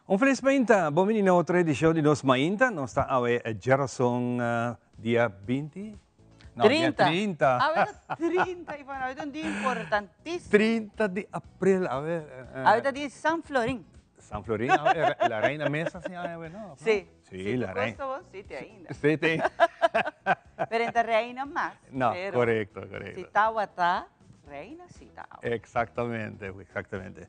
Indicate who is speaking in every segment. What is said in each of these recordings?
Speaker 1: Un feliz mainta, bom menino outra edição de nos mainta, nós está a geração dia 20? Não,
Speaker 2: 30.
Speaker 1: dia 30.
Speaker 2: Ahorita 30, Ivan, ahorita un día importantísimo.
Speaker 1: 30 de abril, a ver.
Speaker 2: Ahorita día San Florín.
Speaker 1: San Florín, a ver, la reina mesa, sí, a ver, ¿no?
Speaker 2: Sí.
Speaker 1: Sí,
Speaker 2: Si
Speaker 1: la
Speaker 2: tú
Speaker 1: reina.
Speaker 2: vos, sí, te ainda.
Speaker 1: Sí, sí.
Speaker 2: Pero entre reina más.
Speaker 1: No,
Speaker 2: pero
Speaker 1: correcto, correcto.
Speaker 2: Si está reina, sí está.
Speaker 1: Exactamente, exactamente.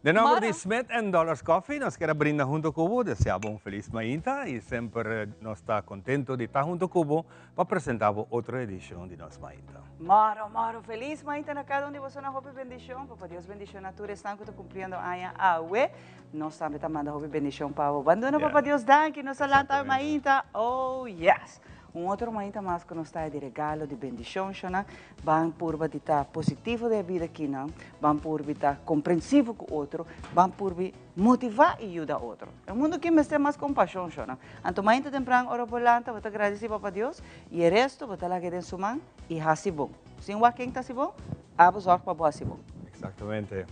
Speaker 1: De nombre de Smith Dollars Coffee, nos queda brindar junto com o deseamos um feliz mainta e sempre nós está contento de estar junto com o para apresentar outra edição de nossa mainta.
Speaker 2: Maro, feliz mañana na cada de vocês na Hope bendição, para Deus bendição na tua estão que está cumprindo aia awe. Nós também estamos mandando Hope bendição para o abandono, para Deus dar que nos alanta mañana. Oh yes. Outro mañana mais que nos está de regalo, de bendição, né? Vão por estar positivo da vida aqui, não? Vão por estar compreensivo com o outro, vão por motivar e ajudar o outro. É um mundo que me tem mais compaixão, né? Então, mañana temprano, ora por lá, vou agradecer para Deus e o resto, vou lá que tem sua mão e assim bom. Se um quem está assim bom, abre os olhos para boa assim bom.
Speaker 1: Exatamente.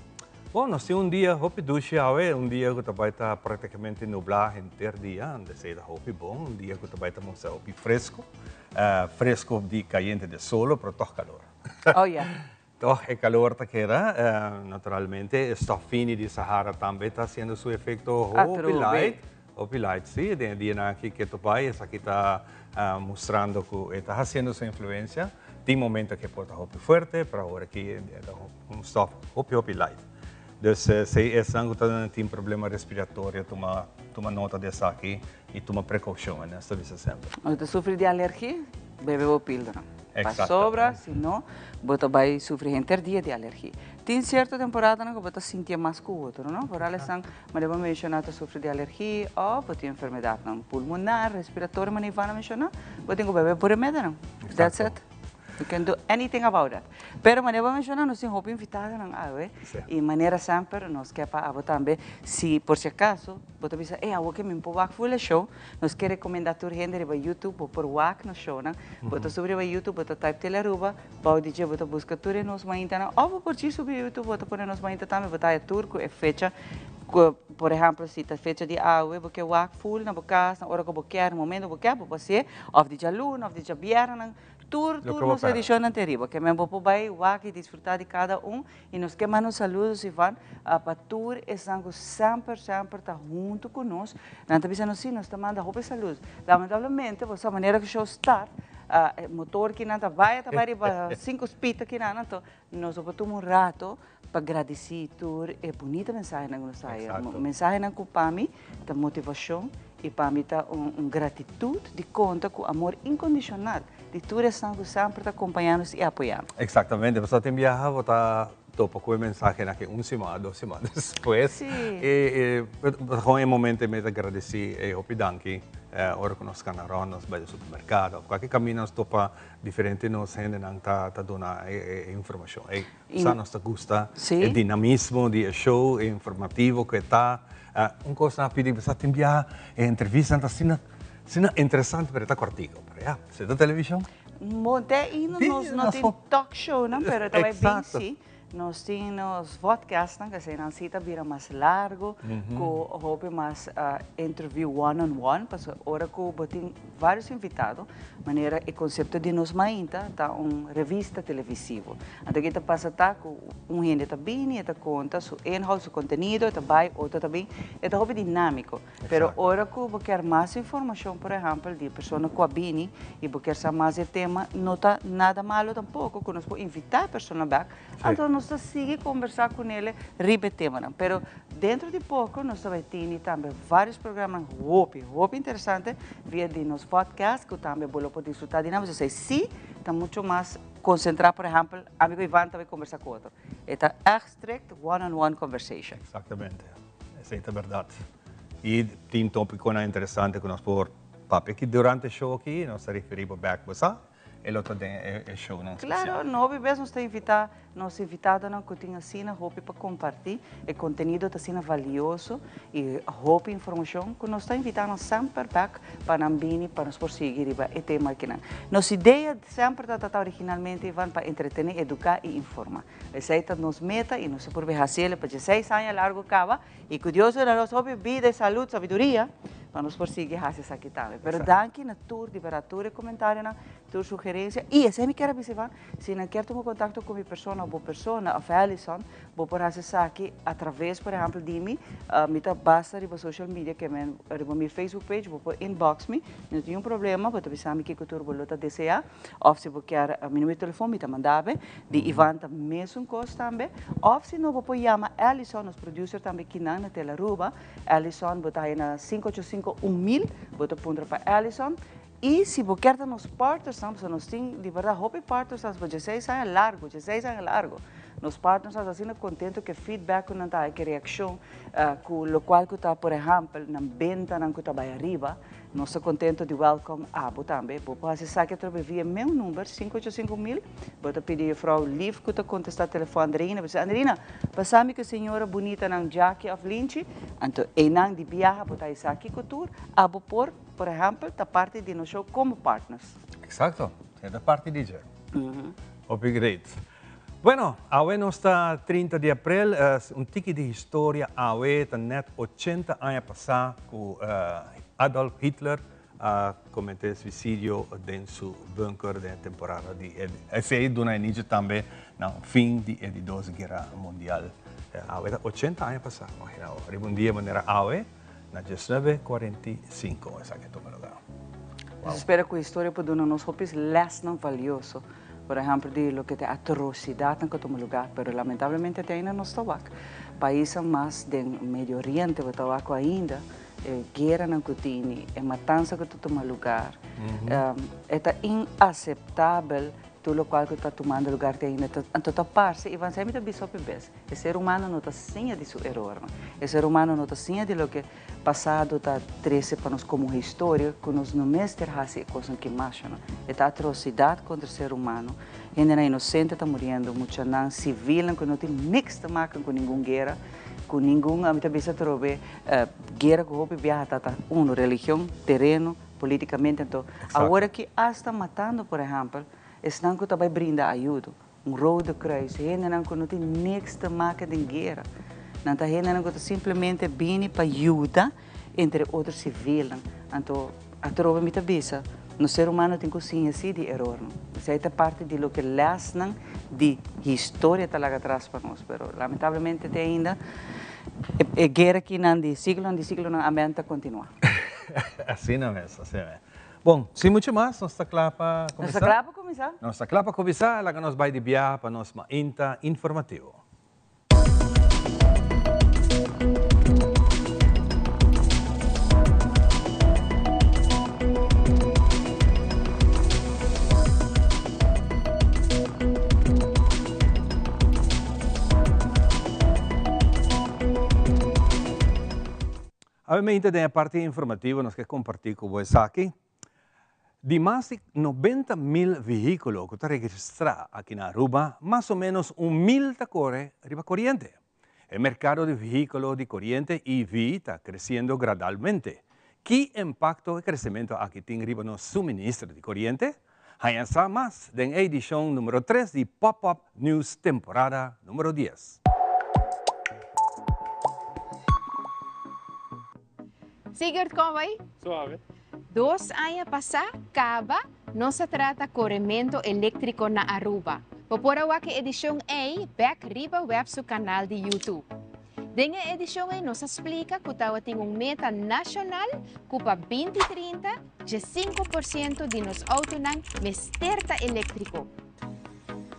Speaker 1: Bom, nós temos dia, hope duche, dia que vai estar praticamente nublado inteiro dia, de ser hope bom, dia que vai estar muito hope fresco, fresco de caliente de solo, pero todo calor.
Speaker 2: Oh, yeah.
Speaker 1: Todo el calor te queda, naturalmente, esta fini de Sahara también está haciendo su efecto hope light, sí, de día aquí que tu país, aquí está mostrando que está haciendo su influencia, de momento que puede hope fuerte, pero ahora aquí un stop hope light. Dus se é algo que tem problema respiratório, toma nota disso aqui e toma precaução, né? Isso é sempre.
Speaker 2: Você sofre de alergia, bebe a píldora. Para sobra, se não, você vai sofrer interdia de alergia. Tem certa temporada que você sente mais que o outro, não? Por além mas eu vou mencionar que sofre de alergia ou você tem enfermidade pulmonar, respiratória, mas não vai mencionar, você tem que beber por remédio, não? That's it. You can do anything about that. Pero maneira mencionar nós temos roupa invitada não ave e maneira sempre nós quer para abo também se por se acaso você pensa abo que me empurrar full show nós quer recomendar tur gente para YouTube ou por WAC no show não você sobre o YouTube você type teleruba para DJ você busca tur nos mainta não ou por ti sobre YouTube você põe nos mainta também você é turco é fecha por exemplo, se a fecha de água, porque o WAC full na boca, na hora que você quer, no momento que você quer, você ou de luna, ou de viernes, turnos edição anterior, que mesmo para vai o WAC e desfrutar de cada e nos queimamos saludos, Ivan, para tour é algo sempre está junto conosco, não está pensando assim, nós estamos mandando saludos. Lamentavelmente, essa maneira que o show start, motor que não vai para 5 spitas que não, então nós vamos rato para agradecer tour é bonita mensagem que nos sai, mensagem que para mim da motivação e para mim tá gratidão de conta com amor incondicional de tour é algo sempre está acompanhando e apoiando.
Speaker 1: Exatamente, você tem viajado, você topa com a mensagem aqui 2 semanas depois.
Speaker 2: Sim.
Speaker 1: E com o momento me agradecer ao Pidanki, ora que nós canarão, nós vamos ao supermercado, qualquer caminho nós topa diferente, nós gente não tá dando informação. Isso nos gusta, o dinamismo do show, informativo que está. Coisa na pedir, você tem viajado, entrevista, assim, interessante para estar cortico. Você da televisão?
Speaker 2: Montei não tem talk show, não, mas também bem sim. Nós temos podcasts, que não cita vira mais largo, com roupa mais interview one-on-one, porque agora que tem vários invitados, maneira o conceito de nos mainta tá revista televisiva. Então que passa tá com gente está bem, está conta seu inhoud, seu conteúdo, está vai, outro também, é roupa dinâmico. Pero agora que você quer mais informação, por exemplo, de pessoa que bem e você quer saber mais o tema, não está nada malo tampouco, que nós podemos invitar a pessoa back. Então nós sigue conversar com ele, repetimos, pero dentro de pouco nós também temos também vários programas roupa interessante via de nos podcasts que também vou poder disfrutar de nós, sei sim, está muito mais concentrado, por exemplo, amigo Ivan também conversar com outro. Esta echt strict one-on-one conversation.
Speaker 1: Exactamente, esa es la verdad. Y tiene un tópico interesante que nos por papi que durante el show aquí nos referimos back, ¿verdad? El otro día el show no
Speaker 2: Claro, no vez nos está invitado a que tenha assim, hope para compartilhar o conteúdo está sendo valioso e hope informação que nos está invitando sempre back para vir para nos prosseguir e tema que não. Nossa ideia sempre está originalmente para entreter, educar e informar. Essa é a nossa meta e nós por fazer para 16 anos largo cava e que Deus nos hope vida, saúde, sabedoria para nos prosseguir essa aqui também. Pero danke na tua temperatura, comentário, na tua sugerência e essa é me quero observar se não quer tomar contato com minha pessoa ou boa pessoa, a Alison, vou por essa aqui através, por exemplo, de mim, me tá basta de social media que me meu Facebook page, vou por inbox me, não tem problema, vou te avisar que tu bolota desejar, ou se você quer meu número de telefone, me tá mandar de Ivan tá mesmo coisa também, ou se não vou por chamar Alison, nos producer também que na tela Ruba, Alison botar aí na 585-1000, vou te pôr para Alison. E se você quer nos partners, nós temos de verdade, hobby partners, nós 16 anos largo, 16 anos largo. Nos partners, nós assim contento que feedback não está, que reação, com o qual que está, por exemplo, na venda, não que está bem arriba, nós estamos contentos de welcome abo também. Vou acessar que através via meu número, 585-1000, vou pedir a Frau Liv que está contestar o telefone Andrina, vou dizer, Andrina, passame que a senhora bonita na Jackie of Lynch, então, e não de viaja, vou estar aqui couture, abo por exemplo, da parte de nosso show como partners.
Speaker 1: Exacto, é da parte de DJ. Okay, great. Bueno, hoje nós está 30 de abril, tique de história, hoje está net 80 anos passado com Adolf Hitler cometeu suicídio dentro do seu bunker da temporada de esse aí do início também no fim da Segunda Guerra Mundial. Hoje 80 anos passado, imagina, um dia maneira hoje na 1945, essa que toma lugar.
Speaker 2: Wow. Espero que a história pode nos hopes less não valioso. Por exemplo, de lo que é atrocidade que toma lugar, mas lamentavelmente ainda não está lá. Países mais do Médio Oriente, o tabaco ainda, guerra não continua, matança que toma lugar, é inaceitável tudo o qual está tomando lugar ainda em toda parte e vai sempre bisop bes. O ser humano não está sem de seu erro, o ser humano não está sem de lo que passado está 13 para nós como história que nos não mestre hace coisas que mais não. Esta atrocidade contra o ser humano, gente inocente está morrendo, muita não civil que não tem nix de marca com nenhuma guerra. Com nenhuma, muitas vezes trove guerra que houve viaja tá religião, terreno, politicamente então agora que está matando, por exemplo, estão que também brinda ajuda, Rode Kruis, gente não tem niks te maken de guerra, não está gente não simplesmente bem para ajuda entre outros civis, então a trova muitas vezes no ser humano tem consciência de erro, isso é parte de lo que lasnan de história está lá atrás para nós, mas lamentavelmente tem ainda a guerra que não de siglo não aumenta continua.
Speaker 1: Assim não é, assim é. Bom, sem muito mais, nós estamos lá para começar.
Speaker 2: Nós estamos lá para começar?
Speaker 1: Nós estamos lá para começar, lá que nós vamos de viagem para nós mainta informativo. Obviamente, da parte informativa, nós queremos compartilhar com vocês aqui. De mais de 90.000 veículos que estão registrados aqui na Aruba, mais ou menos 1.000 está correndo corriente. O mercado de veículos de corriente EV está crescendo gradualmente. Que impacto o crescimento aqui tem no suministro de corriente? Aí está mais da edição número 3 de Pop-Up News, temporada número 10.
Speaker 3: Sigurd, como vai?
Speaker 4: Suave.
Speaker 3: 2 anos passados, acaba, não se trata de corrimento elétrico na Aruba. Por a edição A, back riba web seu canal de YouTube. Denga edição A nos explica que tem meta nacional que para 2030, de 5% de nos autos mesterta elétrico.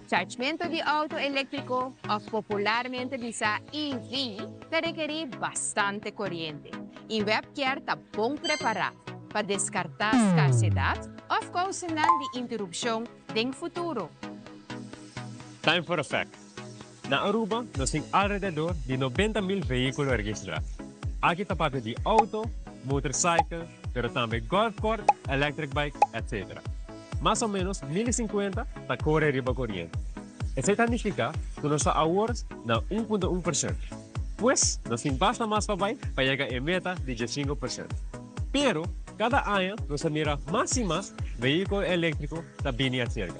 Speaker 3: Chargement de auto elétrico, ou popularmente bisa EV, requer bastante corriente. E web quer estar bom preparado para descartar escassidade ou causar de interrupção no futuro.
Speaker 4: Time for effect. na Aruba, nós temos alrededor de 90.000 veículos registrados. Aqui está parte de auto, motorcycle, pero também golf cart, electric bike, etc. Mais ou menos 1.050 está corre riba corriente. Isso significa que nós estamos na 1.1%. Pois, nós temos bastante mais para chegar à meta de 15%. Pero, cada ano, nós mira mais e mais veículos elétricos está vindo a cerca.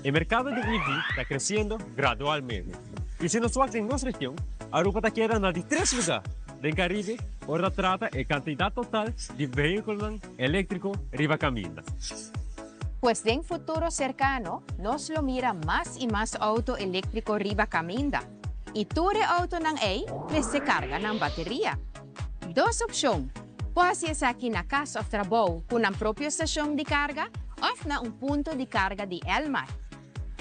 Speaker 4: O mercado de EV está crescendo gradualmente. E se nós olhamos em nossa região, a Aruba está quedando de 3 lugares do Caribe, onde trata a quantidade total de veículos elétricos riba caminho.
Speaker 3: Pues en futuro cercano, nos lo mira más y más auto eléctrico riba caminda. Y ture auto ng A, se carga ng batería. Dos opciones. Puedes aquí na casa of trabaho con una propia estación de carga o na un punto de carga de Elmar.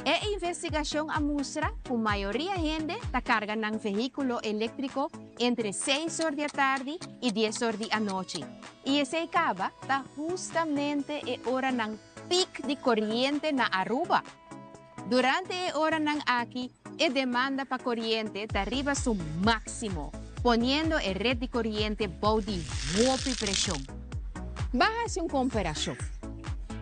Speaker 3: E investigación amustra que mayoría gente ta carga ng vehículo eléctrico entre 6 horas de tarde y 10 horas de noche. Y ese acaba ta justamente e hora ng peak de corriente na Aruba. Durante e hora ng aquí, e demanda pa corriente ta arriba su máximo, poniendo el red de corriente body de presión. Baja sin comparación.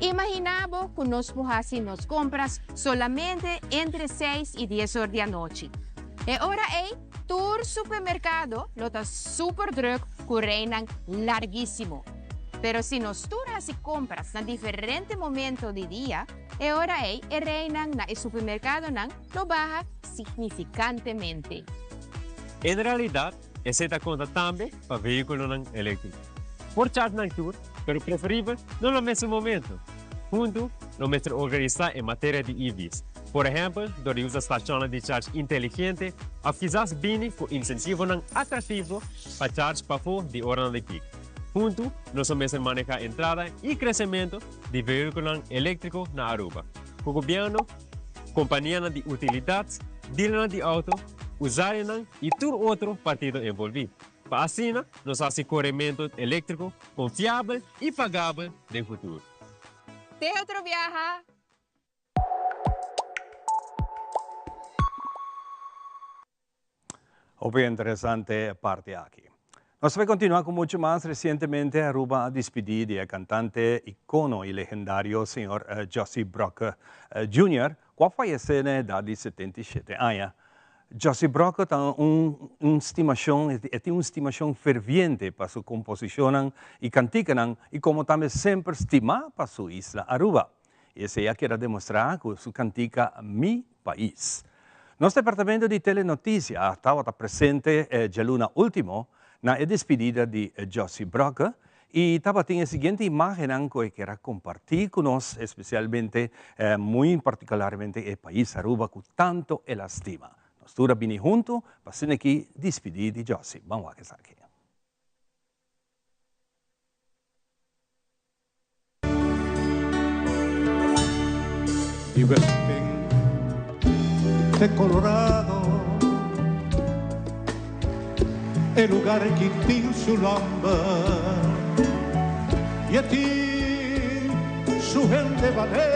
Speaker 3: Imaginamos que nos nos compras solamente entre 6 y 10 horas de noche. E ahora tour supermercado lota super druk reinan larguísimo. Pero si nos turas y compras en diferentes momentos de día, ahora reinan na el supermercado lo baja significantemente.
Speaker 4: En realidad, essa conta também para veículos elétricos. Por charge ng tour, pero preferível no mesmo momento. Junto, no mesmo organizar em matéria de EVs. Por exemplo, door usa estações de charge inteligente, ou quizás bini com incentivo atrativo para charge para fora de hora de pico. Junto, nós vamos manejar a entrada e crescimento de veículos elétricos na Aruba. O governo, companhias de utilidades, dealers de auto, usuários e todo outro partido envolvido. Para assim, nós fazemos corrimento elétrico confiável e pagável no futuro.
Speaker 3: Te otro viaja.
Speaker 1: Muy interesante parte aquí. Nos va a continuar con mucho más. Recientemente Aruba ha despedido al cantante, icono y legendario señor Josie Brock Jr., que falleció en la edad de 77 años. Josie Brock tiene una estimación ferviente para su composición y cantica, y como también siempre estima para su isla Aruba. Y ella quiere demostrar con su cantica Mi País. Nuestro departamento de telenoticias estaba presente el lunes último na despedida de Josie Brock y estaba en la siguiente imagen que quiero compartir con nosotros, especialmente, muy particularmente el país Aruba, que tanto él estima. Nosotros vinimos juntos para ser aquí despedir de Josie. Vamos a ver aquí.
Speaker 5: De Colorado, el lugar que tiene su nombre, y a ti su gente valiente,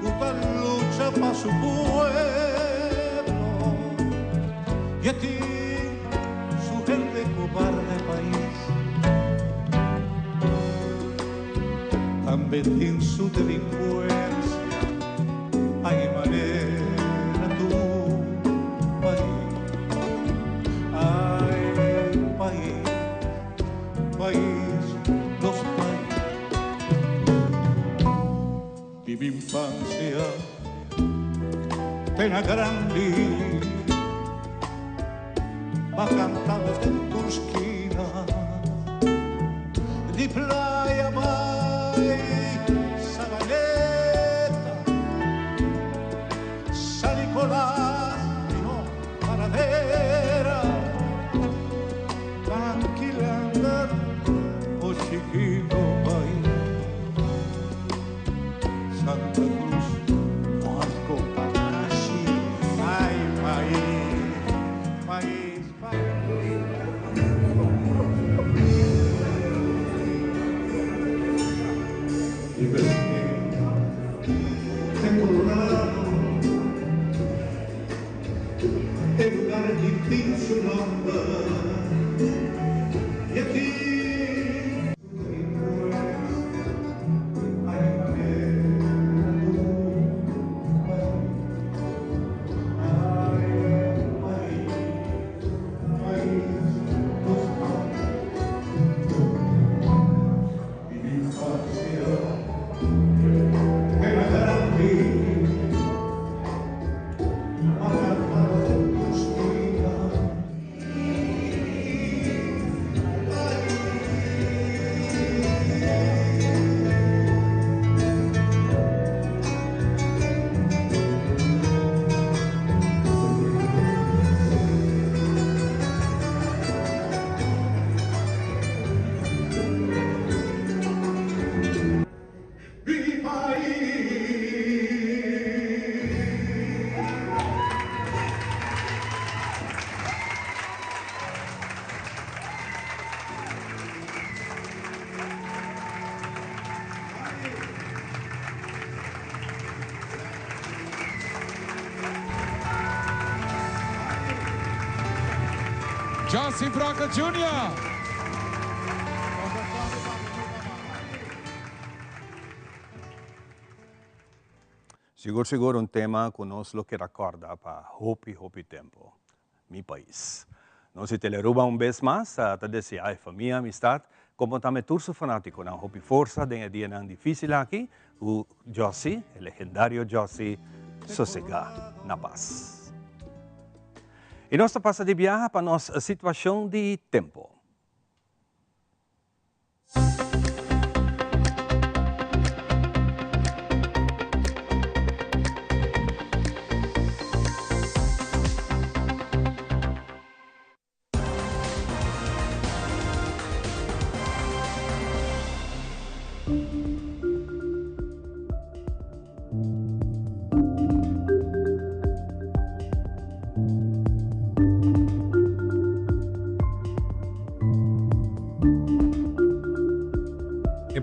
Speaker 5: que lucha para su pueblo, y a ti su gente cobarde país, también tiene su delincuencia. Ay, manera tu país, ay, país, país, los países. Y mi infancia, pena grande, va cantando en tu esquina, de playa, no paradera, tranquila andar, oh chiquito país, Santa Cruz, Marco, Panachi, ay país, país, país. Y ves que tengo lado tinha sull'onda e aqui
Speaker 6: Josie Braca Jr.
Speaker 1: Siguro un tema que nos lo que recorda para hopi tempo, mi país. No se teleruba un vez más, te decía, ay, familia, amistad, como también turso fanático, na hopi forza, de día tan difícil aquí, Josie, el legendario Josie, sosega na paz. E nós passa de viajar para nossa situação de tempo.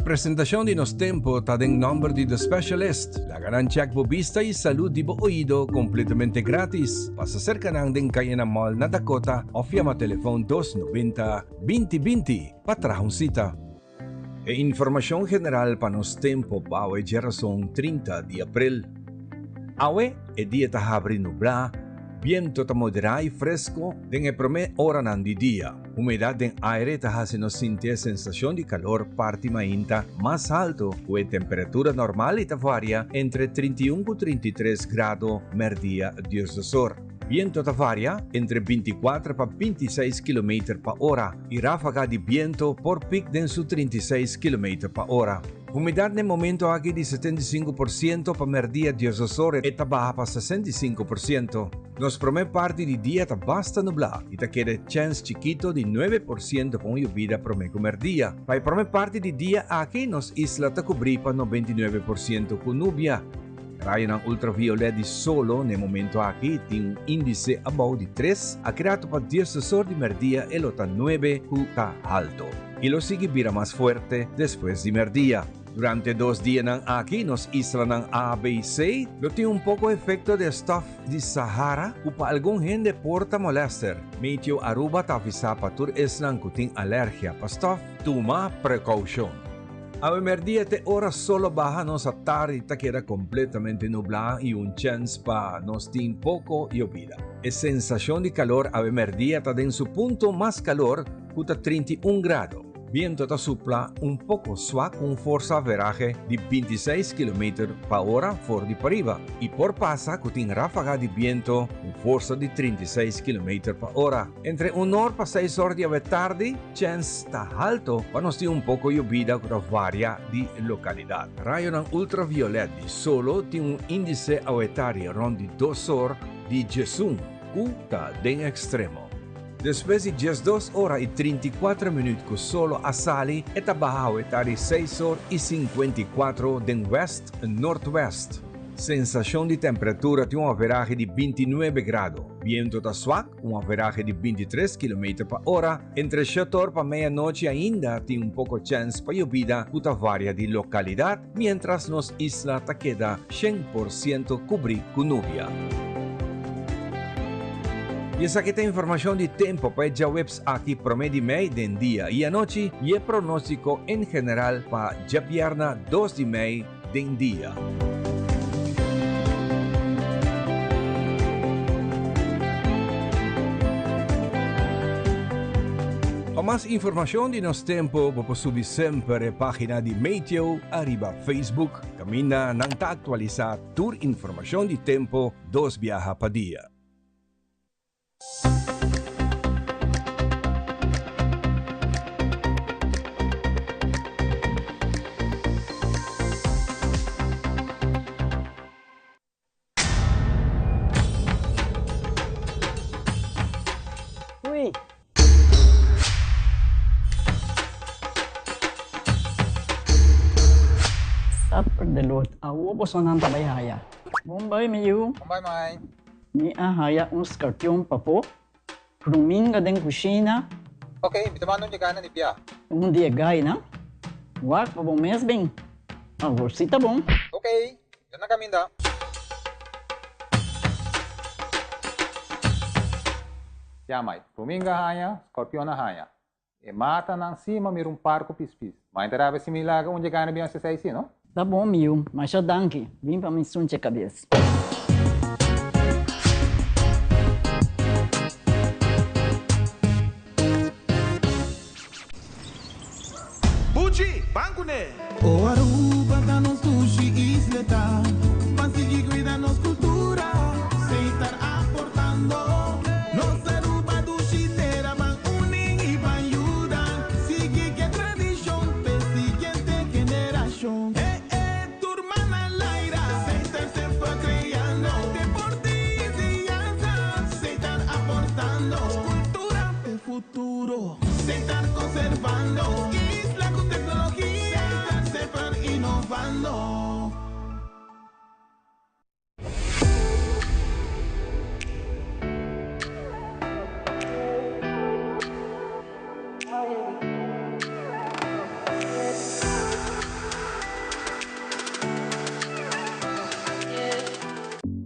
Speaker 7: Presentación de nos tempo está en nombre de The Specialist, la gran check vista y salud de oído completamente gratis. Pasa cerca ng Cayena Mall na Dakota o llama teléfono 290-2020 para un cita. E información general para nos tempo para hoy son 30 de abril. Hoy es día de abril nubla, viento moderado y fresco en el primer hora del día. Humedad del aire te hace nos sentir sensación de calor parte mainta más alto, pues temperatura normal y te varía entre 31 y 33 grados merdía Dios de Sol. Viento te varía entre 24 a 26 km por hora y ráfaga de viento por pic de su 36 km por hora. Humedad en el momento aquí de 75% para merdía Dios de Sol y te baja para 65%. Nos primer parte del día te basta nublado y te queda chance chiquito de 9% con lluvia promedio día. Para la primera parte del día aquí nos isla te cubrí para 99% con lluvia. Rayo ultravioleta di solo nel momento aquí tiene un índice above di 3 ha creato para 10 horas de merdía el ota 9 está alto y lo sigue vira más fuerte después de merdía. Durante 2 días aquí nos isla ng A, B y C lo tiene un poco efecto de stuff de Sahara o para algún gente porta molester. Meteo Aruba ta avisa para tur islang kuting alergia pa stuff, toma precaution. A merdía te hora solo baja nos a tarde te queda completamente nublada y un chance para nos tiene poco lluvia. Es sensación de calor a merdía está en su punto más calor justa 31 grados. Viento te sopla un poco suave con fuerza averaje de 26 km por hora fuera de arriba y por pasa con ráfaga de viento con fuerza de 36 km por hora. Entre 1 hora para 6 horas de tarde, chance está alto para nos tiene un poco lluvia con varia de localidad. Rayo ng ultravioleta solo tiene un índice aumentario rond de 2 horas de Jesús, que está en extremo. Después de 2 horas y 34 minutos solo a Sali, está bajado está de 6 horas y 54 de west a northwest. Sensación de temperatura tiene un averaje de 29 grados. Viento está suave, un averaje de 23 km por hora. Entre 7 horas para medianoche ainda tiene un poco chance para lluvia que varia de localidad, mientras nos isla te queda 100% cubrir con lluvia. E essa aqui tem informação de tempo para a webs aqui promete meio de dia e a noite e é pronóstico em geral para a pierna 2 de meio de dia. Para mais informação de nosso tempo, você subir sempre a página de Meteo, arriba Facebook, camina nang atualizar tour informação de tempo 2 viaja pa dia.
Speaker 8: Uy. Tapos dalot, ako po sa nang tabayhaya. Bombay mayu,
Speaker 6: Bye, Mai.
Speaker 8: ni ahaya un scorpion papo, ruminga den kusina,
Speaker 6: Okay, bitaman nung ka na ni Pia.
Speaker 8: un dia gay na. Wak pa bom mes bem. Agora si tá bom.
Speaker 6: Okay, yun na kami da. Ya, Mai. Ruminga haya, Scorpion na haya. E mata ng cima mayroong parco pispis. Mainterava si Milaga onde ka na biyan sa saisi, no?
Speaker 8: Tá bom, miu, mas já danke. Vim pra me sunte a cabeça.
Speaker 5: Buji, banco né?
Speaker 9: O Aruba da nos sushi isleta, Pansigi cuida nos cultura, sem estar aportando. Nos Aruba do Chitera, van unen e van ayudan. Sigue que tradición, pe siguiente generación. Turma na laira, sem estar se fue creando. Deporte y enseñanza, sem estar aportando. Cultura de futuro, sem estar conservando. Isla con tecnología, se van innovando.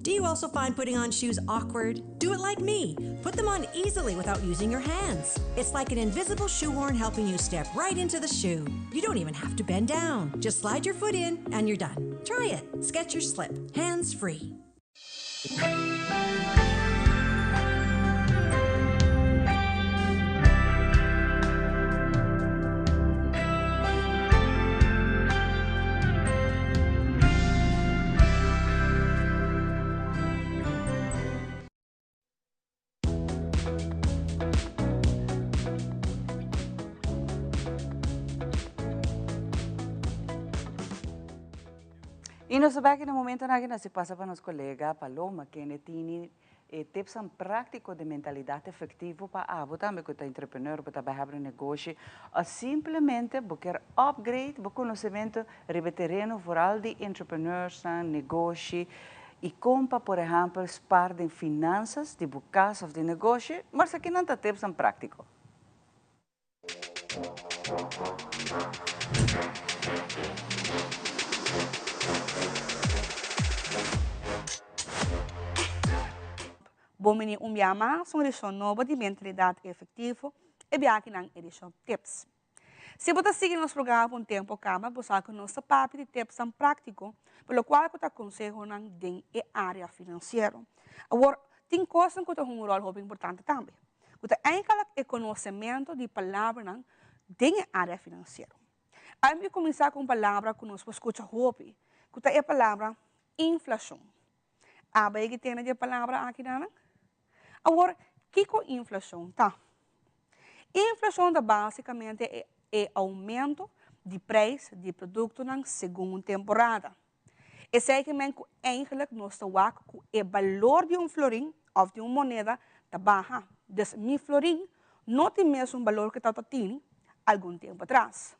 Speaker 10: Do you also find putting on shoes awkward? Do it like me. Put them on easily without using your hands. It's like an invisible shoehorn helping you step right into the shoe. You don't even have to bend down. Just slide your foot in and you're done. Try it. Skechers Slip. Hands free.
Speaker 2: E nós sabemos que no momento na que nós se passa para nosso colega Paloma, que tem tips práticos de mentalidade efetiva para também que é entrepreneur, para abrir negócio, ou simplesmente quer upgrade o conhecimento sobre terreno rural de entrepreneurs, negócio, e compra, por exemplo, par de finanças, de casa de negócio, mas aqui não tem tips práticos.
Speaker 11: Bomini umyama são edição nova de mentalidade efetiva e biaki nang edição tips. Se você seguir nosso programa por um tempo cama, você sabe nosso papo de tips são prático, pelo qual eu te aconselho nang den e área financeira. Agora, tem coisas que tem um rol importante também. Você encala o conhecimento de palavras nang den e área financeira. Aí eu começar com palavra que nós escuta hopi, que é a palavra inflação. A que tem a palavra aqui nang. Agora, o que é inflação? Tá? Inflação basicamente é aumento de preço de produtos na segunda temporada. Esse é que eigenlijk nós temos que o valor de florim ou de uma moeda está baixa. Então, meu florim não tem mesmo valor que estava tendo algum tempo atrás.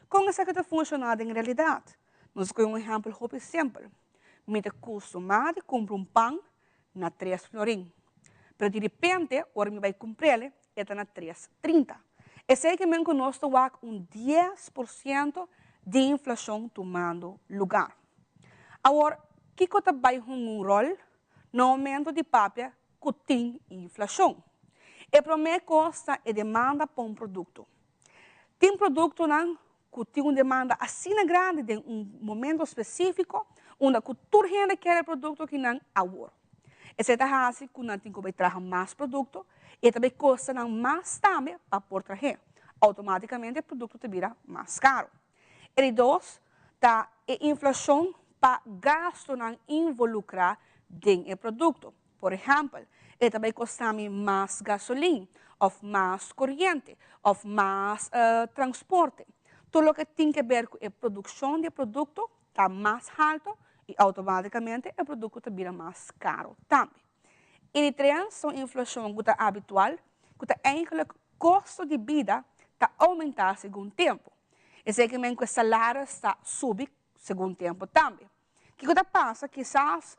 Speaker 11: Como isso que funciona em realidade? Nós temos exemplo muito simples. Me acostumado a comprar pão na 3 florim. Pero de repente, ahora me vai comprar ele, está na 3,30. Esse é que nós temos 10% de inflação tomando lugar. Agora, o que vai um rol no aumento de papel que tem inflação. E promete custa e demanda para um produto. Tem produto que tem uma demanda assim grande em um momento específico, onde a cultura gente quer o produto que não agora. E se está assim, que não tem que trazer mais produto, e também custa mais também para por trazer. Automaticamente o produto te vira mais caro. E dois, a inflação para gasto não involucrar em produto. Por exemplo, ele também custa mais gasolina, ou mais corrente, ou mais transporte. Tudo o que tem a ver com a produção de produto está mais alto e automaticamente o produto te vira mais caro também. E três, são inflação que é habitual, que é eigenlijk custo de vida está aumentando segundo o tempo. E seguidamente o salário está subindo segundo o tempo também. O que passa? Quizás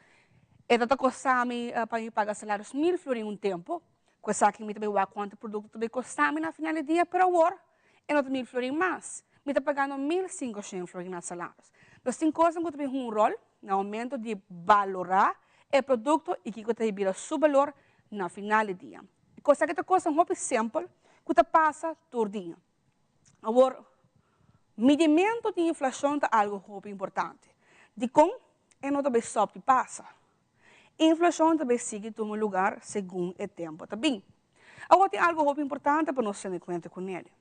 Speaker 11: está custando para pagar salários 1.000 flores em um tempo, coisa que me também vai quanto produto também custando na final do dia para o ano, e não 1.000 flores mais. Me está pagando 1.500 flores nos salários. Então, tem coisas que tem um rol no aumento de valorar o produto e que tem vira seu valor na final do dia. Coisa que custa um pouco simples, que passa todo dia. Agora, medimento de inflação é algo muito importante. De como é não também só que passa. Inflação também sigue no lugar segundo o tempo também. Agora tem algo muito importante para nós ter conta com ele.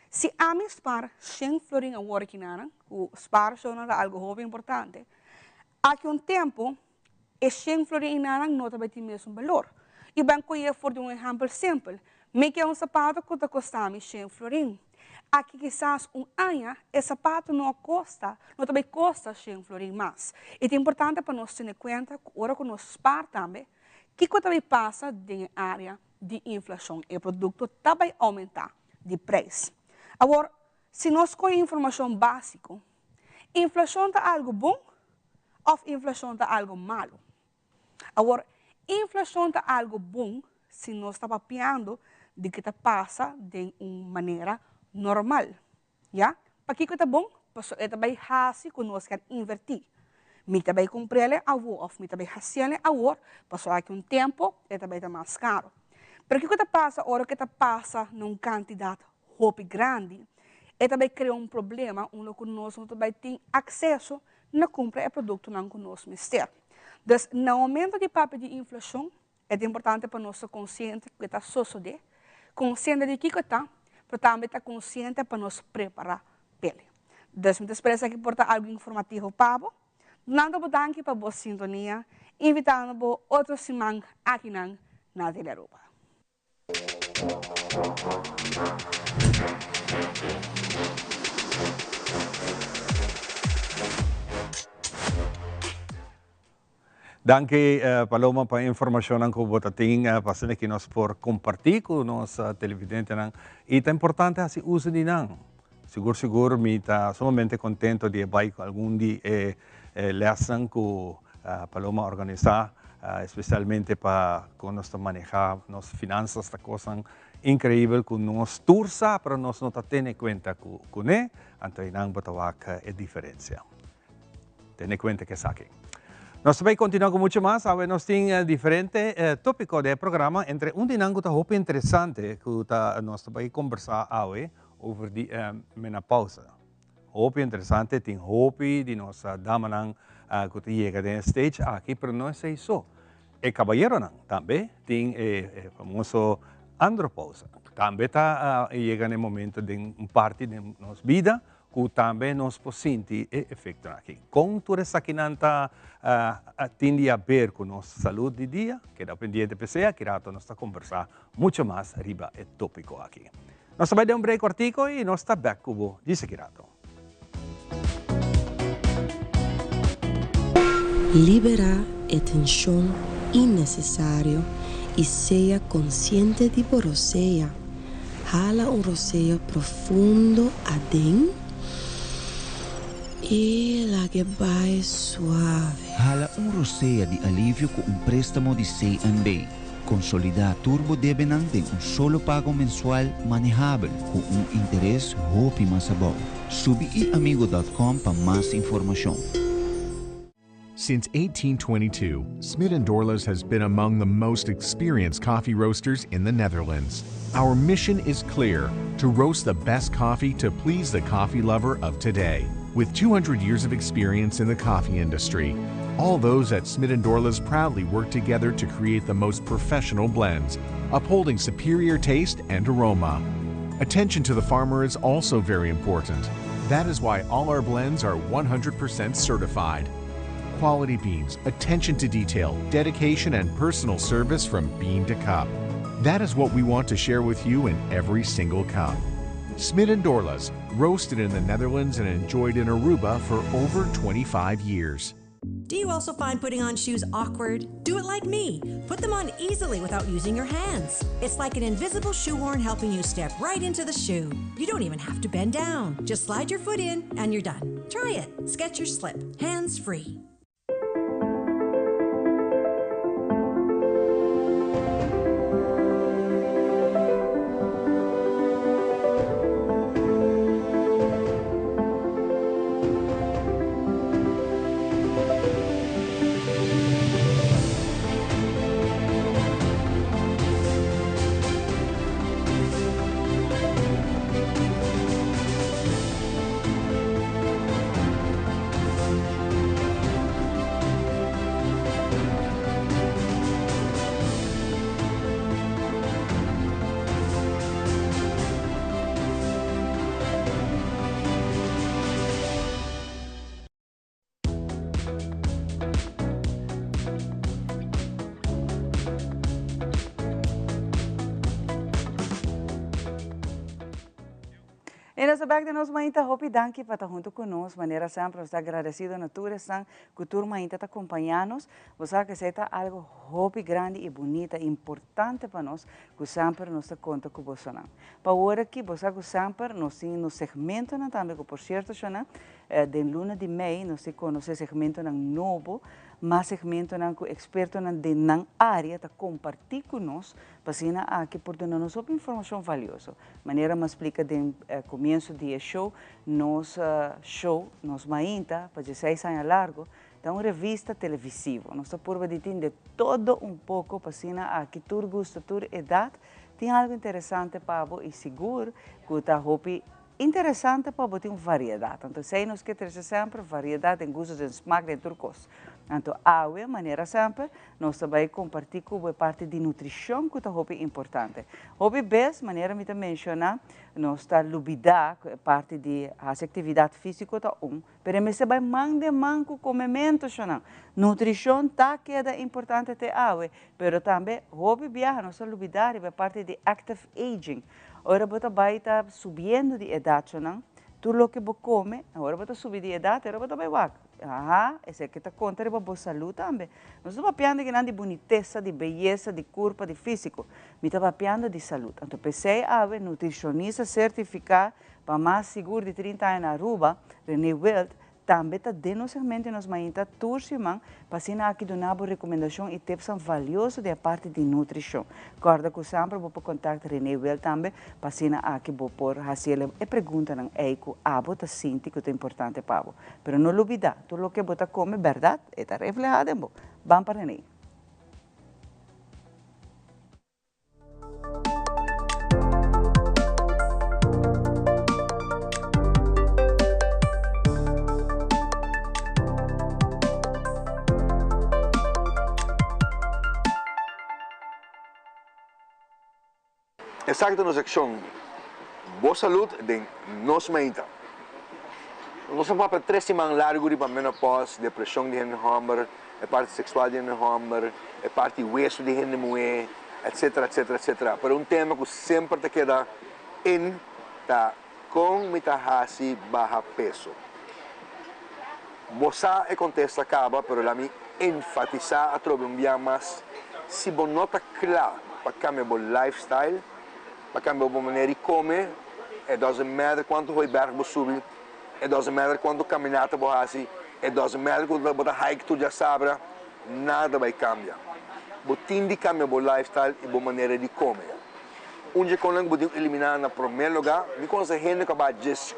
Speaker 11: Se a mim spar 100 florin a hora que nada, o spar é algo muito importante. Aqui tempo, e 100 florin nada não também tem o mesmo valor. E banco ia for de um exemplo simples. Me que um sapato que custa 100 florin. Aqui quizás ano, esse sapato não também custa 100 florin mais. E é importante para nós ter conta, agora que nós spar também, que também passa na área de inflação. E o produto também aumenta de preço. Agora, se nós com informação básica, inflação é algo bom ou inflação é algo malo? Agora, inflação é algo bom se nós estamos pensando de que passa de uma maneira normal. Já? Para que é bom? Porque é também fácil que nós queremos invertir. Me também comprar agora, ou me também fazer agora, porque aqui tempo é também mais caro. Mas o que passa, hora que passa numa quantidade muito grande, e também cria um problema onde nós não também temos acesso na compra de produto não que nós mister. Então, no aumento de papel de inflação, é importante para nós ser consciente que está sucedendo, consciente de que está, mas também está consciente para nos preparar para ele. Então, me espero que porta algo informativo para você. Dando danke para a sua sintonia, invitando a outro semana aqui na Telearuba.
Speaker 1: Danke, Paloma, para a informação que você tem, para que nós por compartilhar com os televidentes. E é importante assim uso de não. Seguro, me está sumamente contento de ver algum dia lesson que Paloma organiza, especialmente para que nós manejar nas finanças, esta coisa incrível que nós tursa, para nós não temos em conta com ele, então não botar a diferença. Tenha em conta que é aqui. Nós também continuamos com muito mais. Nós temos diferentes tópicos do programa, entre um dinâmico muito interessante que nós também conversar hoje sobre a menopausa. Muito interessante, tem muito de nossa dama que chega a stage aqui, mas não é isso. E caballero também tem o famoso andropausa. Também está chegando no momento de uma parte de nossa vida que também nós podemos sentir efeito aqui. Com tudo isso que não tem a ver com nossa saúde de dia, que é pendiente de PCA, que nós vamos conversar muito mais arriba do tópico aqui. Nós vamos dar break cortico e nós estamos back com o Disegirato.
Speaker 12: Libera a tensão innecessária e seja consciente de você. Jala roceio profundo adentro e larga vai suave.
Speaker 13: Jala roceio de alívio com préstamo de C&B. Consolidar Turbo Debenang de solo pago mensual manejável com interés hopi más bom. Subiiamigo.com para mais informação.
Speaker 14: Since 1822, Smit & Dorlas has been among the most experienced coffee roasters in the Netherlands. Our mission is clear: to roast the best coffee to please the coffee lover of today. With 200 years of experience in the coffee industry, all those at Smit & Dorlas proudly work together to create the most professional blends, upholding superior taste and aroma. Attention to the farmer is also very important. That is why all our blends are 100% certified. Quality beans, attention to detail, dedication, and personal service from bean to cup. That is what we want to share with you in every single cup. Smit & Dorlas, roasted in the Netherlands and enjoyed in Aruba for over 25 years.
Speaker 10: Do you also find putting on shoes awkward? Do it like me. Put them on easily without using your hands. It's like an invisible shoehorn helping you step right into the shoe. You don't even have to bend down. Just slide your foot in and you're done. Try it. Skechers Slip. Hands free.
Speaker 2: E nessa bag de nós ainda hopi danke para estar junto conosco, maneira sempre nós está agradecido na tua san que turma ainda está acompanhando. Você que seja algo hopi grande e bonita, importante para nós, que sempre nós está conta com você. Para agora que você que sempre nós sim no segmento não também que por certo já de luna de mei nós se conhece segmento não novo, mas segmento não que experto não de não área está compartilhar conosco para sim aqui por donarmos informação valiosa. Maneira mais explica de começo do show, nos mainta, para 16 anos largo, então revista televisiva. Nós estamos por de todo pouco, para assim, aqui tu gosta, tu idade, tem algo interessante para você e seguro que está hopi interessante para você ter uma variedade. Então, sei nós que temos sempre variedade em gostos e smaak de turcos. Então, a maneira sempre, nós também compartilhamos com a parte de nutrição que é importante. Hobby best, maneira me mencionar, nós está lubida, parte de atividade física tá mas se vai manco comimento chana. Nutrição tá que é importante te awe, pero também hobby viaja, nós lubida, é parte de active aging. Ora você vai estar subindo de idade chana. Tudo o que você come, agora você subir de idade, agora você vai wak. Esse aqui está contra a boa saúde também. Nós estamos falando de boniteza, de beleza, de corpo, de físico. Mas estamos falando de saúde. Então, pensei a nutricionista certificada para mais seguro de 30 anos na Aruba, René Wild, também está dando segmento nos mainta turciman para assinar aqui do nabo recomendação e tips valiosos da parte de nutrição. Corda que sempre vou contactar René Wild também para assinar aqui vou por fazer e pergunta não é que abo tá sinti que é importante para abo. Pero não olvida, tudo o que você come, verdade, está reflejado em bo. Vamos para René.
Speaker 15: Exacto na seção boa saúde de nós mainta. Nós somos para 3 semanas largo de menopausa, depressão de gente hammer, a parte sexual de gente hammer, a parte hueso de gente moe, etc, etc, etc. Para tema que sempre te queda em ta com mitahasi baja peso. Você é contesta acaba, pero la mi enfatizar a trobe mais se você nota claro para cambiar o lifestyle. Para cambiar a maneira de comer, it doesn't matter quanto o berg você subir, it doesn't matter quanto caminhada você faz, it doesn't matter quanto você hike tu já sabe, nada vai cambiar. Você tem que cambiar o lifestyle e a maneira de comer. Onde quando você eliminar no primeiro lugar, me conheço gente que vai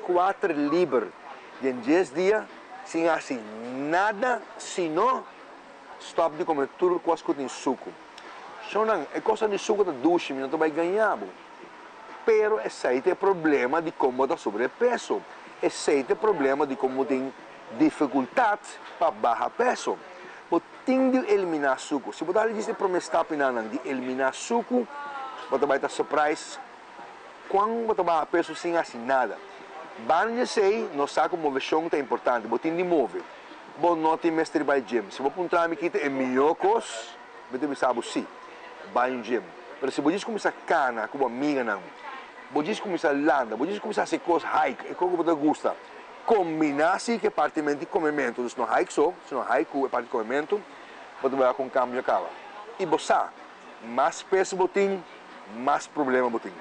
Speaker 15: 4 libras em 10 dias, Sem assim, nada, senão, stop de comer tudo com as coisas em suco. Não, é coisa de suco da ducha, não vai ganhar. Pero esse aí tem problema de como está sobrepeso. Esse aí tem problema de como tem dificuldade para baixar peso. Você tem de eliminar suco. Se você diz para me estar pinando de eliminar suco, você vai estar surpreso quando você baixar peso sem assim nada. Banja sei, não sabe como mover é importante. Você tem de mover. Você não tem mestre para gym. Se você apontar me que é melhor coisa, você vai saber sim. Vai em gym. Mas se você começar a cana com uma amiga, não. Você começar a landa, você começar a fazer coisas hike, é como você gosta. Combinar-se que é parte de comimento. Se não hike só, se não hike é parte de comimento, você vai com cambio acaba. E você, mais peso você tem, mais problema você tem.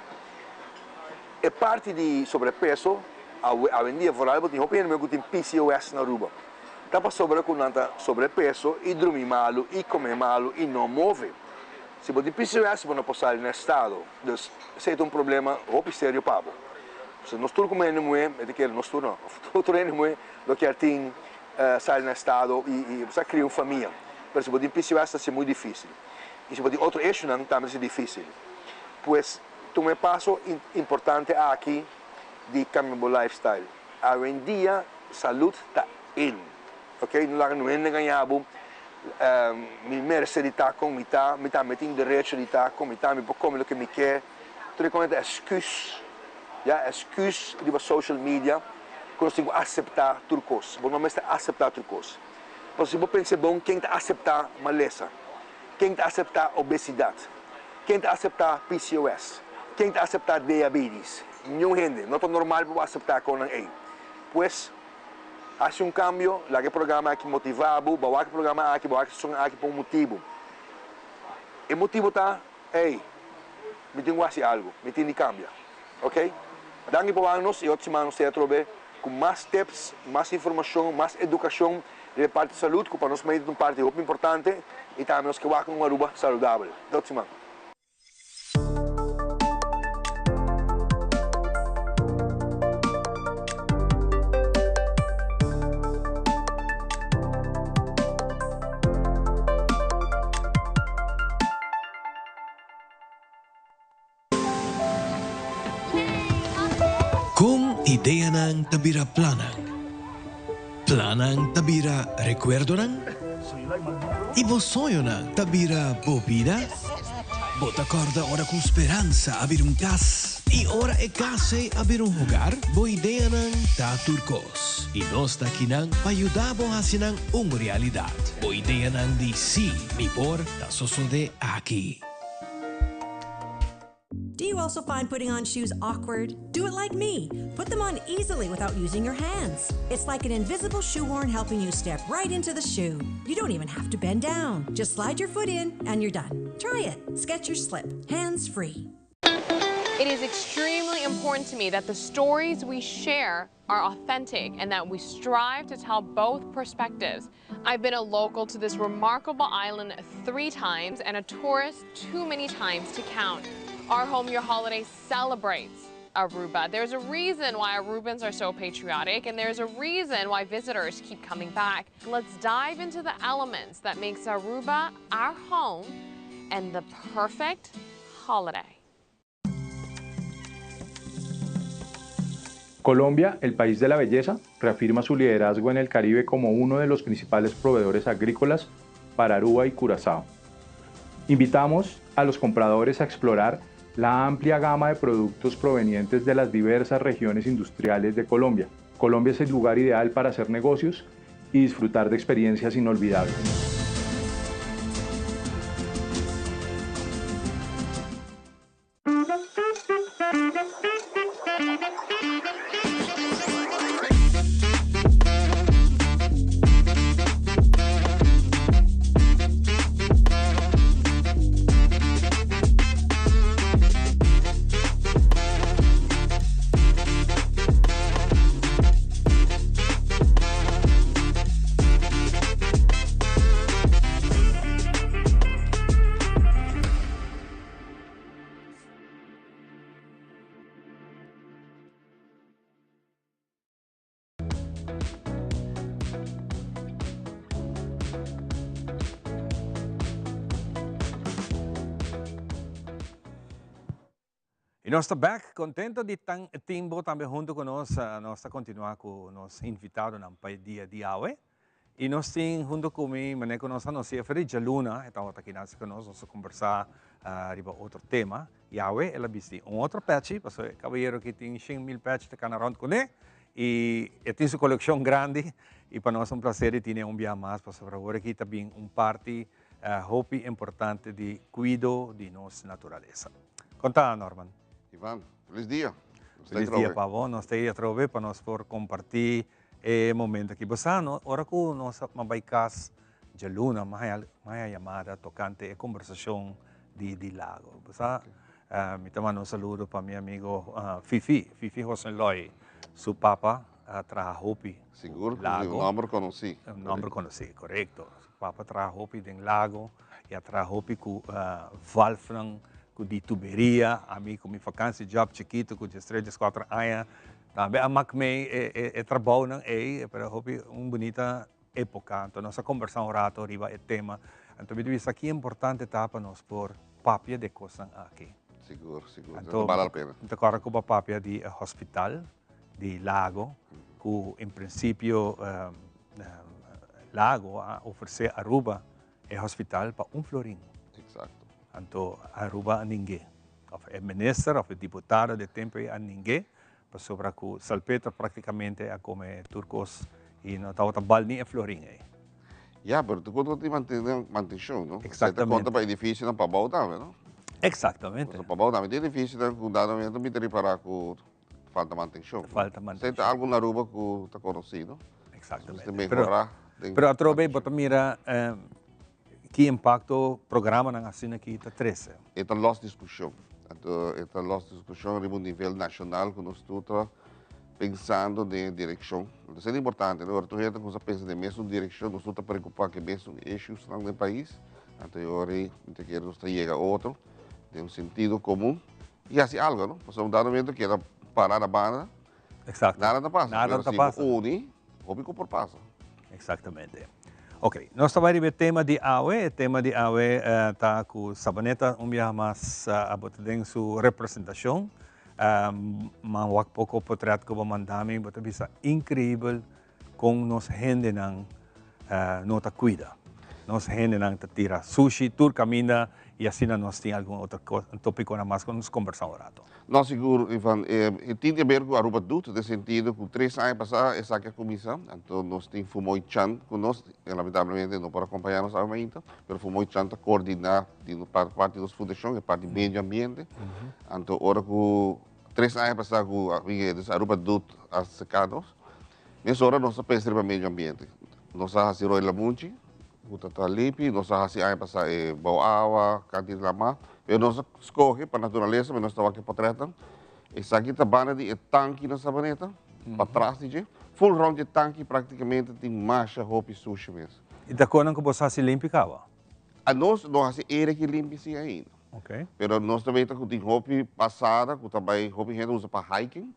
Speaker 15: É parte de sobrepeso, a vendia voral, você tem PCOS na Aruba. Está para sobrepeso e dormir mal, e comer mal, e não mover. Se você PCOS, você não pode sair no estado. Então, se é problema, é sério para você. Se nós estamos comendo muito, é que nós não. Nós estamos muito, do que tem sair no estado e você cria uma família. Mas se você PCOS, é muito difícil. E se você tem outro eixo, também é difícil. Pois, um passo importante aqui de cambiar o lifestyle. Hoje em dia, saúde está in. Ok? Não é ganhado. Me merece de estar com me tem direito de estar com me pode comer o que me quer. Tu recomenda excuse, excuse de social media, quando você tem que aceitar tudo coisa. Você não está aceitar tudo coisa. Se você pensa bom, quem está aceitar maleza, quem está aceitar obesidade, quem está aceitar PCOS, quem está aceitar diabetes, não gente, não é normal para aceitar com ninguém. Pois hace cambio, que programa aqui motivado, bawa que programa aqui, bawa que são aqui por motivo. O motivo está, me tenho que fazer algo, me tenho que cambiar, ok? Daqui para anos e outros anos se atrove com mais tips, mais informação, mais educação de parte de saúde, que para nós é uma parte muito importante e também nós que vamos com uma Aruba saudável. Outros anos.
Speaker 16: Kung ideya ng tabira planang, planang tabira recuerdo ng, ibosoyo ng tabira bobida, bota corda ora com esperança abrir cas, e ora e case abrir hogar, bo ideya ng taturcos, e nós daqui ng payudabo hasinang realidad, bo ideya ng di si, mi por, ta sosode aqui.
Speaker 10: Do you also find putting on shoes awkward? Do it like me. Put them on easily without using your hands. It's like an invisible shoehorn helping you step right into the shoe. You don't even have to bend down. Just slide your foot in and you're done. Try it. Skechers Slip. Hands free.
Speaker 17: It is extremely important to me that the stories we share are authentic and that we strive to tell both perspectives. I've been a local to this remarkable island 3 times and a tourist too many times to count. Our Home Your Holiday celebrates Aruba. There's a reason why Arubans are so patriotic, and there's a reason why visitors keep coming back. Let's dive into the elements that makes Aruba our home and the perfect holiday.
Speaker 18: Colombia, el país de la belleza, reafirma su liderazgo en el Caribe como uno de los principales proveedores agrícolas para Aruba y Curazao. Invitamos a los compradores a explorar la amplia gama de productos provenientes de las diversas regiones industriales de Colombia. Colombia es el lugar ideal para hacer negocios y disfrutar de experiencias inolvidables.
Speaker 1: E nós estamos back, contento de estar timbo também junto conosco. Nós estamos continuando com os invitados no dia de hoje. E nós temos junto comigo, mané conosco, nós temos a Jaluna, estamos aqui nós conosco, conversar sobre outro tema. E hoje ela viste outro patch, porque o caballero que tem 5,000 patch de canarão com ele. E tem sua coleção grande. E para nós é prazer ter dia mais, para agora aqui também parte hobby importante de cuidado de nossa natureza. Conta, Norman.
Speaker 19: Ivan, feliz dia.
Speaker 1: Feliz dia para você. Nós estamos aqui para nós por compartilhar o momento aqui. Você, agora que nós vamos de Luna, mais chamada tocante a conversação de lago. Você, me também um saludo para meu amigo Fifi Rosenloy, seu papa, trabalha hopi.
Speaker 19: Seguro, lago. Um nome conhecido.
Speaker 1: Um nome conhecido, correto. Seu papa trabalha hopi em lago e trabalha hopi com Valfran, com de tuberia, a mim com minha vacância, job chiquito, com 3, 4 anos. Também a MacMay trabalho não é, mas hopi bonita época. Então, nossa conversação rato arriba o tema. Então, isso aqui é importante para nós por papia de coisas aqui.
Speaker 19: Seguro.
Speaker 1: Então,
Speaker 19: vale a pena.
Speaker 1: Então, agora com a papia de hospital, de lago, que em princípio lago oferece a Aruba é hospital para florim.
Speaker 19: Exato.
Speaker 1: Então, Aruba a ninguém. O ministro, o deputado de tempo a ninguém, para sobre que Salpeter praticamente a como turcos e não está bal nem a florim.
Speaker 19: Ja, mas tu conta de manutenção, não?
Speaker 1: Exatamente.
Speaker 19: Você conta para edifício não para bau também, não?
Speaker 1: Exatamente.
Speaker 19: Para bau também, edifício não cuidado mesmo, me reparar com falta manutenção.
Speaker 1: Falta manutenção.
Speaker 19: Tem algo na Aruba que está conhecido.
Speaker 1: Exatamente.
Speaker 19: Pero
Speaker 1: a trove, bota mira que impacto o programa na assina aqui está 13.
Speaker 19: É uma lost discussão. É uma lost discussão a nível nacional que nós estamos pensando em direção. Isso é importante. Agora, tu gente que pensa de mesma direção, nós estamos preocupados com mesmo issues no país. Então, agora, nós queremos chegar a outro, de sentido comum. E assim, algo, não? Porque um dado momento que era parar a banda, nada passa.
Speaker 1: Nada passa.
Speaker 19: Uni, hobby por passa.
Speaker 1: Exatamente. Ok, nós estamos aí no tema de AUE. O tema de AUE está com Sabaneta, dia mais a botar sua representação. Mas um pouco o portreto que eu mandei, botar bisa incrível com nos gente não nota cuida. Nos gente não tira sushi, tour caminha e assim nós temos algum outro tópico na mais que nos conversamos rato.
Speaker 19: Não, seguro, Ivan. Tem a ver com a Aruba Dut, no sentido que 3 anos passados, essa aqui é a comissão. Então, nós temos Fumoy Chan conosco, lamentavelmente não para acompanhar-nos aumento, mas Fumoy Chan está coordenando parte da fundação, parte do meio ambiente. Então, agora que 3 anos passados, a Aruba Dut a secados, nessa hora nós pensamos para o meio ambiente. Nós fazemos a Roi Lamunchi, o Tatalipi, nós fazemos a Boawa, Cantir Lama. Eu não escolho para a natureza, mas nós estamos aqui para trás. Esse aqui está banda de tanque na sabaneta, para trás de full round de tanque, praticamente tem marcha, roupa e sushi mesmo.
Speaker 1: E da quando que você se limpa cava?
Speaker 19: Nós não fazemos era que limpa sim ainda.
Speaker 1: Ok.
Speaker 19: Mas nós também temos roupa passada, que também roupa gente usa para hiking.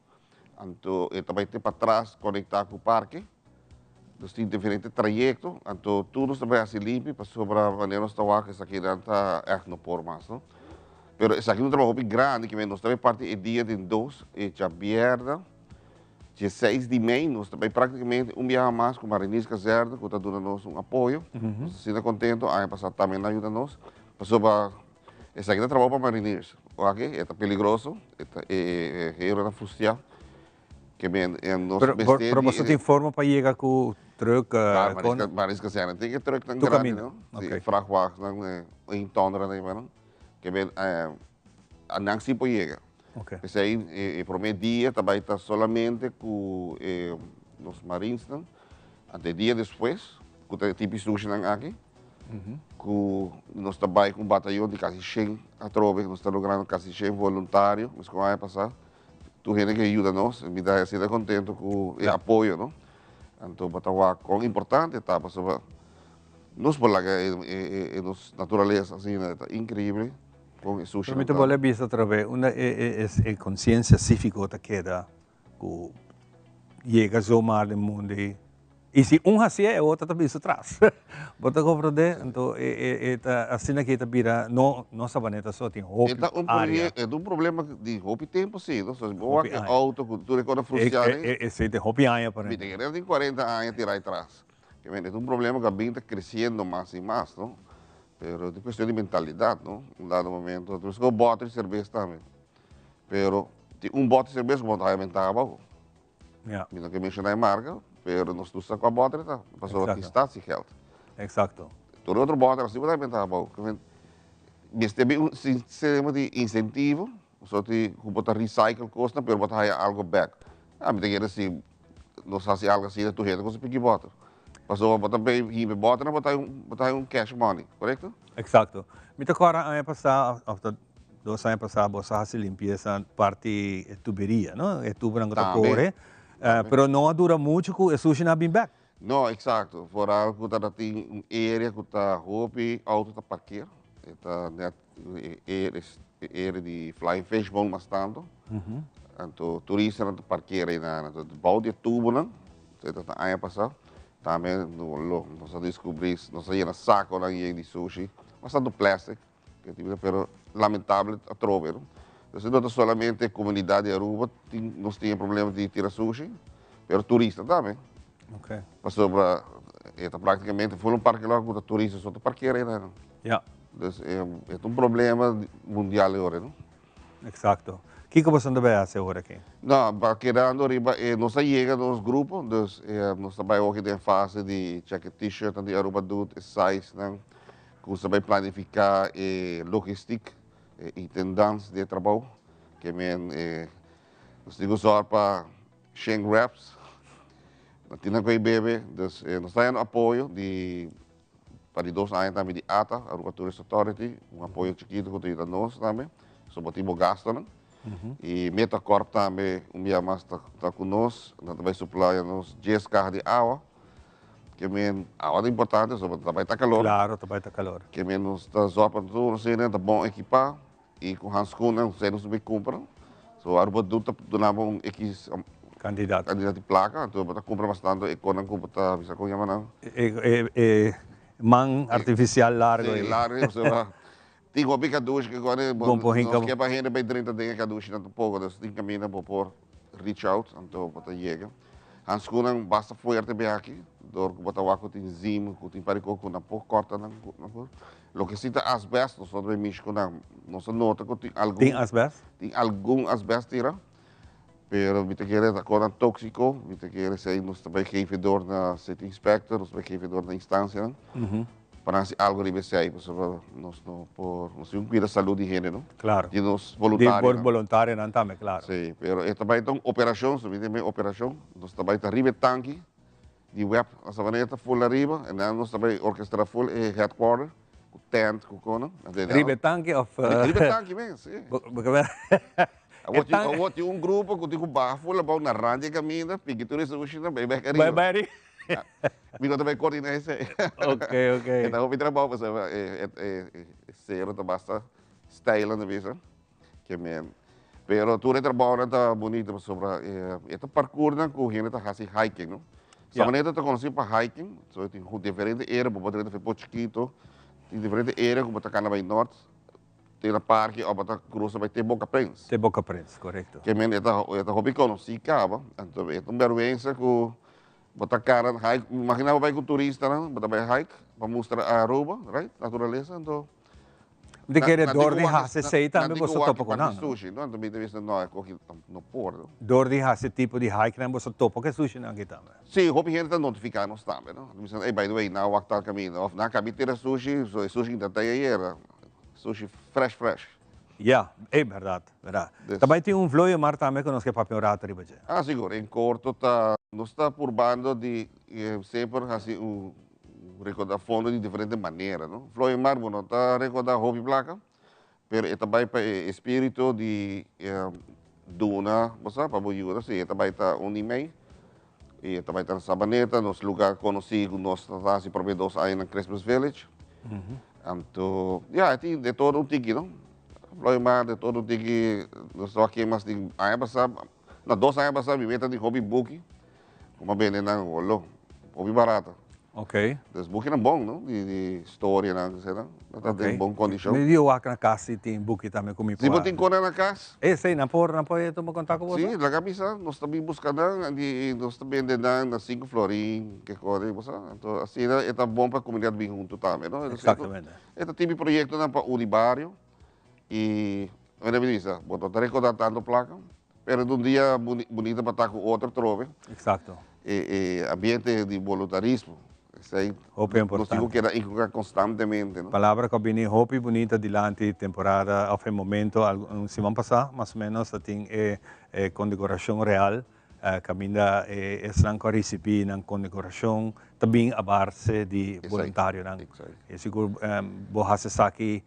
Speaker 19: Então, também tem para trás, conectar com o parque. Nós temos diferentes trajetos, então tudo também assim limpo, para sobre a maneira nós estamos aqui, isso aqui não está não por mais, não? Mas isso aqui é um trabalho grande, que nós também parte do dia de 2, e já vierda, dia 6 de maio, nós também praticamente dia mais com a Marinisca Zerda, que está dando-nos apoio, nós estamos contentos, aí passar também ajuda-nos, para sobre isso aqui é trabalho para marinheiros, ok? É peligroso, é uma frustrar.
Speaker 1: Pero você tem forma para chegar com o truck?
Speaker 19: Marisca Zerda, tem que truck tão grande, não? Sim, vrachtwagen, em tondra, não? Que bem, a não se pode chegar. Isso aí, por meio dia, também está somente com os marines, não? Até dia depois, com o tipo de sushi aqui, que nós trabalhamos com um batalhão de quase 100 a trove, nós estamos logrando quase 100 voluntários, mas como vai passar? Tu gente que ajuda nós, me dá assim de contento com o apoio, não? Então, batawa com importante, tá? Para nós por lá que nos natureza assim, é incrível com o sushi.
Speaker 1: Permite vale vista através uma é consciência cívica que queda que chega a mar do mundo e E se um hacia, o outro também atrás. Bota compreender, então assim que está vira não sabaneta só tem roupa área.
Speaker 19: É um problema de roupa tempo sim, não só boa que auto cultura quando funciona.
Speaker 1: Esse tem roupa área para.
Speaker 19: Me tem tem 40 anos tirar atrás. Que é um problema que vem crescendo mais e mais, não? Pero é questão de mentalidade, não? Um dado momento, tu escolhe bote de cerveja também. Pero bote de cerveja como está aumentando abaixo.
Speaker 1: Ja.
Speaker 19: Não que mencionar a marca, pero nós tu com a bota, tá? Passou aqui está se geld.
Speaker 1: Exacto.
Speaker 19: Todo outro bota assim vai aumentar abaixo. Mas tem um sistema de incentivo, só que botar recycle custa, pero botar algo back. Me tem que assim, nós fazemos algo assim, tu rede com esse pique bota. Passou a botar bem e bota, não botar cash money, correto?
Speaker 1: Exacto. Me tocou a passar, after 2 anos passados, você se limpeza parte tuberia, não? É tubo não está corre, pero não dura muito que o sushi não vem back.
Speaker 19: Não, exato. For algo que está tem uma área que está roupa, auto está parqueiro, está net área de flying fish bom mais tanto. Então turista não parqueiro aí na, então bau de tubo não, então tá aí passar. Também nós descobrimos, nós ia na saco lá de sushi, bastante plástico, que tipo, pero lamentável a trove, não? Então não somente a comunidade de Aruba nós tinha problema de tirar sushi, pero turista também.
Speaker 1: Ok.
Speaker 19: Passou para, praticamente foi parque lá com turistas só parqueira aí, não?
Speaker 1: Ja.
Speaker 19: Dus é problema mundial agora, não?
Speaker 1: Exacto. O que você anda a fazer agora aqui?
Speaker 19: Não, quedando arriba, nós chega nos grupos, dus, nós trabalhamos aqui em fase de check t-shirt de Aruba Dude, size, não? Que você vai planificar logística, intendência de trabalho, que nós temos usar para shrink wraps, nós temos que beber, dus, nós temos apoio de para 2 anos também de ATA, Aruba Tourist Authority, apoio chiquito que tem nós também, só botimos gasto, não? E Metacorp também, dia mais está conosco, nós vai suplir nos 10 carros de água, que água é importante, só também está calor.
Speaker 1: Claro, também está calor.
Speaker 19: Que nos está só para tudo, não sei, está bom equipar, e com Hans Kuhn, não sei, não se compra. So, Aruba Duta, donamos
Speaker 1: candidato
Speaker 19: de placa, então está compra bastante, e quando compra, está, visa com yama não.
Speaker 1: Man artificial largo.
Speaker 19: Sim, largo, você tem uma picaducha que agora nós que para gente bem 30 dias caducha tanto pouco, então tem caminho para por reach out, então para chegar. Hans Kuhn basta forte bem aqui, dor que botar o tem zim, que tem parico com na pouco corta na por. Lo que cita asbesto, nós também mexemos com nossa nota que tem
Speaker 1: asbesto?
Speaker 19: Tem algum asbesto tira. Pero vi te querer agora tóxico, vi te querer sei nós também gevedor na city inspector, nós também gevedor na instância, para se algo de BCI, nós não por nós cuida da saúde e higiene, não?
Speaker 1: Claro.
Speaker 19: E nós voluntário.
Speaker 1: De voluntário não também, claro.
Speaker 19: Sim, pero esta vai então operação, se vê operação, nós também tá ribe tanque de web, a savaneta full arriba, e nós também orquestra full e headquarter, com tent, com cona.
Speaker 1: Ribe tanque of
Speaker 19: ribe tanque mesmo, sim. Wat yung grupo kung di ko bafo labaw na ranje kami na pigito rin sa usin na bye
Speaker 1: bye.
Speaker 19: Bino também coordenar isso.
Speaker 1: Ok.
Speaker 19: Então eu trabalho para ser basta style na visa. Que men. Pero tu trabalho na bonito sobre esta parkour na ko gente tá fazendo hiking, não? Só maneira tá conhecido para hiking, so tem diferente era, para poder fazer chiquito, tem diferente era como tá cana bem norte. Tem a parque, ou bata cruza vai ter Boca Prince.
Speaker 1: Tem Boca Prince, correto.
Speaker 19: Que men esta hobby conosci cava, então é uma vergonha que bata cara hike, imagina vai com turista, não? Bata vai hike, para mostrar a Aruba, right? Natureza, então.
Speaker 1: De que dor de hase sei também você topa com não.
Speaker 19: Sushi, não? Também deve ser não é corrido no porto.
Speaker 1: Dor de hase tipo de hike não você topa que sushi não aqui também.
Speaker 19: Sim, hobby gente tá notificando nós também, não? Dizendo, hey, by the way, now walk tal caminho, na cabiteira sushi, sushi ainda tá aí era. Sushi fresh.
Speaker 1: É verdade. Também tem vlooie mar também que nós que papel rato riba.
Speaker 19: Seguro, em corto nós está purbando de sempre assim recordar fundo de diferente maneira, não? Vlooie mar não está recordar hobby placa, pero também para espírito de duna, você para boiura, sim, também está e-mail, e também está na Sabaneta, nos lugar conhecido, nós está se provedores aí na Christmas Village. Então, tem de todo tiki, não? Problema de todo tiki, nós só aqui mas de aí passar, na 2 anos passar me meta de hobby book, como bem na olo, hobby barata.
Speaker 1: Oké.
Speaker 19: Dus boekje een bon, no? Die story en aan zetten. Dat is een bon condition.
Speaker 1: Me dio wak na kasi tin bookje também comigo.
Speaker 19: Se botin kona na casa.
Speaker 1: Sei, na por tu me contar com você?
Speaker 19: Sim, lá camisa, nós também buscando, nós também vendendo na 5 florim, que corre, você. Então, assim, é bom para a comunidade bem junto também, não?
Speaker 1: Exatamente.
Speaker 19: É o tipo de projeto para o Unibario e, onde me diz, botou recordar tanto placa, pero de um dia bonito para estar com outro trove.
Speaker 1: Exato.
Speaker 19: Ambiente de voluntarismo.
Speaker 1: Hope é importante.
Speaker 19: Nós temos que inculcar constantemente. Não?
Speaker 1: Palavra que vini hope bonita dilante temporada ao momento semana passada, mais ou menos tem condecoração real. Caminda estão com receber na condecoração também a base de voluntário. E seguro boa se aqui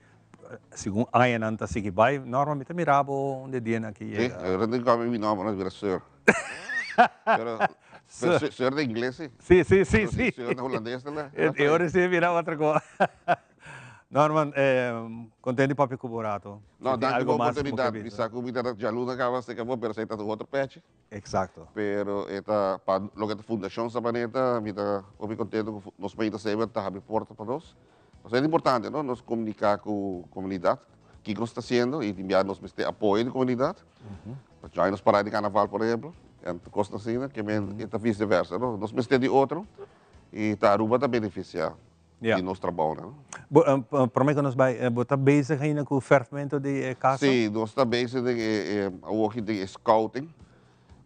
Speaker 1: segundo a nanta sige vai normalmente mirabo onde dia aqui.
Speaker 19: Sim, eu não tenho mi nome, não é sir. Senhor de inglês, sim.
Speaker 1: Sim.
Speaker 19: Senhor de holandês, né?
Speaker 1: Eu recebi virar outra coisa. Norman, contente para o burato.
Speaker 19: Não, dá uma oportunidade. Bisa comida de aluno acaba se acabou, pero aceita do outro patch.
Speaker 1: Exato.
Speaker 19: Pero eta para logo da fundação sa planeta, mita obi contente com nós países sempre tá abre porta para nós. Mas é importante, não? Nós comunicar com a comunidade, o que nós está fazendo e enviar nos apoio da comunidade. Já nós parar de carnaval, por exemplo. En costa assim, que é vice-versa. Nós temos de outro e a Aruba está beneficiar de nosso trabalho.
Speaker 1: Para mim, nós estamos bezig ainda com o fermento de casa?
Speaker 19: Sim, nós estamos bezig com de scouting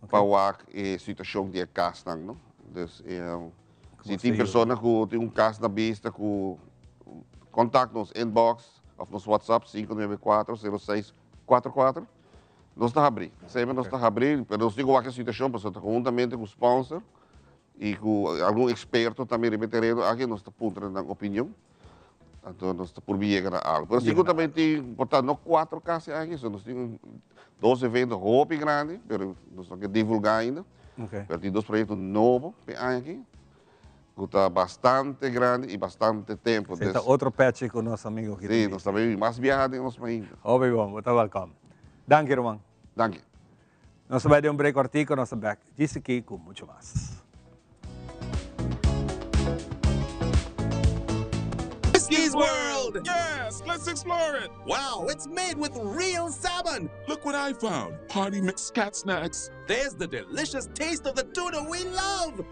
Speaker 19: para a situação de casa. Então, se tem pessoas que têm caso na vista, contato-nos inbox ou nos WhatsApp 594-0644. Nós estamos abrindo, sempre nós estamos abrindo, mas nós temos uma situação, juntamente com o sponsor e com algum experto também remeterendo aqui, nós estamos pondo opinião, então nós estamos por chegar a algo. Mas também tem, portanto, não 4 casas aqui, nós temos 2 eventos roupa grandes, mas nós temos que divulgar ainda, mas tem 2 projetos novos aqui, que está bastante grande e bastante tempo.
Speaker 1: Está outro patch com o nosso amigo aqui.
Speaker 19: Sim, nós também mais viajados em nosso país.
Speaker 1: Bom, está welcome. Dank je, Roman.
Speaker 19: Dank je.
Speaker 1: Nós vamos dar break cortico, nós back. Disse aqui com muito mais.
Speaker 20: Whiskey's World! Yes, let's explore it! Wow, it's made with real salmon! Look what I found. Party mixed cat snacks. There's the delicious taste of the tuna we love!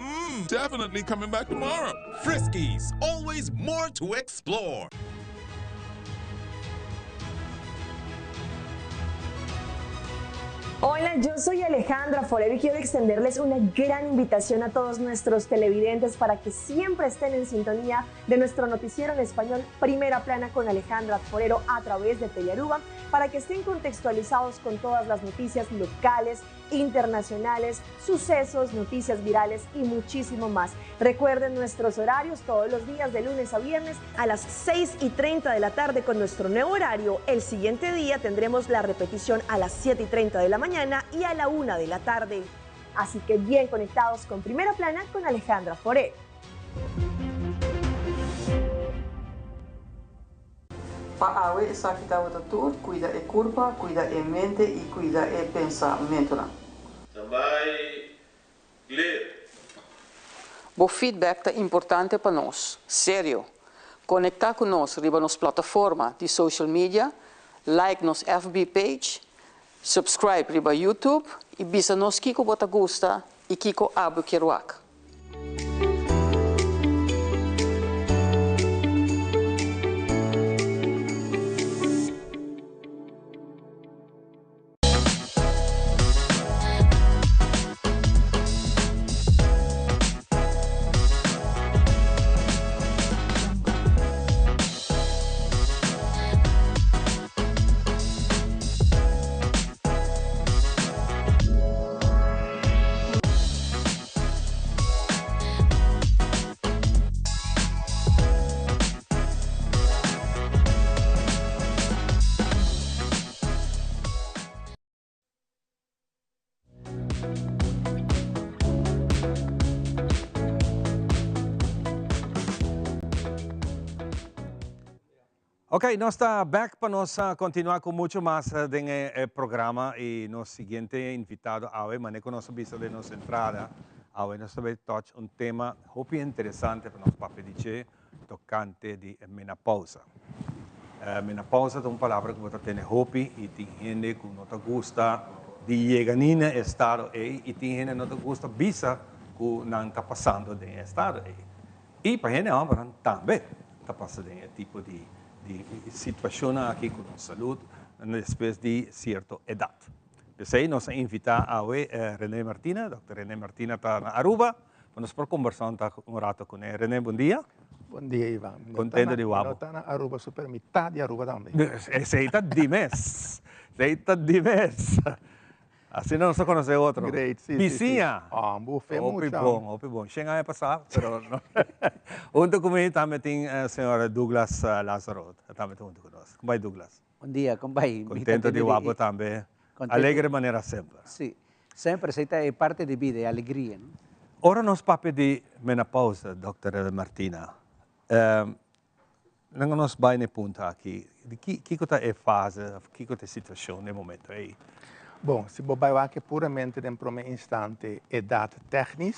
Speaker 20: Definitely coming back tomorrow. Friskies, always more to explore.
Speaker 21: Hola, yo soy Alejandra Forero y quiero extenderles una gran invitación a todos nuestros televidentes para que siempre estén en sintonía de nuestro noticiero en español Primera Plana con Alejandra Forero a través de Telearuba, para que estén contextualizados con todas las noticias locales, internacionales, sucesos, noticias virales y muchísimo más. Recuerden nuestros horarios todos los días de lunes a viernes a las 6:30 de la tarde con nuestro nuevo horario. El siguiente día tendremos la repetición a las 7:30 de la mañana y a la 1 de la tarde. Así que bien conectados con Primera Plana con Alejandra Forero.
Speaker 2: Paawe esa kita watatur, cuida e curva, cuida e mente e cuida e pensamento.
Speaker 22: Também ler.
Speaker 2: O feedback é importante para nós, sério. Conectar com nós riba nos plataforma de social media, like nos FB page, subscribe riba YouTube e bisa nos kiko bota gusta e kiko abu kiruak.
Speaker 1: Ok, nós está back para nós continuar com muito mais do programa e nosso seguinte invitado, Awe, maneco nosso visto de nossa entrada. Ahora nós vai touch tema muito interessante para nós papediche tocante de menopausa. Menopausa é uma palavra que você tem hopi e tem gente que não te gosta de chegar nesse estado aí e tem gente que não te gosta bisa que não está passando nesse estado aí. E para gente também está passando esse tipo de situação aqui com a saúde depois de certa idade. Pensei, nós invitamos a René Martina, Dr. René Martina está na Aruba, nós por conversar um rato com ele. René, bom dia.
Speaker 3: Bom dia, Ivan.
Speaker 1: Contente de Wabo.
Speaker 3: Está na Aruba, super metade de Aruba também.
Speaker 1: Seita de mês. Seita de mês. Assim não se conhece outro.
Speaker 3: Great, sim.
Speaker 1: Piscina.
Speaker 3: Ah, um buffet muito
Speaker 1: bom, bom. Chega a passar, pero não. Junto comigo também tem a senhora Douglas Lazaro. Também junto conosco. Como vai, Douglas?
Speaker 4: Bom dia, como vai?
Speaker 1: Contente de Wabo também. Alegre maneira sempre.
Speaker 4: Sim, sempre. Seita é parte de vida, é alegria. Não?
Speaker 1: Ora nos papo de menopausa, Dr. Martina. Não nos vai nem ponto aqui. Que é a fase, que é a situação no momento aí?
Speaker 3: Bom, se você vai aqui puramente em primeiro instante, idade técnica,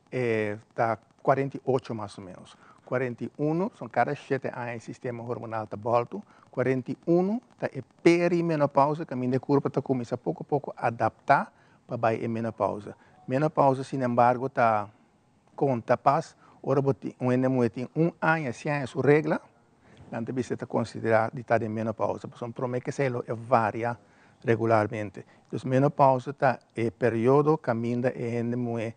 Speaker 3: está 48 mais ou menos. 41, são cada 7 anos, o sistema hormonal está alto. 41, está em perimenopausa, que a minha curva está começando pouco a pouco a adaptar para a menopausa. Menopausa, sin embargo, está conta paz. Ora, uma mulher tem 1 ano, se é sua regra, então você está considerado de estar em menopausa. Porque promete que se varia regularmente. Então, menopausa está em período que a mulher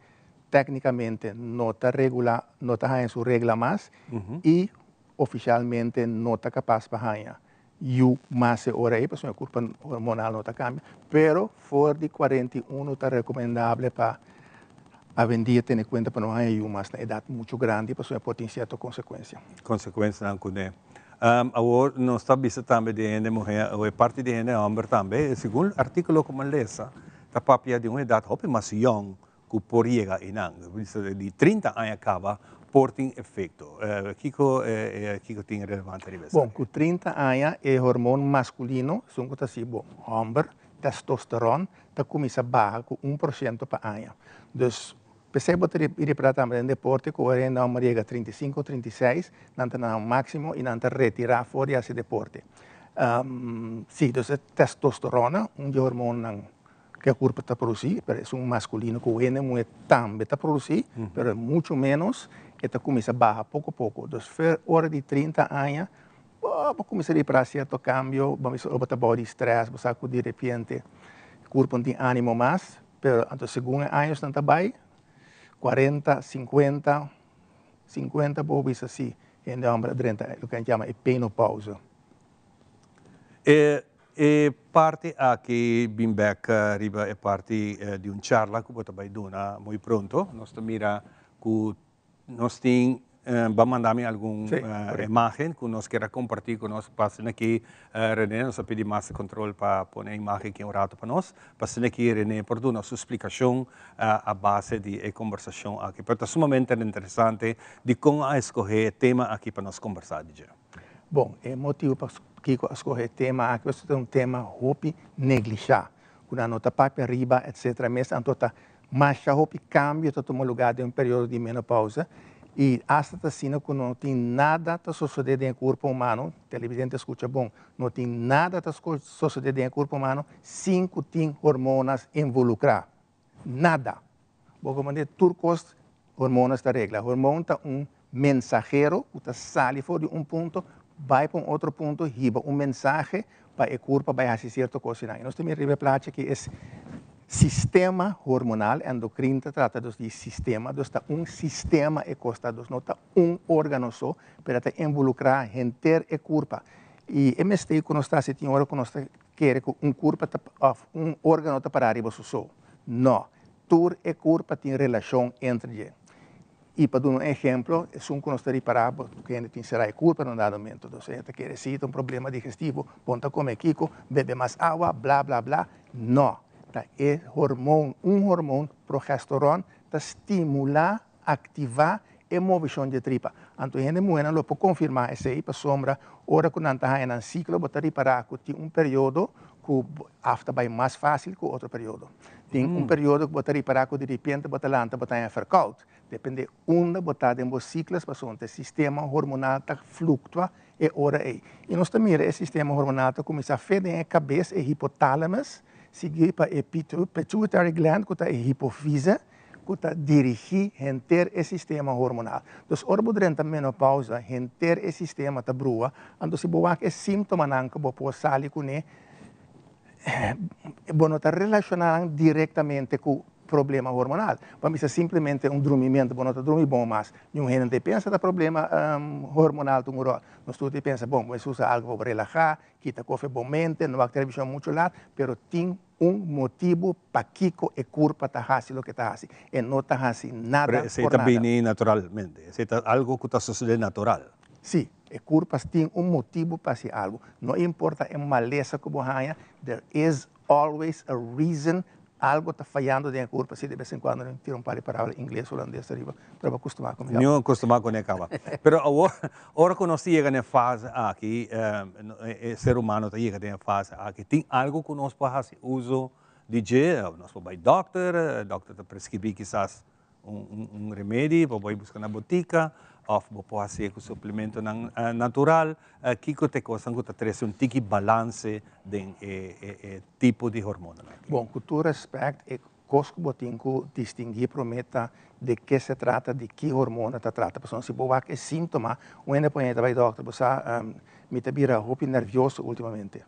Speaker 3: tecnicamente não está regular, não está em sua regra mais e oficialmente não está capaz para ganhar. E mais hora aí, porque a curva hormonal não está cambia, pero fora de 41 está recomendável para a vendia ter em conta para não ganhar mais na idade muito grande, porque pode ter certa consequência.
Speaker 1: Consequência não cuide. Agora nós está vista também de gente mulher, ou parte de gente homem também, segundo o artigo como lesa, está papia de uma idade mais young que por chegar e não, de 30 anos acaba por ter efeito. Kiko tem relevante a
Speaker 3: bom, com 30 anos é hormônio masculino, são que assim, bom, homem, testosterona, está começa a baixar com 1% para ano. Então, percebo que ir para também deporte, que hoje não chega a 35, 36, não está no máximo e não está retirar fora desse deporte. Sim, então, testosterona, hormônio que a curva está produzindo, é um masculino que o N também está produzindo, mas muito menos, e está começando a baixar pouco a pouco. Então, hora de 30 anos, vamos começar a ir para certo cambio, vamos a body stress, você sabe que de repente o corpo não tem ânimo mais, mas segundo anos não está bem, 40, 50, por isso assim, ainda é o que a gente chama de menopausa.
Speaker 1: E parte aqui, Bimbeck, arriba é parte de uma charla que você vai dar muito pronto. Nós mira que nós temos, vai mandar-me alguma imagem que nós queremos compartilhar com nós. Passando aqui, René, nós pedimos mais controle para pôr a imagem aqui um rato para nós. Passando aqui, René, por dar nossa explicação à base de conversação aqui. Porque é sumamente interessante de como escolher tema aqui para nós conversar.
Speaker 3: Bom, é motivo para escolher tema aqui, você tem tema roupa neglijar. Quando a nota para arriba, etc. Mas a nota mais roupa cambia, todo um lugar de um período de menopausa. E hasta assim, que não tem nada a suceder no corpo humano, o televidente escuta bom, não tem nada a suceder no corpo humano, 5 tem hormonas involucradas. Nada. Porque como turcos, hormonas da regra. Hormônio é um mensageiro, que sai fora de um ponto, vai para outro ponto, riba mensagem para a corpo vai fazer certa coisa. Nós temos a plate que é sistema hormonal endocrino, trata de sistema, está sistema e costa, não está órgano só, para involucrar inteiro a corpo. E MST, quando está se tem hora que nós queremos que corpo, órgano está para arriba só. Não, todo a corpo tem relação entre eles. E para dar um exemplo, é um que nós estamos parados, porque a gente tem será culpa no dado momento. Então, se a gente quer decir um problema digestivo, ponta comer kiko, bebe mais água, blá, blá, blá. Não. É hormônio, progesterona, para estimular, ativar a movição de tripa. Então, a gente não pode confirmar isso aí, para sombra, hora que não está em um ciclo, você reparar que tem um período que afta vai mais fácil que outro período. Tem período que você reparar que de repente você lanta, você é verkoud. Depende onde você tem os ciclos, mas o sistema hormonal fluctua e ora é. E nós também o sistema hormonal começa a feder a cabeça e hipotálamos, seguir para a pituitary gland, que é a hipofise, que dirige inteiro o sistema hormonal. Então, durante a menopausa, inteiro o sistema está brua, então se você tem síntoma que você pode sair com ele, você está relacionado diretamente com o problema hormonal. Para mim, é simplesmente dormimento, você não está dormindo bom, mas nenhum gente pensa no problema hormonal. Nós todos pensamos, bom, você usa algo para relaxar, quita café bonmente, não vai televisão muito lá, mas tem motivo para que a culpa está fazendo o que está fazendo. E não está fazendo nada
Speaker 1: por
Speaker 3: nada.
Speaker 1: Bem naturalmente, é algo que está sucedendo natural.
Speaker 3: Sim, a culpa tem motivo para fazer algo. Não importa a maleza que você tenha, there is always a reason. Algo está falhando dentro da culpa. Se de vez em quando tira um par de palavras em inglês ou holandês, para acostumar com isso.
Speaker 1: Não acostumar com isso. Mas agora que nós chegamos na fase aqui, o ser humano chega na fase aqui, tem algo que nós podemos fazer uso de gel. Nós podemos ir ao doctor te prescrever quizás remédio, podemos buscar na botica, ou podemos fazer um suplemento natural, que te coisa que traz tipo balance de tipo de hormona.
Speaker 3: Bom, com todo respeito, é coisa que você tem que distinguir prometa de que se trata, de que hormona se trata. Porque se você tem sintoma, você pode ir ao doctor, você me vira nervioso ultimamente.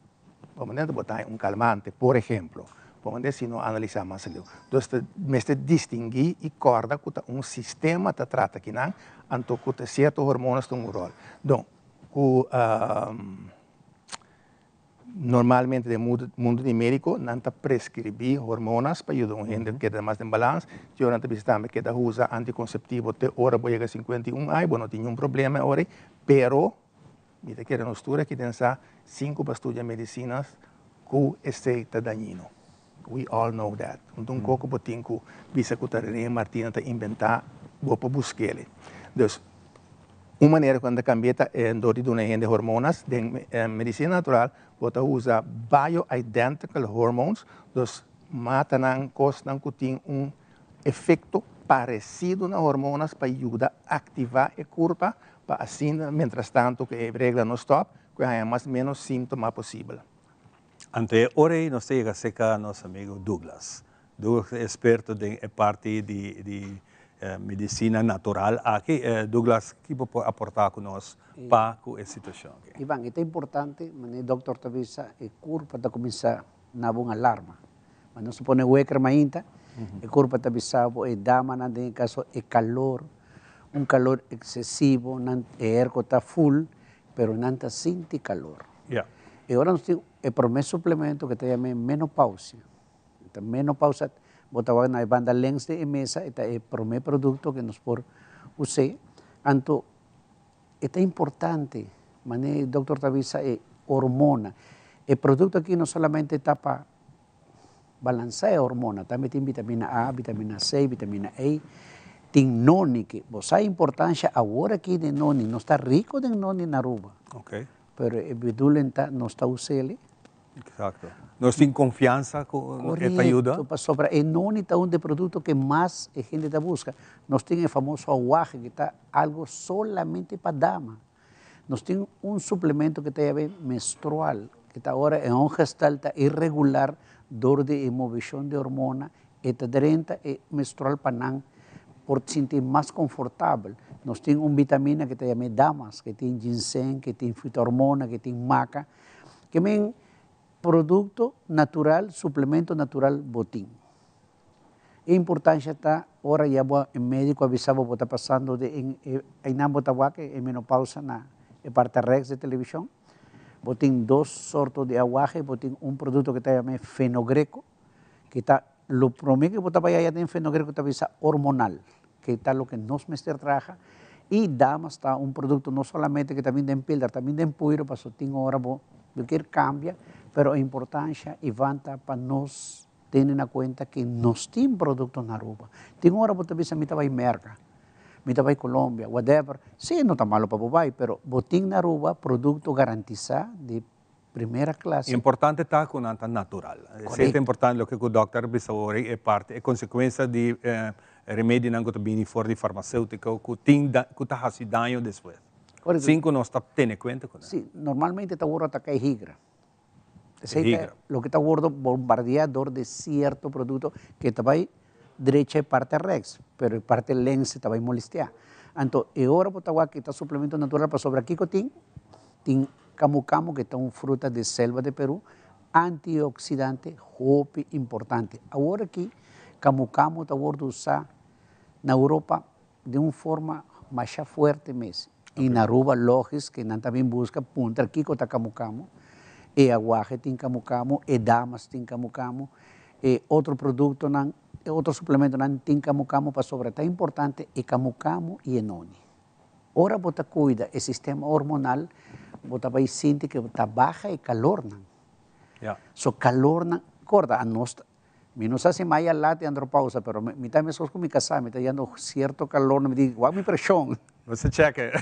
Speaker 3: Você botar calmante, por exemplo. Porque se não analisar mais ali. Então, me distinguir e corda que sistema te trata aqui, então que certos hormonas têm rol. Então, normalmente no mundo de médico, não te prescrever hormonas para ajudar a gente que está mais em balanço. Eu não te visitava que usa anticonceptivo até hora, voy a 51 anos, não tinha problema agora, pero, me te quero nostura que tem 5 para estudar medicinas que este é dañino. We all know that. Então, pouco tem que visa que a René Martina está inventar, vou para buscar ele. Então, uma maneira quando cambia é de uma gente de hormonas, de medicina natural, você usa bioidentical hormones, então, matam coisas que têm efeito parecido nas hormonas para ajudar a ativar a curva, para assim, mientras tanto, que a regra não stop, que há mais ou menos sintoma possível.
Speaker 1: Ante ore nós chega seca nosso amigo Douglas. Douglas é experto em parte de medicina natural. Aqui, Douglas, que pode aportar conosco para essa situação?
Speaker 4: Ivan, é importante, o doutor Tavisa, a curva está começar a uma alarma. Mas não se põe o eker mainta, a curva está bisabo, é dama, em caso, é calor, calor excessivo, o ergo está full, pero não está sente calor.
Speaker 1: Yeah.
Speaker 4: E agora nós temos o primeiro suplemento que se chama menopausia. Então, menopausia, botava na banda lens de mesa, é o primeiro produto que nós podemos usar. Então, é importante, mas o doutor Tavisa é hormona. O produto aqui não somente está para balancear a hormona, também tem vitamina A, vitamina C, vitamina E, tem noni, que você a importância agora aqui de noni, não está rico de noni na Aruba.
Speaker 1: Okay.
Speaker 4: Pero o bedulenta não está usando.
Speaker 1: Exato. Nós temos confiança com essa ajuda.
Speaker 4: Sobre a noni está um dos produtos que mais a gente está busca. Nós temos o famoso aguaje, que está algo solamente para dama. Nós temos suplemento que está menstrual, que está agora em gestal, está irregular, dor de imovição de hormona, está dentro menstrual para não, por sentir mais confortável. Nós temos vitamina que se chama damas, que tem ginseng, que tem fitohormona, que tem maca, que é um produto natural, suplemento natural botim. A importância está, ora já o médico avisava que está passando em Botahuaque, em menopausa na parte rex de televisão. Tem 2 sortos de aguaje, tem produto que se chama fenogreco, que está, o primeiro que botava já tem fenogreco que está hormonal, que está lo que nos mestre traja, e damas está produto não solamente que também tem píldora, também tem puiro, para só tem hora, qualquer cambia, pero a importância e vanta para nós ter na conta que nós temos produtos na Aruba. Tem hora para você me vai merca, me vai Colômbia, whatever, sim, não está malo para você, pero botim na Aruba, produto garantizado de Primera clase.
Speaker 1: Importante está con anta natural. É importante lo que o doctor bisawori é parte é consequência de remédio não que bem for de farmacêutica que tá hasi daño depois. Cinco não está tendo conta com.
Speaker 4: Sí, normalmente está gordo ataca higra. Lo que está gordo bombardeador de cierto producto que está ahí derecha parte rex, pero parte lens está ahí molestia. Entonces, ahora que está suplemento natural para sobre aquí tin camu que está una fruta de selva de Perú, antioxidante, hopi importante. Ahora aquí, camu está gordo usar na Europa de una forma más fuerte mesmo. E na Aruba, logis, que nós também busca punta aqui com camu, e aguaje tem camu, e damas tem camu, e outro produto, outro suplemento não tem camu para sobre. É importante é camu e enoni. Ora você cuida o sistema hormonal, você vai sentir que está baixa e calor não. So calor não, corda a nós. Mi no sé si me haya late andropausa, pero mi también sos con mi casa, me está dando cierto calor, me digo, guau, mi presión.
Speaker 1: Você checa.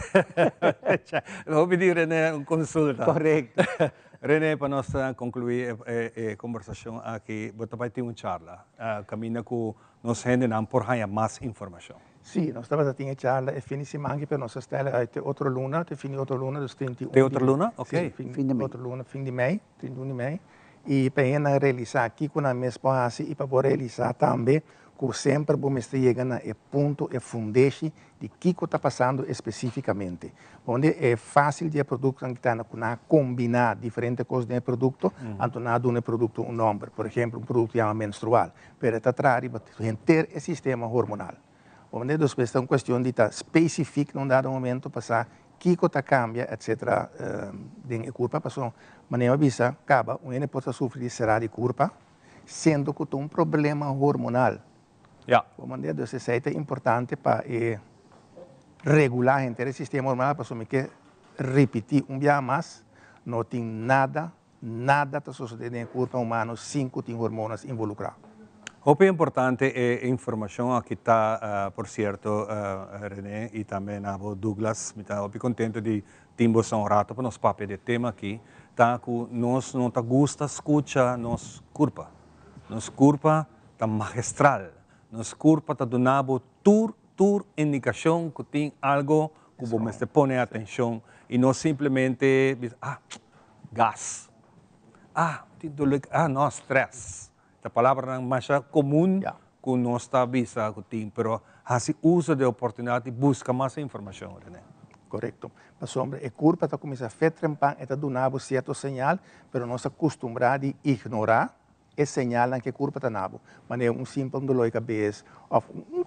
Speaker 1: Vou pedir René uma consulta.
Speaker 4: Correto.
Speaker 1: René, para nós concluir a conversação aqui, você vai ter uma charla. Caminha com nós gente não por ganhar mais informação.
Speaker 3: Sim, nós estamos a ter charla e fim de semana para nós estar até outra luna, até fim de outra luna dos 31.
Speaker 1: Tem outra luna? Ok.
Speaker 3: Sim, fim de outra luna, fim de maio, 31 de maio. E para realizar aqui com a mesma e para realizar também que sempre vamos estar chegando a ponto e fundeixe de que está passando especificamente. Onde é fácil de produto que está combinar diferentes coisas de produto, então não dá um produto um nome, por exemplo, um produto chama menstrual, mas está traz para ter o sistema hormonal. Onde depois é uma questão de estar específico num dado momento passar que está cambia, etc. De culpa passou, mas nem avisa, acaba, o ene pode sofrer de será de culpa, sendo que tem um problema hormonal. Isso é importante para regular o sistema hormonal, para que repetir dia mais, não tem nada está sucedendo em corpo humano, 5 tem hormonas involucradas.
Speaker 1: O que é importante é a informação aqui está, por certo, René e também a Douglas, me está muito contente de termos um rato para nos papel de tema aqui, tá que nós não tá gosta escuta nos culpa tá magistral. Nos curpa está dando tur indicação que tem algo que você põe atenção e não simplesmente gas, não stress. A palavra é mais comum que nós está visa que tem, mas assim usa de oportunidade e busca mais informação, René.
Speaker 3: Correto. Mas sombra, a curva está começando a fetrempar, está dando certo sinal, mas nós acostumamos a ignorar é sinal que a curva está nabo. Mas é simples dolor de cabeça, ou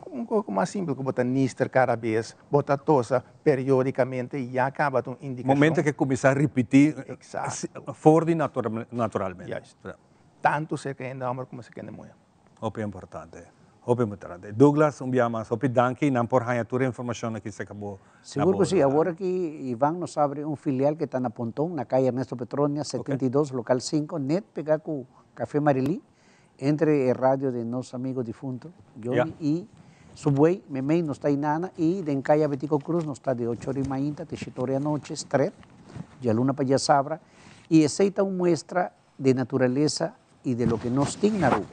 Speaker 3: um mais simples que botar nister cada vez, botar tosa periodicamente e já acaba com indicação.
Speaker 1: Momento que começa a repetir fora de naturalmente.
Speaker 3: Tanto se quer ainda homem como se quer mulher.
Speaker 1: O que é importante. Douglas, dia mais, danke, não por ganhar toda a informação que se acabou.
Speaker 4: Seguro que sim, agora que Iván nos abre um filial que está na Pontón, na calle Ernesto Petronia, 72, local 5, net pegar com Café Marilí, entre el radio de nuestros amigos difuntos, Johnny, y Subway, Memei no está en nada, y de en calle Betico Cruz no está de 8 horas y mañana, de 7 horas noche, Stret, ya luna para allá sabra, y aceita una muestra de naturaleza y de lo que nos tiene en Aruba,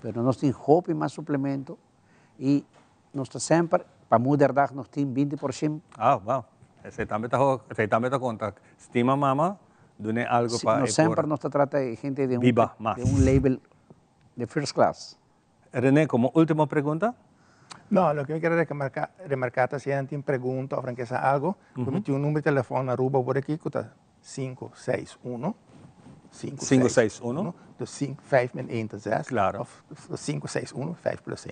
Speaker 4: pero nos tiene hope y más suplemento, y nos está siempre, para mudar nos tiene 20%.
Speaker 1: Wow, ese también está conta, estima mama, dune algo
Speaker 4: sí,
Speaker 1: para
Speaker 4: no siempre nos trata de gente de un label de first class.
Speaker 1: René, como última pregunta.
Speaker 3: No, lo que yo quiero remarcar si alguien tiene preguntas o franqueza algo, como tiene un número de teléfono Aruba por aquí, que está 561 5
Speaker 1: Claro.
Speaker 3: 561 5 plus 1.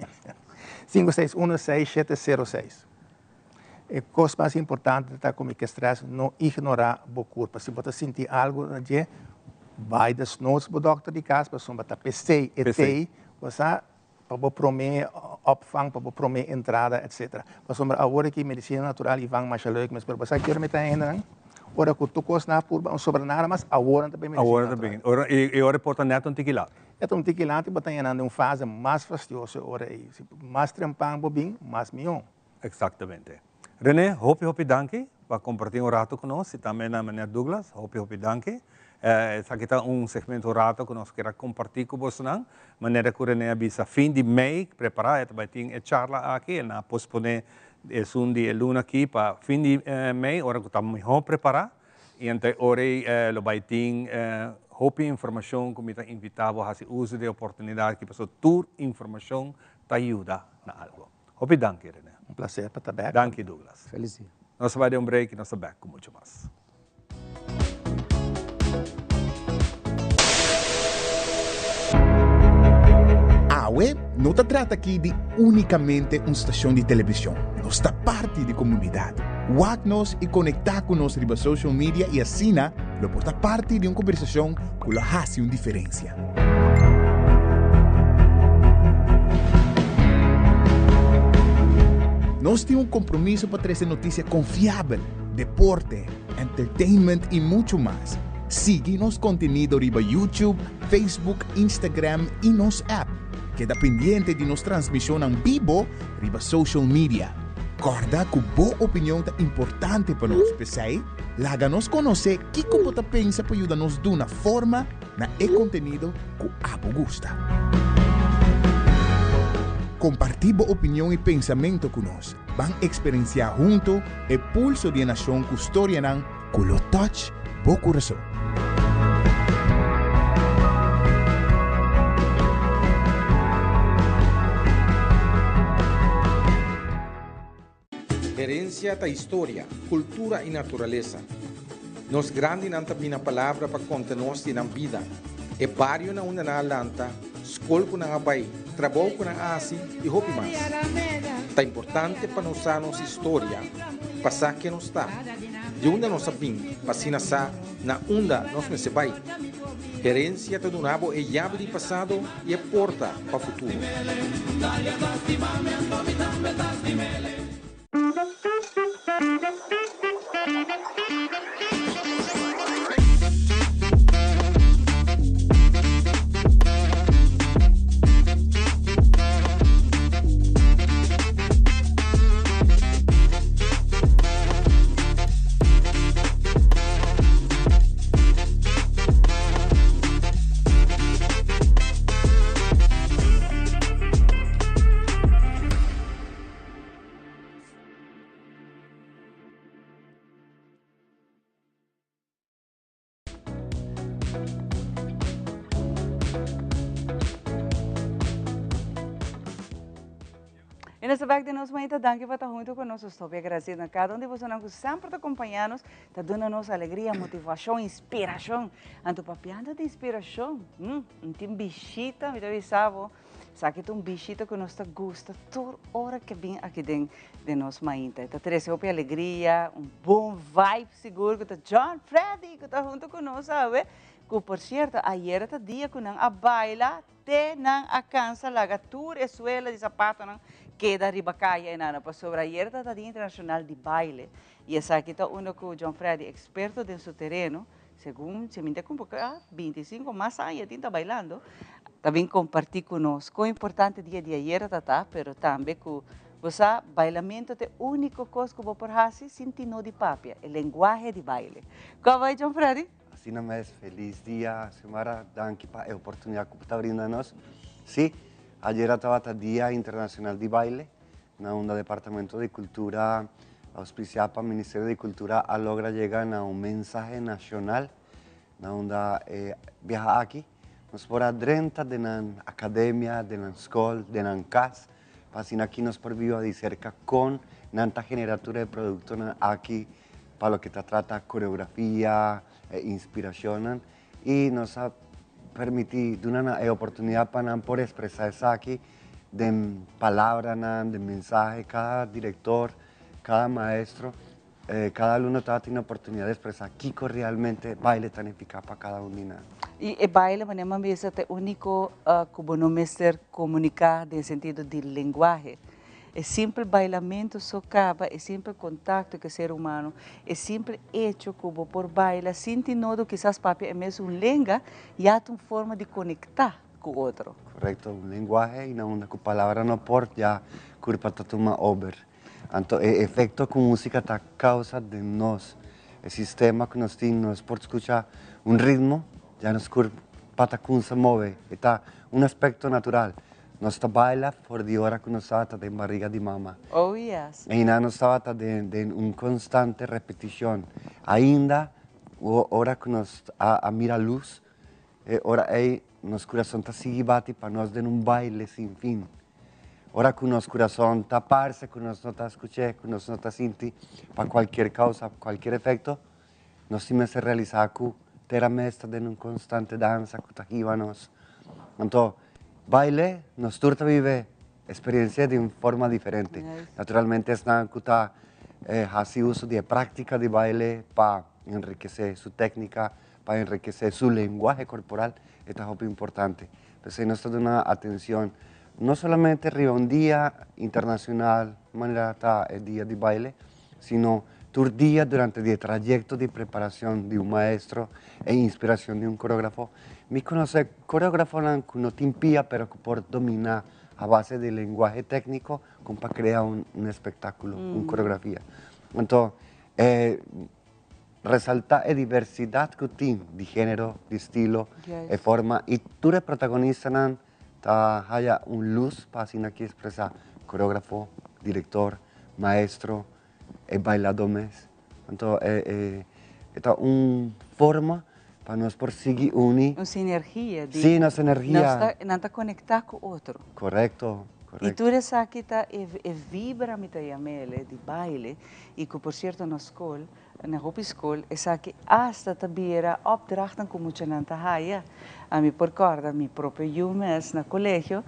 Speaker 3: 561 6706. A coisa mais importante é como que estresse não ignorar o corpo. Se você sentir algo, vai das notas para o doutor de casa, para você PC, ET, você para promover opvang, para promover entrada, etc. Para agora que medicina natural e vão mais leuk, mas para você querer meter ainda, ora que tu costa na por sobre nada, mas agora também medicina natural.
Speaker 1: Agora e agora porta neto um tiquilado.
Speaker 3: É um tiquilado que está em uma fase mais fastidiosa, ora aí, mais trempang bobin, mais mion.
Speaker 1: Exatamente. René, hope danke para compartilhar rato conosco e também a maneira Douglas, hope danke. essa aqui está segmento rato que nós queremos compartilhar com vocês, maneira que a bisa fim de mês preparar, vai ter charla aqui, na posponer um dia luna aqui para fim de mês, hora que estamos melhor preparar, e então hora lo vai ter hope informação como está invitado a fazer uso de oportunidade que pessoa tour informação te ajuda na algo. Hope danke, René.
Speaker 3: Um prazer para estar back.
Speaker 1: Danke, Douglas.
Speaker 4: Feliz dia.
Speaker 1: Nós vamos dar break e nós estamos back com muito mais.
Speaker 6: A web não está trata aqui de unicamente uma estação de televisão. Nós está parte de comunidade. Wag-nos e conectar com nós riba social media e assim, lo porta parte de uma conversação que lo hace uma diferença. Nós temos um compromisso para trazer notícia confiável, deporte, entertainment e muito mais. Siga nosso conteúdo riba YouTube, Facebook, Instagram e nosso app. Queda pendiente de nossa transmissão em vivo riba social media. Recorda que boa opinião é importante para nós, pessoal. Laga-nos conhecer o que você pensa para ajudar-nos de uma forma na conteúdo que abo gusta. Compartir boa opinião e pensamento conosco. Vamos experienciar junto o pulso de nação que história não, com o touch do coração.
Speaker 7: Herencia da história, cultura e natureza. Nos grande não também a palavra para contar-nos de vida. E barrio na una na lanta, escola com na abai, trabalho com na asi e roupa mais. É importante para nós usar nossa história, passar que nos está. De onde nós sabemos, passina sa na onda nós me se vai. Herência do nabo é chave de passado e é porta para o futuro.
Speaker 2: E nessa vez de nós, muito danke por estar junto conosco. Estou bem agradecida a cada um de vocês que sempre está acompanhando, está dando-nos alegria, motivação, inspiração. Anto papiando de inspiração, tem bichita, me avisava, sabe que tem um bichito que nos gosta toda hora que vem aqui dentro de nós, mainta. Está trazendo alegria, bom vibe seguro, que está John Freddy, que está junto conosco, sabe? Que, por certo, ayer está dia que não a baila, te não alcança a tour escola de sapato, não queda riba caia e nada, para sobre ayer está Dia Internacional de Baile. E essa aqui está uno que John Freddy, experto de seu terreno, según se me com 25 mais anos, está bailando, também compartilhar conosco. O importante dia de ayer está, pero também que você bailamento é o único coisa que você pode fazer sem tino de papia, o linguagem de baile. Como vai, John Freddy?
Speaker 23: Assim mesmo, feliz dia, Semara, danke para a oportunidade que está brindando-nos. Sim, ayer estava o Dia Internacional de Baile, no Departamento de Cultura auspiciado para o Ministério de Cultura, logra chegar a um mensaje nacional, onde viaja aqui, nos por adentro da academia, da escola, da casa, para assim aqui nos por vivo de cerca com tanta generatura de produtos aqui, para o que trata coreografia, inspiração, e nos ha permitido uma oportunidade para por expressar isso aqui, de palavras, de mensaje, cada diretor, cada maestro, cada aluno tem a oportunidade de expressar o que realmente baile está eficaz para cada um de nós.
Speaker 2: E o baile, manema mesmo, é o único que você não comunicar no sentido de linguagem. É sempre bailamento só acaba, é sempre contato com o ser humano, é sempre hecho como por baila, sem nodo quizás papi é mesmo língua e há uma forma de conectar com o outro.
Speaker 23: Correto, linguagem e não com palavra não pode já curva está uma over. Então, o efeito com música está causa de nós. O sistema que nós temos, nós podemos escutar un ritmo, ya nos patacun se mueve, está un aspecto natural. Nos baila por de hora que nos está de barriga de mamá.
Speaker 2: Oh, yes.
Speaker 23: E nos está de una constante repetición. Ainda, hora que nos mira luz, hora aí, nos coração está sigue bate para nós de un baile sin fin. Hora que nos corazón está parse, que nos no está escuché, que nos no está sinti, para cualquier causa, cualquier efecto, nos sí me se realiza que tera mesta de una constante danza, que está nos. Entonces, baile nos turta vive experiencia de una forma diferente. Yes. Naturalmente es nada que está hace uso de práctica de baile para enriquecer su técnica, para enriquecer su lenguaje corporal, esto es muy importante. Entonces nos da una atención, no solamente arriba un día internacional, manera el día de baile, sino todo el día durante el trayecto de preparación de un maestro e inspiración de un coreógrafo. Me conoce coreógrafo que no te impía, pero que por dominar a base del lenguaje técnico, como para crear un espectáculo, una coreografía. Entonces, resaltar la diversidad que tiene de género, de estilo, de forma, y tú eres protagonista, haya un luz para así aquí expresar coreógrafo, director, maestro, bailadores. Entonces, esta una forma para nós por seguir unir.
Speaker 2: Una sinergia.
Speaker 23: Sí, una sinergia.
Speaker 2: Não está conectar com o outro.
Speaker 23: Correcto.
Speaker 2: E tu eres aqui tá vibra mi de baile e que por cierto na escola, na school, é aqui hasta tabira opdrachten como muita nanta haya. A mim por corda, mi próprio UMS na colégio,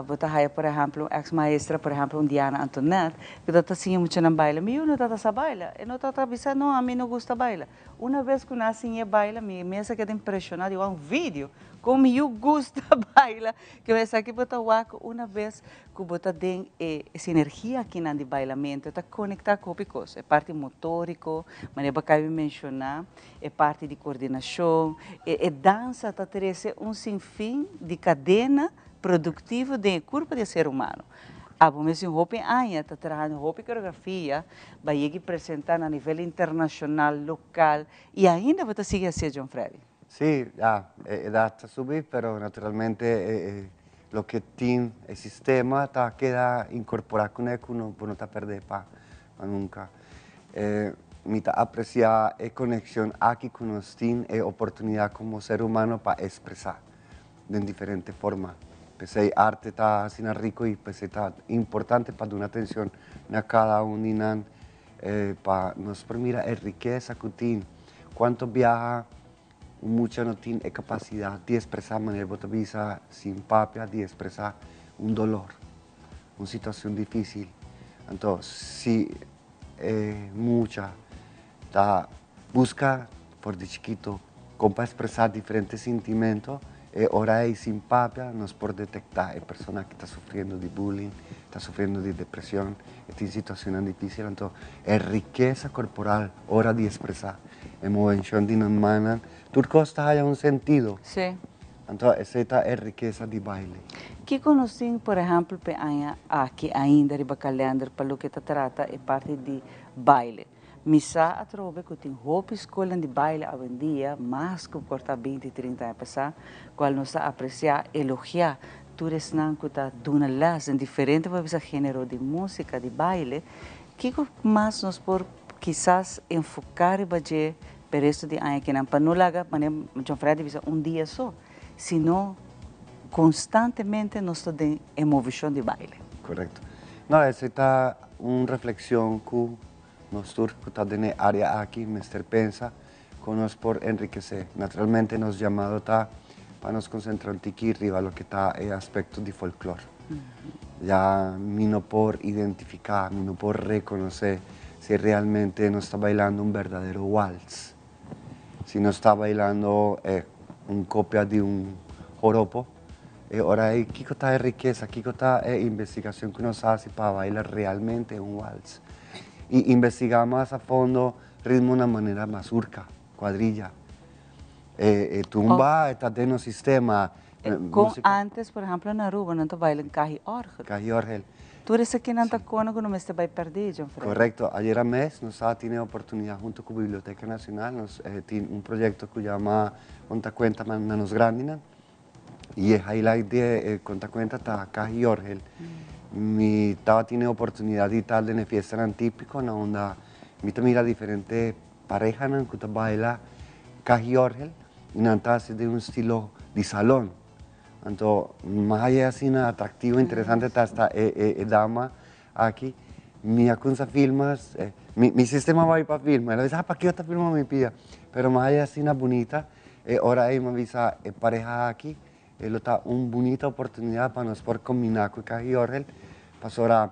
Speaker 2: bota haya por exemplo, ex-maestra, por exemplo, Diana Antoinette, que tá assim muito na baile, mi não tá sa baila, e não tá bisa não, a mim não gosta baila. Uma vez que nasci em baila, mi mesa queda impressionada, eu vídeo como eu gosto baila, que eu aqui bota uma vez que bota tem essa energia aqui na de bailamento, está conectada com picos, é parte motórico, mas é bacana mencionar, é parte de coordenação, é dança está trazendo sinfim de cadena produtiva de corpo de ser humano. A bom mesmo roupa ainda está trazendo roupa e coreografia, vai apresentar a nível internacional, local e ainda vai seguir a ser John Freddy.
Speaker 23: Sí, ya, está subir, pero naturalmente lo que tiene el sistema queda incorporado con él, no está perder para nunca. Me aprecia la conexión aquí con nos tiene oportunidad como ser humano para expresar de diferentes formas. Pues el arte está así rico y pues está importante para dar una atención a cada uno para nos permitir la riqueza que tiene. Cuánto viaja, mucha no tiene capacidad de expresar de manera botavisa, sin papia, de expresar un dolor, una situación difícil. Entonces, si mucha busca por de chiquito como para expresar diferentes sentimientos, ahora es sin papia, nos por detectar a persona que está sufriendo de bullying, está sufriendo de depresión, está en situaciones difíciles. Entonces, es riqueza corporal, hora de expresar, emoción de una manera. Tudo costa haya un sentido.
Speaker 2: Sí.
Speaker 23: Entonces, esa es riqueza de baile.
Speaker 2: Que conocem, por exemplo, aqui ainda de bacalhau, para o que trata é parte de baile. Misa a trove que tem roupa escola de baile hoje em dia, mais que corta 20, 30 anos passar, qual nos apreciar, elogiar, tudo isso que está dando las em diferente gênero de música, de baile, que mais nos por quizás enfocar e bater por isso de ano que não para não largar, John Freddy diz dia só, sino constantemente nós estamos em movimento de baile.
Speaker 23: Correcto. No, essa está uma reflexão que nós que está na área aqui, Mr. Pensa, que nós por enriquecer. Naturalmente, nos chamado está para nos concentrar um tiqui arriba lo que está é aspecto de folclore. Já não por identificar, não por reconhecer se realmente nos está bailando un verdadero waltz, si nos está bailando una copia de un joropo. Ahora, ¿qué está de riqueza? ¿Qué está de investigación que nos hace para bailar realmente un waltz? Y investigamos a fondo ritmo de una manera mazurca, cuadrilla, tumba, está dentro del sistema.
Speaker 2: Antes, por ejemplo, en Aruba, no bailan caji orgel.
Speaker 23: Caji orgel.
Speaker 2: Tú eres aquí en Antacona cuando me estés perdido, John.
Speaker 23: Correcto. Ayer a mes nos ha tenido oportunidad junto con Biblioteca Nacional, nos tiene un proyecto que llama Conta Cuenta Manos Grandinan y el highlight de Conta Cuenta está acá y Orgel. Mi estaba tiene oportunidad de tal de una fiesta en típico, donde mi mira diferentes parejas que baila caji Orgel y nanta de un estilo de salón. Entonces, más allá de un atractivo interesante está esta dama aquí. Mi acunza filmas, mi sistema va a ir para filmar. Ella dice, ¿para qué otra filma mi pilla? Pero más allá de una bonita, ahora ella me avisa pareja aquí. Lo está una bonita oportunidad para nos por combinar con caji Orgel. Pues ahora,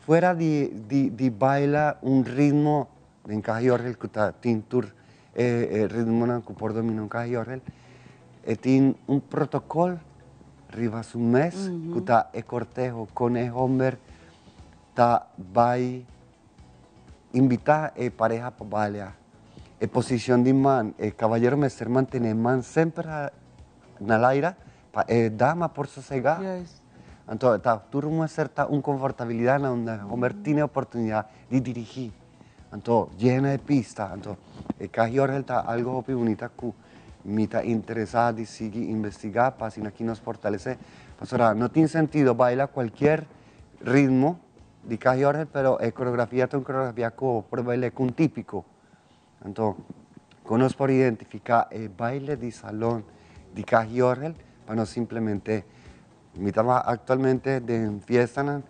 Speaker 23: fuera de bailar un ritmo en caji Orgel que está tintur ritmo que por dominar caji Orgel. Tiene un protocolo, arriba su mes, que está el cortejo con el hombre, está va a invitar a pareja para bailar. La posición de man, el caballero me ser mantener man siempre en el aire, dama por sosegar. Entonces, tú muestras una confortabilidad donde el hombre tiene oportunidad de dirigir. Entonces, llena de pistas. Entonces, el caji Orgel está algo muy bonito que me está interesada de seguir investigar para que aquí nos fortalece. Pues ahora, no tiene sentido bailar cualquier ritmo de caji Orgel, pero la coreografía es una coreografía por baile con típico. Entonces, conozco por identificar el baile de salón de caji Orgel, para no simplemente, me estaba actualmente de fiesta,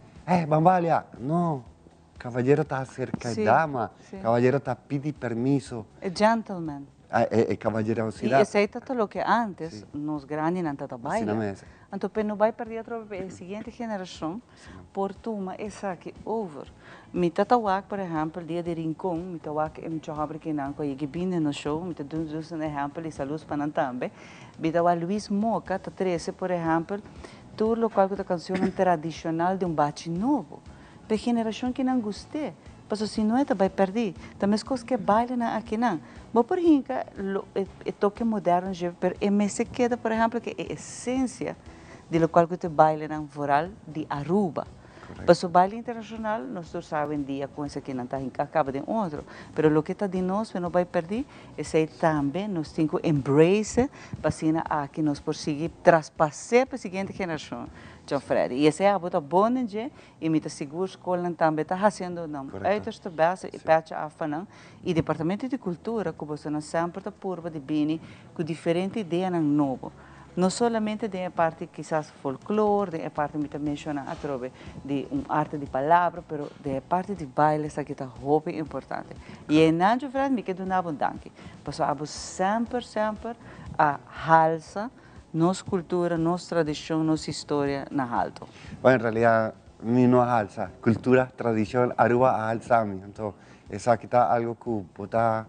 Speaker 23: bambalia, no, caballero está cerca de dama, caballero está pide permiso.
Speaker 2: El gentleman.
Speaker 23: Caballerosidad.
Speaker 2: Y ese es todo lo que antes nos grandes en tanta baila. Entonces, no va a perder la siguiente generación por toma esa que over. Mi tatawak, por ejemplo, el día de Rincón, mi tatawak es mucho joven que nanco y que viene no show, mi tatawak es un ejemplo y salud para también. Mi tatawak Luis Moca, ta 13, por ejemplo, todo lo cual es una canción tradicional de un bachi nuevo. Para generación que não guste. Pero si no, te vai perder. Também as coisas que bailam aqui não. Vou por rinca, o toque moderno, pero me se queda, por exemplo, que a essência de lo qual que te baila na voral de Aruba. Mas o baile internacional, nós sabemos dia com esse aqui não está acaba de outro. Pero lo que está de nós, não vai perder, esse também nós temos que embrace para assim aqui nós conseguir traspassar para a seguinte geração. John Freddy. E esse é a bota bom dia e me está seguro escola também está fazendo não. Aí está base e parte a fanan e departamento de cultura que você não sempre está por de bem com diferente ideia não novo. Não somente de parte quizás folclore, de parte me menciona a trove de arte de palavra, pero de parte de baile essa que está muito importante. E em John Freddy me quedo na abundância. Passamos sempre a halsa nossa cultura, nossa tradição, nossa história na alto.
Speaker 23: Bueno, en realidad, no es alza, cultura, tradición, Aruba es alzami. Entonces, esa aquí está algo que pueda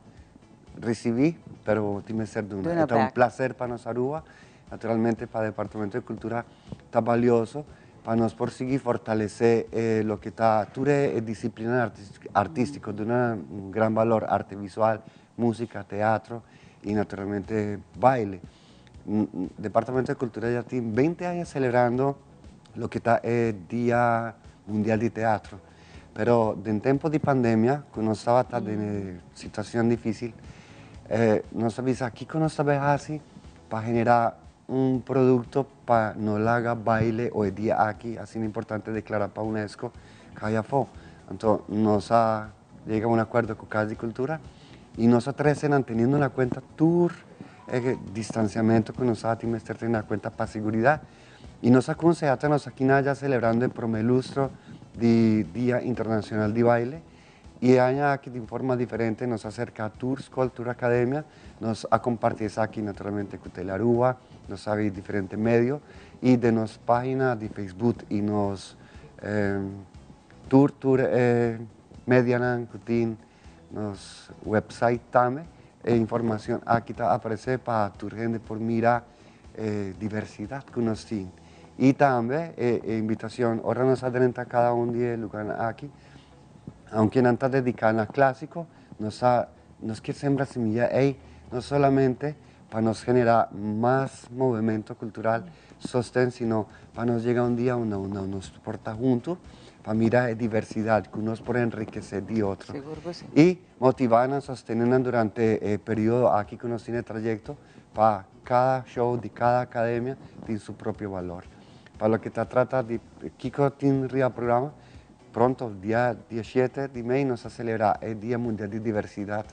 Speaker 23: recibir, pero tiene que ser de una. Es un placer para nos Aruba, naturalmente para el Departamento de Cultura está valioso, para nos por seguir fortalecer lo que está, ture disciplina artística de un gran valor, arte visual, música, teatro y naturalmente baile. Departamento de Cultura ya tiene 20 años celebrando lo que está el Día Mundial de Teatro. Pero en tiempo de pandemia, cuando estaba en una situación difícil, nos avisa aquí con nuestra así para generar un producto para no haga baile hoy día aquí, así es importante declarar para UNESCO que haya fue. Entonces nos ha llegado a un acuerdo con Casa de Cultura y nos atreven teniendo una cuenta tour, distanciamiento que nos ha tenido que tener en cuenta para seguridad. Y nos aconseja, nos aquí ya celebrando el promelustro del Día Internacional de Baile. Y aquí de forma diferente nos acerca a Tours, Cultura Academia, nos ha compartido aquí naturalmente con Telaruba, nos sabe diferentes medios y de nos página de Facebook y nos Tour Medianan, Cutín, nos website también. Información aquí aparece para tu gente por mirar diversidad que nos tiene. Y también invitación, ahora nos adelanta cada un día el lugar aquí, aunque no está dedicado a clásico, nos quiere sembrar semilla, no solamente para nos generar más movimiento cultural, sostén, sino para nos llegar un día nos porta juntos, para mirar la diversidad que unos pueden enriquecer de otros. Y motivarnos, sostenernos durante el periodo aquí que nos tiene trayecto, para cada show de cada academia tiene su propio valor. Para lo que se trata de Kiko tiene el programa, pronto, día 17 de mayo, nos celebra el Día Mundial de Diversidad,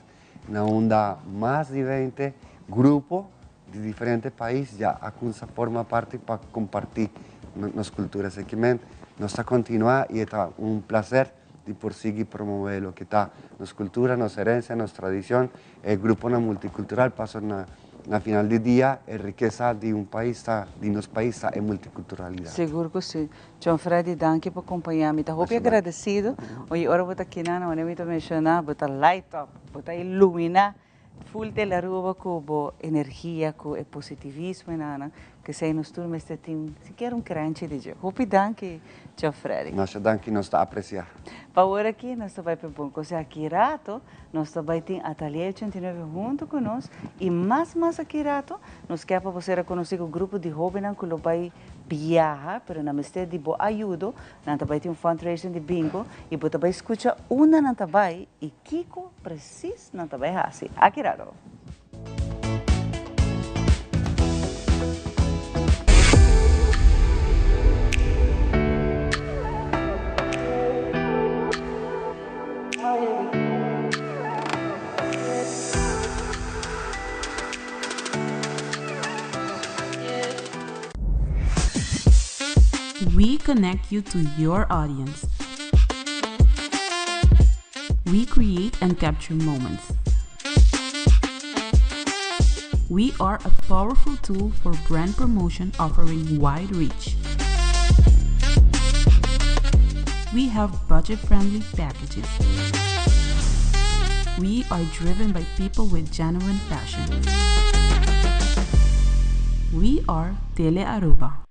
Speaker 23: una onda más de 20 grupos de diferentes países, ya Acunza forma parte para compartir nuestras culturas. Nos va a continuar y está un placer de por seguir promover lo que está nuestra cultura, nuestra herencia, nuestra tradición. El grupo multicultural pasa na final del día, la riqueza de un país, de nuestro país, es multiculturalidad.
Speaker 2: Seguro que sim. John Freddy, danke por acompanhar-me. Estou muito agradecido. Hoje, agora, vou estar aqui na hora de mencionar, vou estar light up, vou estar iluminar, full de la ruba com energia, com positivismo, que sei nos turnos este time, sequer crunch de jogo. Hope danke, John Freddy.
Speaker 23: Nossa danke nos está a apreciar.
Speaker 2: Para agora aqui, nós estamos para bom coisa aqui rato, nós estamos ter Ateliê 89 junto conosco e mais aqui rato, nós quer para você reconhecer o grupo de jovens que vai viajar, pero na mestre de boa ajuda, nós vai ter fundraising de bingo e você vai escutar uma nós vai e Kiko precisa nós vai assim. Aqui rato.
Speaker 5: We connect you to your audience. We create and capture moments. We are a powerful tool for brand promotion offering wide reach. We have budget-friendly packages. We are driven by people with genuine passion. We are Tele Aruba.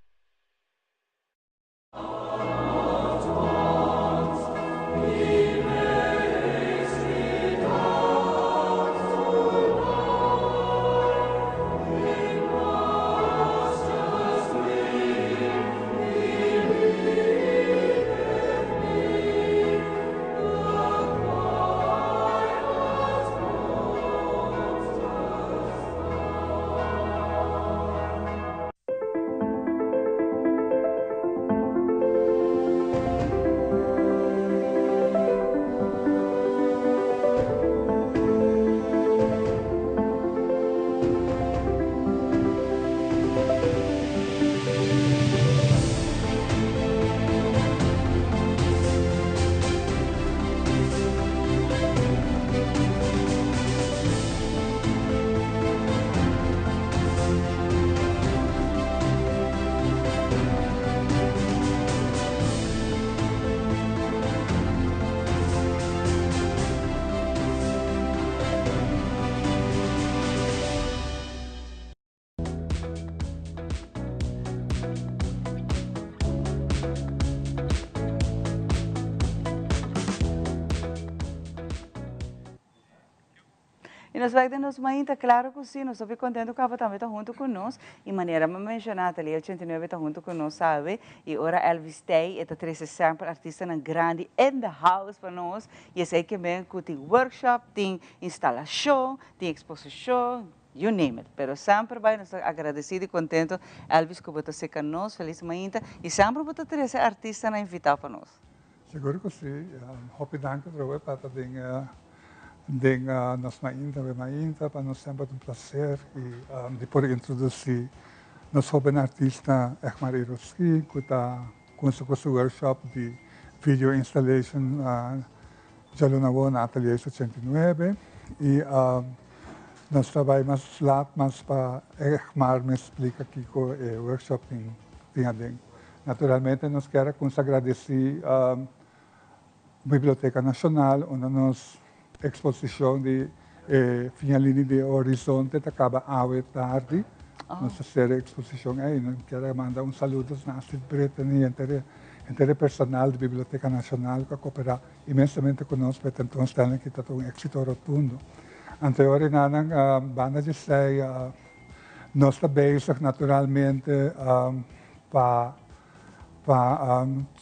Speaker 2: E nós vai nos mainta, claro que sim, nós estamos contentes que a também está junto conosco. E maneira de mencionar, a Ateliê 89 está junto conosco, sabe? E ora Elvis Tay, está 360 artista grande in the house para nós. E é aí que vem que tem workshop, tem instalação, tem exposição, you name it. Pero sempre vai nos agradecido e contente, Elvis, que você ser conosco, feliz mainta. E sempre você ter esse artista na invitar para nós.
Speaker 8: Seguro que sim. Hope danke para para nos mainta, para nós sempre um prazer e de poder introduzir nosso jovem artista Ehmar Iroski, que está com seu workshop de video installation já na Ateliê 89 e nós trabalhamos lá, mas para Ehmar me explica aqui que o workshop tem. Naturalmente, nós queremos agradecer à Biblioteca Nacional, onde nós exposição de Finalini de Horizonte, que acaba à tarde. Nossa série de exposição aí. Quero mandar saludo na Astrid Breton e entre personal da Biblioteca Nacional que coopera imensamente conosco para tentar que está um êxito rotundo. Anteriormente, a banda de sei nós está bezig naturalmente para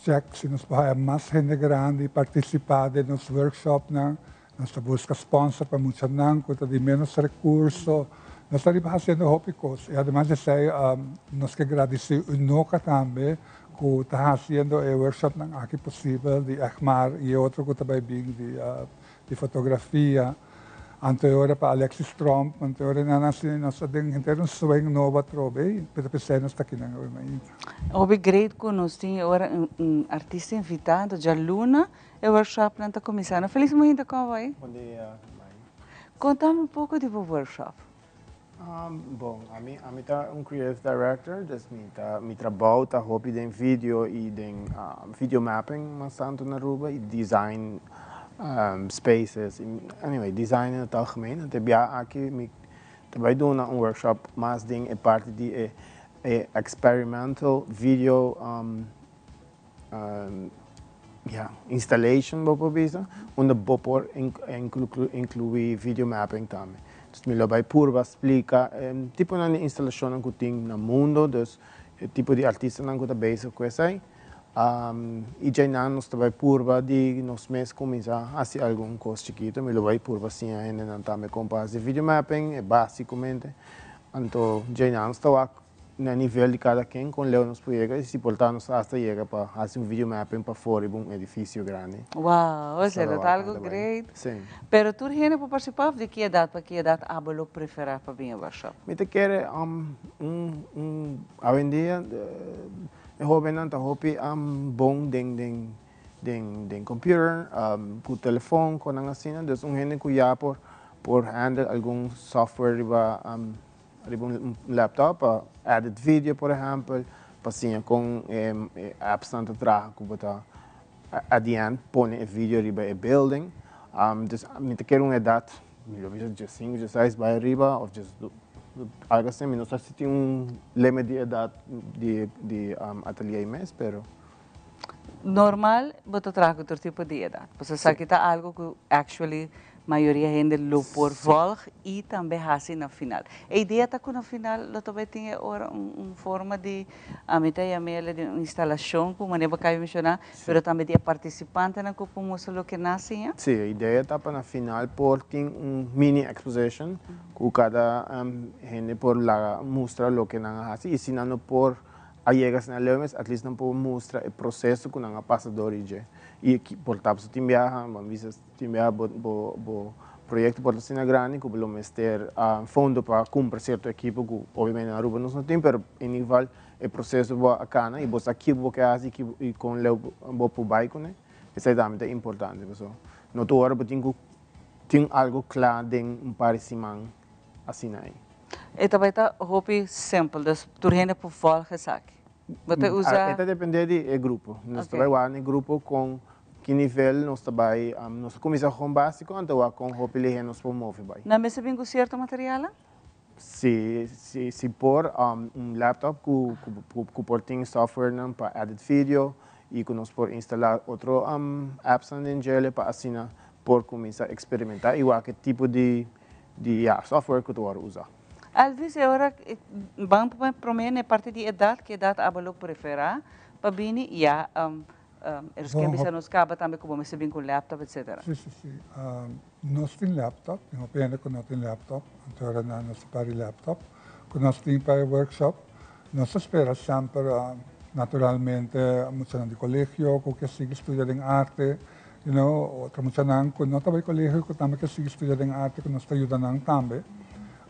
Speaker 8: check se nós vai mais gente grande participar de nos workshop nós está busca sponsor para muita não que de menos recurso nós está fazendo hópicos e además de ser nós que agradecer nunca também que está fazendo o workshop não aqui possível de Ahmar e outro que também de fotografia anterior para Alexis Trump, anterior na nossa inteiro swing nova trobe, para pensar nós aqui na
Speaker 2: Obi great que nós temos agora artista invitado, já Luna, e o workshop não está começando. Feliz manhã, como vai?
Speaker 9: Bom dia.
Speaker 2: Conta-me pouco do workshop.
Speaker 9: Bom, a mim tá creative director, mi trabalho tá hobby de vídeo e de video mapping, mas tanto na Aruba e design spaces, anyway, design in het algemeen. En heb je aqui, wij doen een workshop, mas ding é parte de experimental video installation bijvoorbeeld, onde bopor inclui video mapping também. Dus me vai purva explica tipo de instalação que tem no mundo, dus tipo de artista que está bezig com isso. E já nós também purva de nos meses começar a fazer alguma coisa chiquita, me lo vai purva assim ainda não também comprar video mapping é basicamente, então já nós está no nível de cada quem com Leo nos pega e se portarmos hasta chega para fazer video mapping para fora de edifício grande.
Speaker 2: Wow, ou seja, é algo great.
Speaker 9: Sim.
Speaker 2: Pero tu gente para participar de que idade para que idade abalo preferar para vir ao workshop?
Speaker 9: Me te quer hoje em dia jovem não tá hopi bom den computer, com telefone, com a assim, dus gente que já por handle algum software riba laptop, edit video, por exemplo, passinha com apps tanto traga que bota adiante põe o vídeo riba e building, dus me te quer idade, me lo vejo de 5, de 6 by riba, ou just algo assim, não sei se tem limite de idade de ateliê mês, pero
Speaker 2: normal, você traz outro tipo de idade. Você sabe que está algo que actually maioria gente lo por volg e também assim na final. A ideia está que na final lo também tem uma forma de a meta e a meia de instalação, como maneira que eu mencionar, mas também de participante na que mostra o que nasce.
Speaker 9: Sim, a ideia está para na final por ter mini exposition, que cada gente por lá mostra o que não faz e se não por a llegas na lemes, at least não por mostra o processo que não passa do origem. E por tapos tem viaja, vamos tem viaja bo projeto por cena grande que pelo mester fundo para cumprir certo equipo que obviamente na Aruba não tem, mas em nível o processo bo a cana e você aqui bo que faz e com leu bo pro bike, né? Isso é também importante, pessoal. Não tô agora tem algo claro de parecimento assim aí.
Speaker 2: E também está hobby simple, das turhene por volga saque. Você usa.
Speaker 9: Isso depende do grupo. Nós trabalhamos em grupo com que nível nós trabalhamos, nós começamos com básico, então com hobby ligero nós promove bem.
Speaker 2: Na mesa bem com certo material?
Speaker 9: Se por laptop que por tem software para edit video e que nós por instalar outro apps em gel para assim por começar a experimentar igual que tipo de software que tu vai usar.
Speaker 2: Alvis, agora vamos para mim a parte de idade, que idade abalo preferar para vir já eles que bisa nos caba também como me bem com laptop, etc.
Speaker 8: Sim. Nós temos laptop, tenho pena que não tem laptop, então agora nós temos laptop, que nós temos para o workshop, nós esperamos sempre naturalmente muitos de colégio, que sigue estudando arte, outra muitos que não está em colégio, que também que sigue estudando arte, que nos está ajudando também.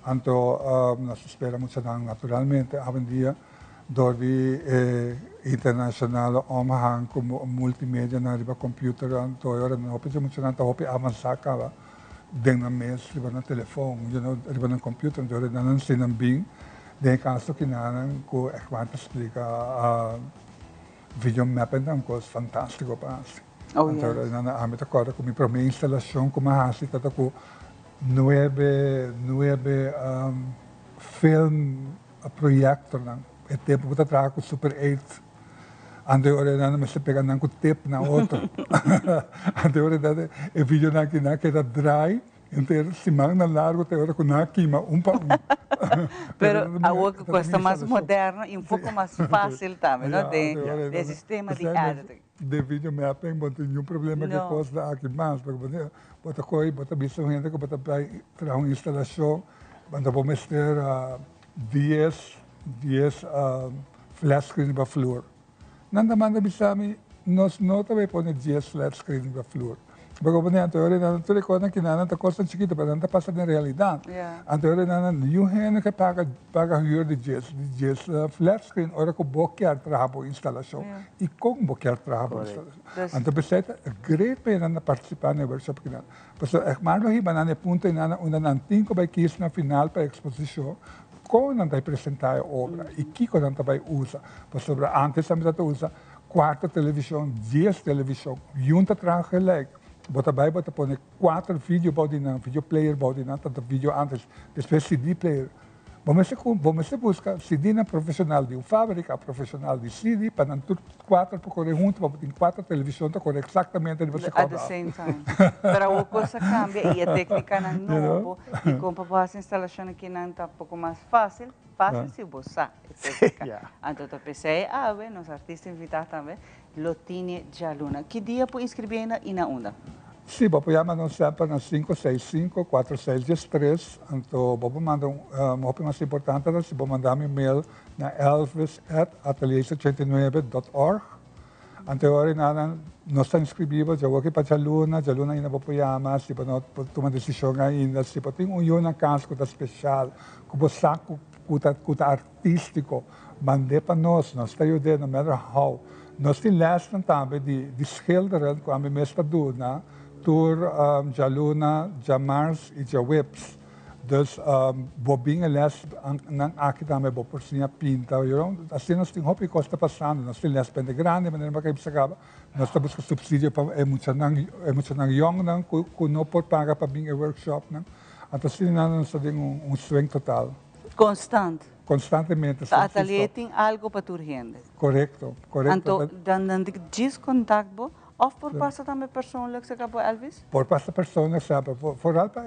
Speaker 8: Então, nós esperamos naturalmente, hoje em dia, door die internationale omgang como multimedia na riba computer aan toyo na hopi mo siya na hopi avansaka ba den na mes riba na telephone riba na computer do na nan sinambing den kaso kinanan ko ekwanta explica video mapping ang ko fantástico pa então na amita ko ko mi prome instalação como hasi tata ko 9 film projector na e tempo que trabalha com Super 8, ande ordenando mas se pega não com tempo na outro, ande ordenando e vídeo na que dá dry inteiro semana largo, tem hora que não queima, pa
Speaker 2: Pero algo que cuesta mais moderno e pouco mais fácil também, não? De sistema de editing.
Speaker 8: De video mapping, não tem nenhum problema que custa aqui mais, porque bota coi, bota bicho gente que bota para trazer uma instalação, bota vamos ter 10 flat screen para floor. Nanda manda bisami, nós não também põe 10 flat screen para floor. Porque a teoria não te recorda que não está coisa chiquita, mas não está passando em realidade. A teoria não you gente que paga huur de 10 flat screen, ora que boquear trabalho instalação e como boquear trabalho instalação. Então precisa great pena participar no workshop que não. Porque é mais longe banana ponto e não tem que vai quis na final para exposição. Como não vai apresentar a obra e que não vai usar. Porque sobre antes a gente usa 4 televisão, 10 televisão, junta trabalho bota põe 4 vídeo video player tanto vídeo antes, depois CD player. Vamos buscar CD na profissional de fábrica, profissional de CD, para não 4 para correr junto, para ter 4 televisões para correr exatamente você
Speaker 2: at the same time. Pero a coisa cambia e a técnica não novo e como para fazer a instalação aqui não está um pouco mais fácil se você então eu pensei, os artistas invitados também, Lotine Jaluna. Que dia para inscrever na onda?
Speaker 8: Sim, vou chamar nos sempre na 565-4613. Então, vou mandar uma mais importante, vou mandar um e-mail na elvis@atelier89.org. Então, agora nós estamos inscritos, eu vou aqui para Jaluna ainda vou chamar, se não tomar decisão ainda, se tem uma casa que está especial, que você sabe que está artístico, mande para nós está ajudando, no matter how. Nós temos lesson também de schilderen, que a minha mestra do, door Jaluna, Jamars e Jawips. Dus bobinha les nang aqui também vou por sinha pinta, assim nós temos hobby costa passando, nós temos les pende grande, mas não vai acaba, nós estamos buscando subsídio para emocionar young nang, que não pode pagar para vir workshop nang, então assim nós temos swing total. Constantemente.
Speaker 2: O ateliê tem algo para tu gente.
Speaker 8: Correto.
Speaker 2: Então, dan diz contato of por passa também persoonlijk, se acabou Elvis?
Speaker 8: Por passa persoonlijk, sabe. Vooral para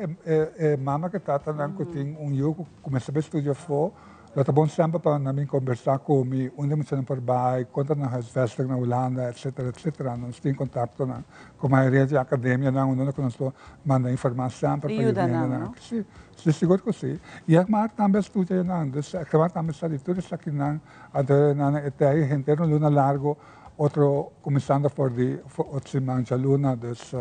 Speaker 8: mama que está que tem jogo, começa a estudar fora, dat bom sempre para mim conversar comigo, onde me são por baixo, conta na huisvesting na Holanda, etc. Nós temos contato com a rede de academia, onde nós manda informação para
Speaker 2: ir.
Speaker 8: Sim, seguro que sim. E a Mar também estuda não, dus a Mar também sabe tudo isso aqui não, até gente no luna largo, outro começando por outro luna, dus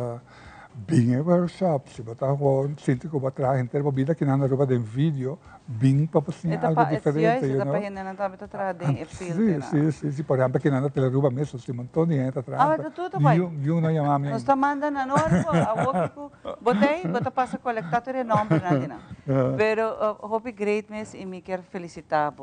Speaker 8: bem workshop, se botar sinto que vou trazer gente para vida que não rouba de vídeo, bem para você algo diferente,
Speaker 2: you know. Não tá para trazer filme.
Speaker 8: Sim, por exemplo, que não te rouba mesmo, se montão de gente atrás.
Speaker 2: Tudo bem.
Speaker 8: Eu não chamava.
Speaker 2: Nós tá mandando a norma, bota passa colectar o nome não. Pero hope great mes e me quero felicitar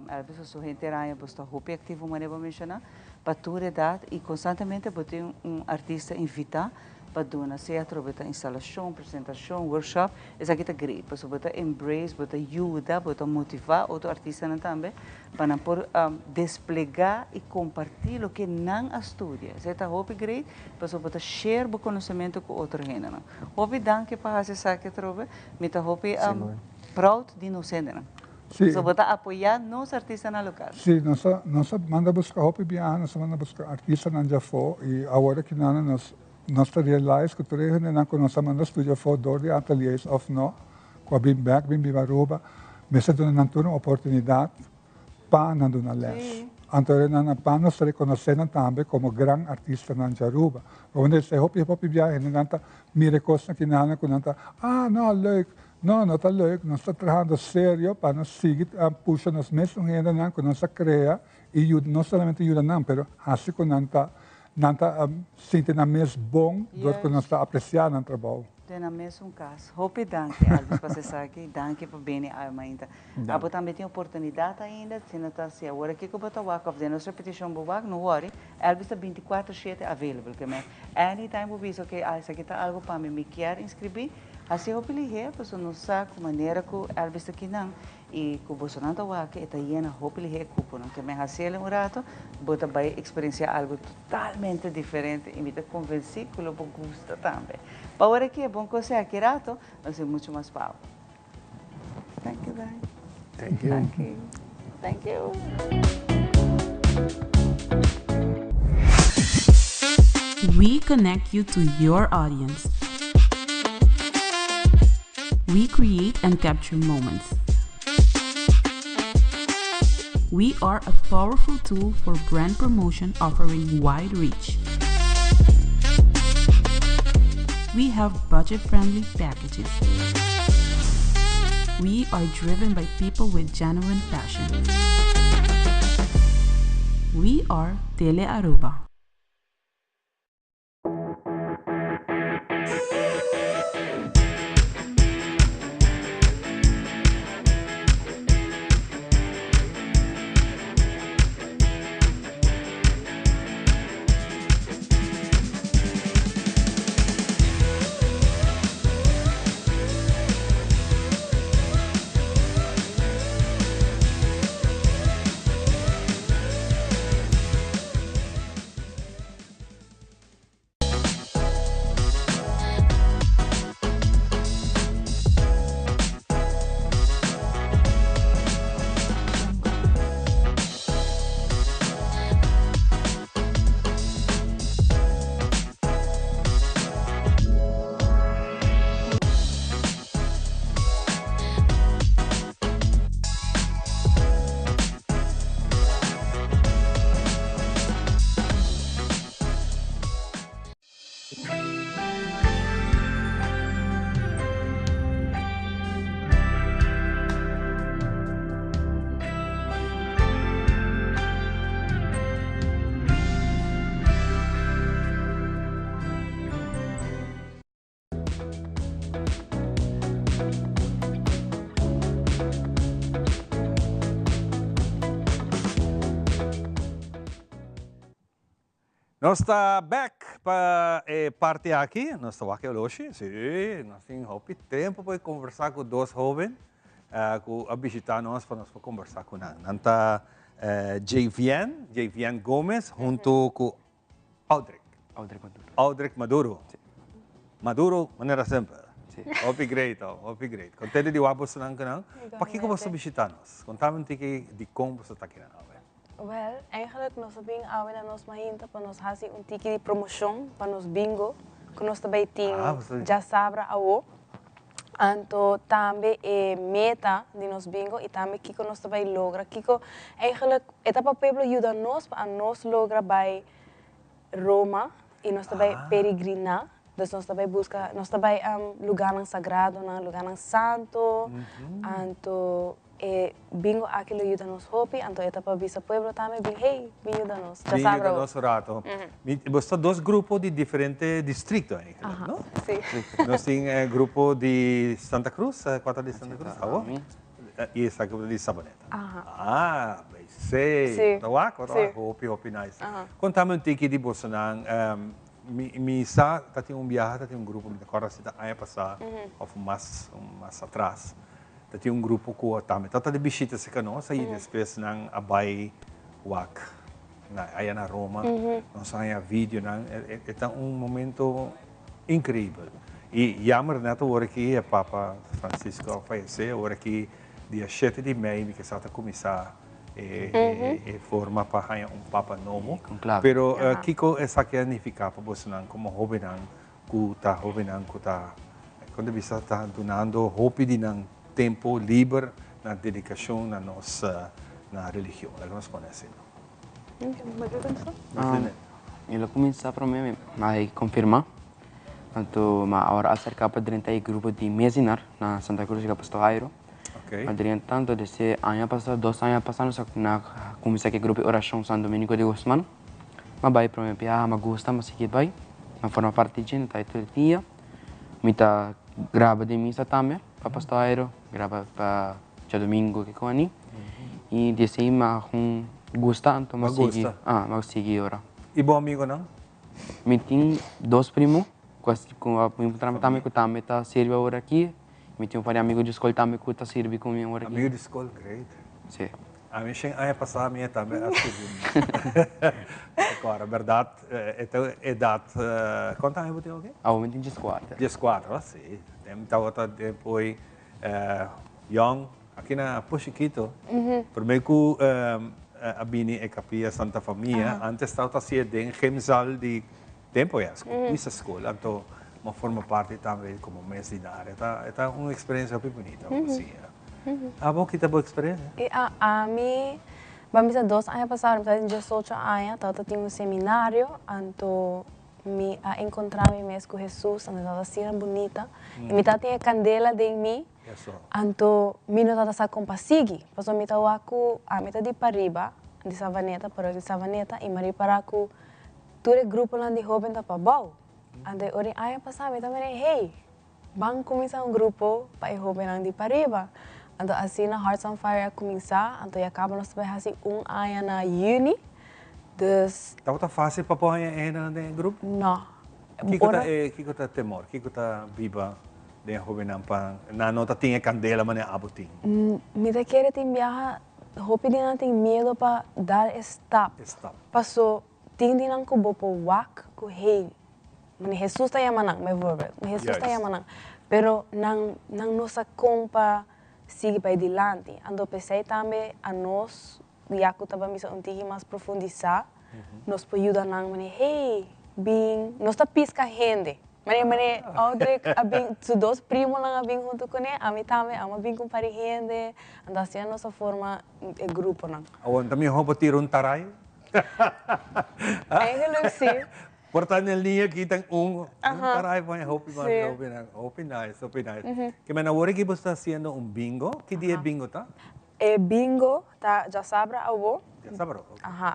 Speaker 2: Elvis sua gente raia, bosta hope ativo maneira mencionar para tua idade e constantemente botar artista invitar para donar, se através da instalação, apresentação, workshop, isso aqui está great, para você embrace, para ajudar, para motivar outro artista também, para por desplegar e compartilhar o que não estuda. Isso está hope great, para você share o conhecimento com outro gente. Hope danke para essa que trove, me está hope proud de nós ainda.
Speaker 8: Sim.
Speaker 2: So, você apoiar nos artistas na local.
Speaker 8: Sim, nós manda buscar hope bem, nós manda buscar artistas na Jafo e agora que nós realize que toda gente não conhece manda estúdio for door de ateliers of no, com a Bimback, Bimbivaruba, mas se dona uma oportunidade para não dar les. Então nós para nós reconhecer também como grande artista na Jaruba. Quando se hopi viagem, não tá mire coisa que não não leuk. Não está leuk, nós estamos trabalhando sério para nós seguir puxar nos mesmos gente não que nós cria e não somente ajuda não, mas assim que não está sentindo mesmo bom do que nós está apreciando o trabalho.
Speaker 2: É no mesmo caso. Hope danke, Elvis, para você aqui, danke por bem ainda. Abo também tem oportunidade ainda, se não está assim, agora aqui que eu boto walk of the nossa repetição do walk, não worry, Elvis está 24/7 available, que me anytime eu vejo que isso aqui está algo para mim, me quer inscrever, Assim eu pedi, pues não sabe a maneira que ela vista aqui não e que você não está que está llena de pedi cupo, não que me hacía um rato, você vai experienciar algo totalmente diferente e me te convenci que lo gusta também. Para agora que é bom que você aqui rato, vai ser muito mais pau. Thank you, guys.
Speaker 3: Thank you.
Speaker 2: Thank you. Thank you.
Speaker 5: We connect you to your audience. We create and capture moments. We are a powerful tool for brand promotion offering wide reach. We have budget-friendly packages. We are driven by people with genuine passion. We are Tele Aruba.
Speaker 1: Nós está back para parte aqui, nós estamos aqui hoje, sim, nós temos tempo para conversar com dois jovens, que visitar nós para nós conversar com eles. Nanta Javian Gomes, junto com Audrey Maduro.
Speaker 11: Sí.
Speaker 1: Maduro, maneira sempre. Sí. Great. Contente de wabos lang kanang. Paki ko basta visitar nós. Contamen tiki di como você está aqui na.
Speaker 12: Well, eigenlijk nós sabemos agora nós mahinta para nós fazer tiki de promoção para nós bingo, que nós também temos já sabra ao. Então também é meta de nós bingo e também que nós também logra. Kiko eigenlijk etapa pueblo ajuda nós para nós logra by Roma e nós também peregrinar. Então nós também busca, nós também lugar sagrado, lugar santo. Então bingo aquilo ajuda nos hopi, então etapa visa pueblo também bem ajuda nos.
Speaker 1: Já sabe o nosso rato. Você dois grupos de diferentes distritos, não?
Speaker 12: Sim.
Speaker 1: Nós temos grupo de Santa Cruz, quatro de Santa Cruz, tá bom? E esse aqui de Sabaneta. Sei. Tá lá, hopi nice. Contame um tique de Bolsonaro. Misa, tá viagem, tem grupo de agora se tá aí passar, ou mais atrás. Tinha grupo que também tá de visita se canosa e depois nang abay wak aí na Roma nós aí vídeo nang é momento incrível e jammer net hoor que Papa Francisco faleceu hoor que dia 7 de maio que está começar forma para Papa novo pero Kiko essa que significa para você como jovem que tá quando você está donando hope de nang tempo livre na dedicação na nossa na religião. Ela nos conhece.
Speaker 11: Ele começa para mim a confirmar. Então, agora acerca para 30 grupo de mesinar na Santa Cruz de Pastor Jairo. Adriano tanto desde ano passado, 2 anos passados, na comecei que grupo de oração São Domingos de Guzmán. Mas vai para mim, me gusta, mas que vai. Na forma parte de gente, todo dia. Me tá grava de missa também. Para Pastor Jairo, grava para dia domingo que com ani e desse mas gusta então mas seguir ora.
Speaker 1: E bom amigo não?
Speaker 11: Me tem dois primos também que também tá serve agora aqui. Me tinha um par de amigos de escola também que tá serve comigo agora aqui.
Speaker 1: Amigo de escola, great.
Speaker 11: Sim.
Speaker 1: A mim chega a passar a minha também a servir. Agora, verdade, idade, quanto tempo tem alguém?
Speaker 11: Ah, eu tenho 14.
Speaker 1: 14, sim. Tem outra depois young, aqui na Puxiquito. Primeiro que a Bini é capia Santa Família, antes estava assim em Gemsal de tempo já, essa escola, então uma forma parte também como mesinare, é uma experiência bem bonita, assim. Ah, bom, que tá boa experiência?
Speaker 12: E a mim, vamos dizer, 2 anos passaram, mas 18 anos, eu tinha um seminário, então me encontrei mesmo com Jesus, então estava assim bonita, e me tinha candela de mim, então me não estava compassigi, porque me estava com a meta de Pariba, de Savaneta, para de Savaneta, e Maria para com todo o grupo lá de jovens da Pabau. Então, ori ano passado, me também, hey, vamos começar um grupo para jovens de Pariba. Então, assim, na Hearts on Fire começar, então acaba nós também assim ano na Juni. Dus...
Speaker 1: Tá fácil para pôr no grupo?
Speaker 12: Não.
Speaker 1: Que tá temor? Que tá viva de jovem na nota tinha candela, mas não abotim?
Speaker 12: Me da querer tem viajar, hope de não tem medo para dar stop. Passou, tem de não cubo para wak, com rei. Mas Jesus está chamando, me verbo. Jesus está chamando. Pero não nossa compa sigue para adiante. Então, pensei também a nós, já que estava um pouco mais profundizar, nos pode ajudar a hey, bem, nós está pisca gente. Mas, Audrey, os 2 primos lá vêm junto com ele, a mim também, a mim vem com pari gente, então assim a nossa forma é grupo, não.
Speaker 1: Awan também roupa tiro taray?
Speaker 12: Ainda sim.
Speaker 1: Portanto, ele tinha aqui tem taray para hope nice. Que me na hora que você está fazendo bingo, que dia é bingo tá?
Speaker 12: É bingo, tá, já sabra avô.
Speaker 1: Já sabra.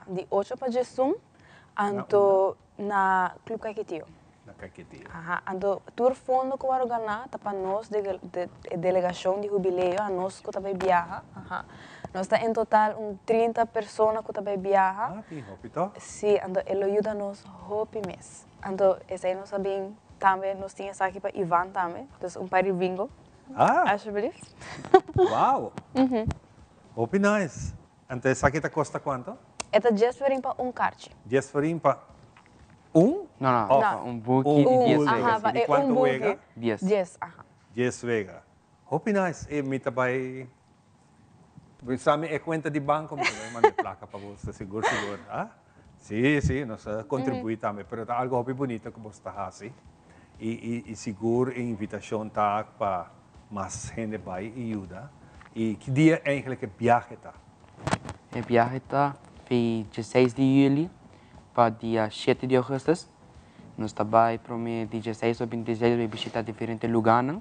Speaker 12: De 8 para 10, então na Clube Caquetio.
Speaker 1: Na Caquetio.
Speaker 12: Então tur fundo que vai ganhar, tá para nós de delegação de jubileu, a nós que também viaja. Nós está em total 30 pessoas que também viaja.
Speaker 1: Ah, tem hope,
Speaker 12: sim, então ele ajuda nos hope mês. Então esse aí nós sabemos também, nós tínhamos aqui para Ivan também, então par de bingo. Alsjeblieft.
Speaker 1: Uau! Hope nice. Então essa aqui custa quanto?
Speaker 12: Esta 10 farinha para kart.
Speaker 1: 10 farinha para
Speaker 11: Não, buque de 10 vegas.
Speaker 1: De quanto vega?
Speaker 11: 10.
Speaker 1: 10 vega. Hope nice. E me também... Sabe, é conta de banco, mas também manda placa para você, seguro. Sim, nós contribuímos também, mas é algo bem bonito que você está fazendo. E seguro, a invitação está para mais gente vai e ajuda. E que dia é que viaje está?
Speaker 11: O viaje está de 16 de julho para dia 7 de agosto. Nós estamos para o 16 ou 26 para visitar diferentes lugares.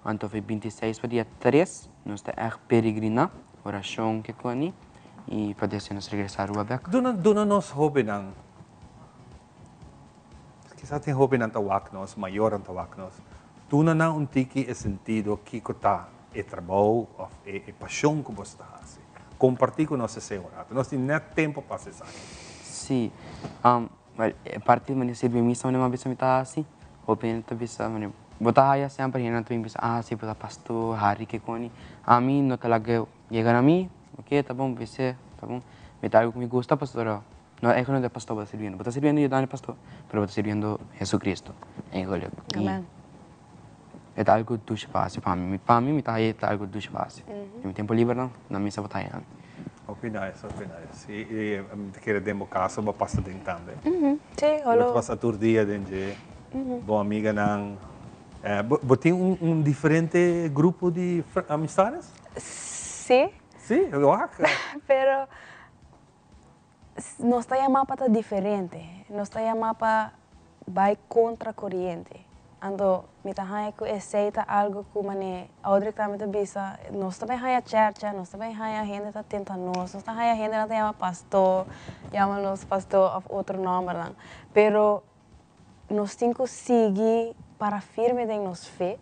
Speaker 11: Então, 26 para dia 3, nós estamos peregrina. Oração que koni e para descer nos regressar o abek.
Speaker 1: Duna nos hobby nang. Quizá tem hobby nang tawak nos, maior ang tawak nos. Duna na tiki é sentido que kota é trabalho, é paixão que você faz. Compartilhar com nós esse orato. Nós temos tempo para fazer isso.
Speaker 11: Sim. Parte do serviço missão não é uma vez me tá assim. Hobby não bisa mane. Bota haya sempre hina tu bisa sim bota pastor hari que koni. A mim não talaga llegan a mí, ok, tá bom, tá bom. Me tá algo que me gusta, pastor. No es que no de pastor va sirviendo. Va sirviendo yo también pastor, pero va sirviendo Jesucristo.
Speaker 12: Amén.
Speaker 11: Es algo duche fácil para mí. Para mí, me está algo duche fácil. En mi tiempo libre, na misa va a
Speaker 1: Opiniões. E querer demo caso, va passa dentro também.
Speaker 12: Sim, olha.
Speaker 1: Passa todo dia dentro. Boa amiga não. Tem diferente grupo de amistades?
Speaker 12: Sim.
Speaker 1: Sim, eu acho.
Speaker 12: Pero nossa mapa é diferente. Nossa mapa vai contra a corrente. Então, me tá que aceita algo que mane Audrey também bisa. Nós também há church, nós também há gente tá tenta nós também há gente que chama pastor, chama nos pastor of outro nome lá. Pero nós temos que seguir para firme em nos fé.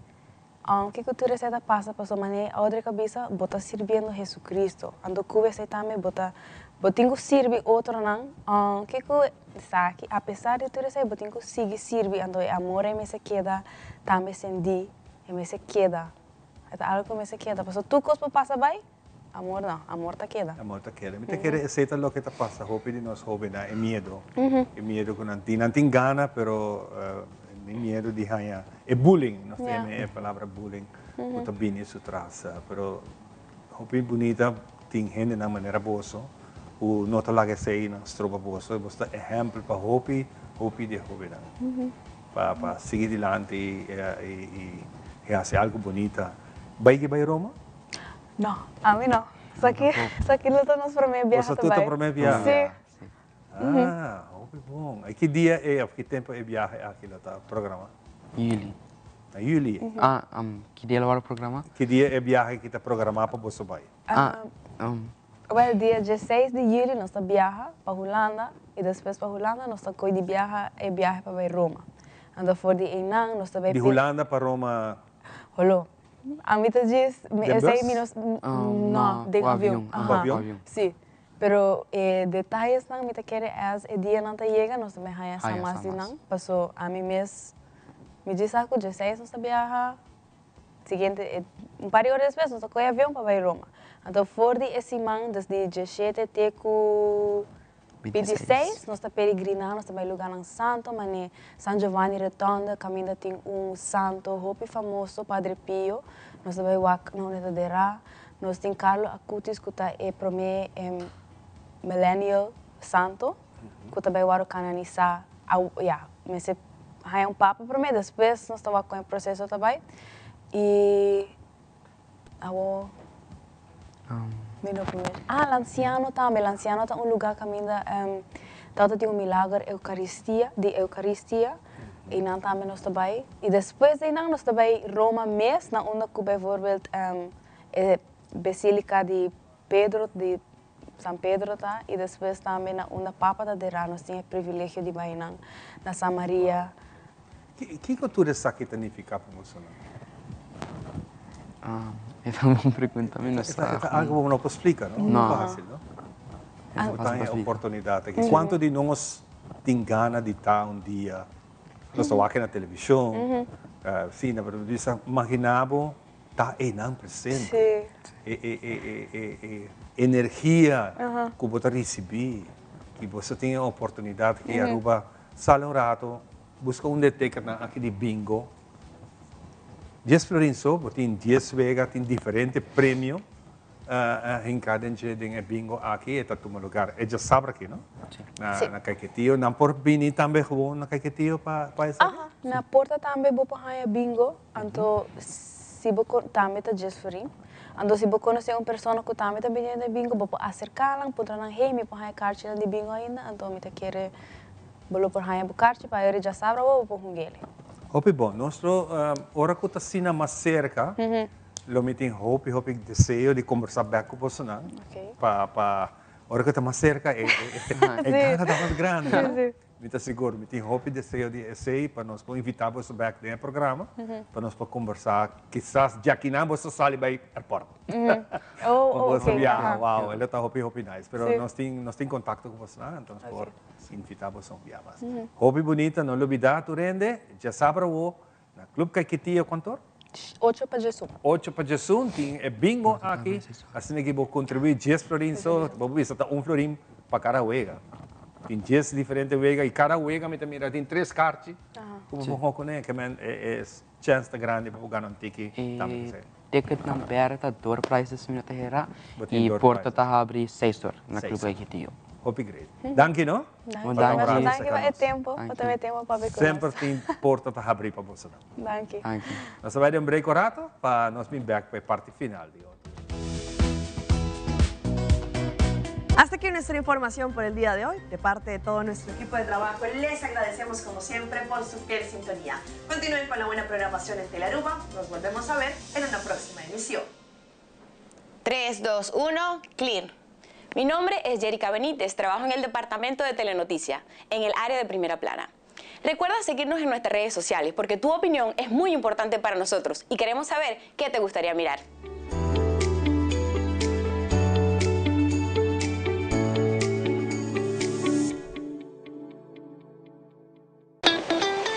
Speaker 12: que tu receita passa para sua maneira, a outra cabeça, bota servindo Jesucristo. Ando cuve se também bota botinho sirve outro não. Que sabe, apesar de tu receita, botinho sigue sirve, ando amor me se queda, também sendi, me se queda. É algo que me se queda. Passo tu cospo passa bem, amor não, amor ta queda.
Speaker 1: Amor ta queda. Me te queda receita lo que ta passa, hope de nós hope na é medo. É medo que não tem gana, pero é medo de ganhar. É bullying, nós temos a palavra bullying. O tá bem isso traz, pero hope bonita tem gente na maneira boa. O nota lá que sei na stroba boa, você exemplo para hope de hope não. Para seguir adiante e fazer algo bonita. Vai que vai Roma?
Speaker 12: Não, a mim não. Só que luta nós para mim viajar
Speaker 1: também. Você para mim viajar?
Speaker 12: Sim.
Speaker 1: Que bom. E que dia é, que tempo é viagem aqui no programa?
Speaker 11: Juli.
Speaker 1: Na Juli?
Speaker 11: Que dia é o programa?
Speaker 1: Que dia é viagem que está programado para você vai?
Speaker 12: Well, dia 16 de julho nós viaja para Holanda e depois para Holanda nós coi de viagem para Roma. Ando for de Enang nós também.
Speaker 1: De Holanda para Roma.
Speaker 12: Holo. A mim diz, sei menos não, de avião. Sim. Pero detalhes não me quer é dia não chega nós também há essa mais não. Passou a mim me diz algo 16 nós viaja. Seguinte, par de horas depois nós coi avião para Roma. Então, for de esse man, desde 17 até 26, nós estamos peregrinando, nós estamos em lugar em Santo, mas San Giovanni Rotondo, caminho tem santo, hope famoso, Padre Pio, nós estamos em Unidade de Ra, nós temos Carlo Acutis, que é para mim millennial santo, que também vai canonizar, mas é papa para mim, depois nós estamos com o processo também, e l'anciano também. L'anciano é lugar que ainda tem milagre de Eucaristia. E não também nós também. E depois de nós também Roma mês, na onde que bijvoorbeeld a Basílica de Pedro, de São Pedro, tá? E depois também na onde Papa da Derá, nós temos o privilégio de ir na São Maria.
Speaker 1: Que cultura essa que significa para você?
Speaker 11: Essa é uma pergunta menos.
Speaker 1: Algo que não explica, não? Não é fácil, não? Tem a oportunidade. Quanto de nós tem gana de estar dia, nós estamos aqui na televisão, sim, na verdade, imaginava estar não presente. Energia que você receber, que você tem a oportunidade que Aruba sale rato, busca detector aqui de bingo. 10 florinso, tem 10 vegas, tem diferentes prêmios em cada bingo aqui, é todo lugar. É já sabe aqui, não? Na Caquetillo, não por vir também na Caquetillo para essa?
Speaker 12: Na porta também vou para bingo, então se você também está 10 florin, então se você conhece uma pessoa que também está vindo de bingo, vou acercar-la, pôr na rei, para a carta de bingo ainda, então me quer vou por a carta para ele já sabe ou vou com ele.
Speaker 1: Hope bom, nosso hora que está sendo mais cerca, lo me tem hope desejo de conversar bem com você, não? Para hora que está mais cerca é gana da mais grande. Me está seguro, me tem hope desejo de esse para nós invitar você back no programa, para nós conversar, quizás já que não você sai para o aeroporto. Você viaja, uau, ele está hope nice, pero nós tem contato com você, então por invitar você a viajar. Hope bonita, não olvidar tu rende, já sabe o na Clube Caquetillo quanto?
Speaker 12: 8 para Jesus.
Speaker 1: 8 para Jesus, tem bingo aqui, assim que vou contribuir 10 florins, vou ver se está florim para cada wega. Tem 10 diferentes vegas e cada vega tem 3 cartas. Como vou conhecer, que é chance grande para ganhar ticket.
Speaker 11: Ticket na berta, door prices minuto hera e porta tá abre 6 door na Clube Caquetillo.
Speaker 1: Hope great. Danke, no?
Speaker 12: Danke, é tempo. Eu também tenho para ver.
Speaker 1: Sempre tem porta tá abrir para você.
Speaker 12: Danke.
Speaker 1: Nós vamos dar break rato para nós vir back para a parte final de hoje.
Speaker 21: Hasta aquí nuestra información por el día de hoy. De parte de todo nuestro equipo de trabajo, les agradecemos como siempre por su fiel sintonía. Continúen con la buena programación en Telearuba. Nos volvemos a ver en una próxima emisión.
Speaker 13: 3, 2, 1, clear. Mi nombre es Jerica Benítez, trabajo en el departamento de Telenoticia, en el área de Primera Plana. Recuerda seguirnos en nuestras redes sociales porque tu opinión es muy importante para nosotros y queremos saber qué te gustaría mirar.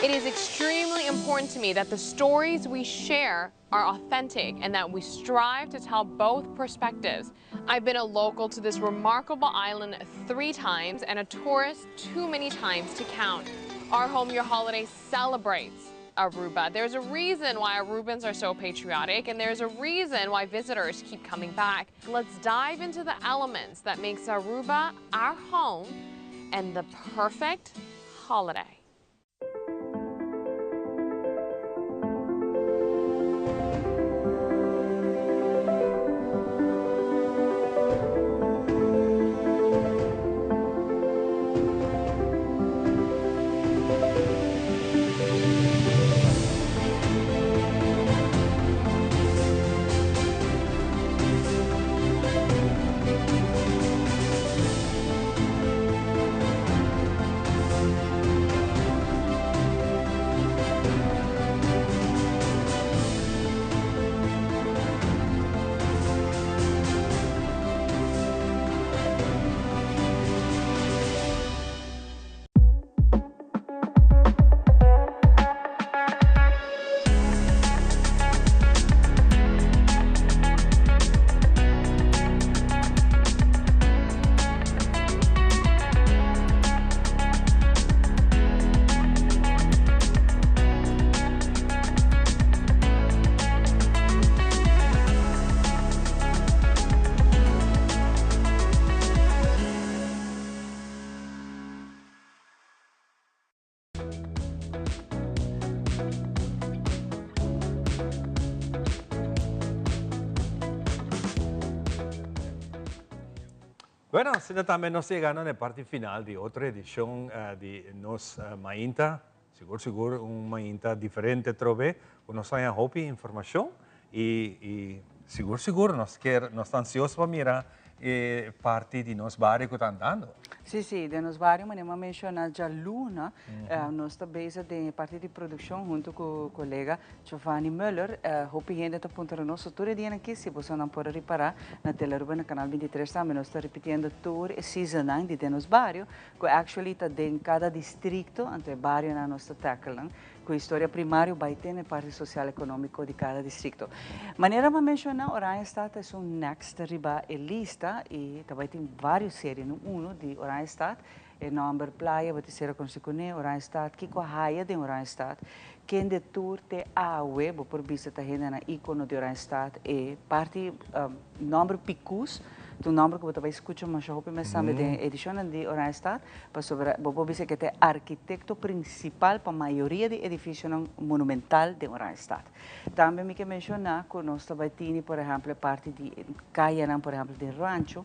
Speaker 17: It is extremely important to me that the stories we share are authentic and that we strive to tell both perspectives. I've been a local to this remarkable island 3 times and a tourist too many times to count. Our Home Your Holiday celebrates Aruba. There's a reason why Arubans are so patriotic, and there's a reason why visitors keep coming back. Let's dive into the elements that makes Aruba our home and the perfect holiday.
Speaker 1: Bueno, sino también nos llegando en la parte final de otra edición de Nos Mainta. Seguro, un Mainta diferente trove, nos haya hopi información y seguro nos están ansiosos para mirar parte de nos barrio que están dando.
Speaker 2: Sí, de nos barrio, mas mencionar já Luna, nós também de parte de produção junto com o colega Giovanni Müller, hopi gente está apontando nosso todo dia aqui, se você não pode reparar, na Teleruba, no canal 23 também, nós estamos repetindo tour season 9 de nos barrio, que actually está em cada distrito, entre barrio na nossa tackle, com a história primária vai ter na parte social e econômica de cada distrito. Maneira para mencionar, Orange Stat é um next riba lista e também tem várias séries, um de Orange Stat, é Number Playa, vai ter com se conhece Orange Stat, que com a raia de Orange Stat, quem de tour te awe, por vista tá renda na ícone de Orange Stat e parte número picus do nome que você vai escutar, mas eu acho que a edição de Orange Stat, vou dizer que é arquiteto principal para a maioria de edifícios monumental de Orange Stat. Também me quer mencionar que nós também temos, por exemplo, parte de caia, por exemplo, de rancho,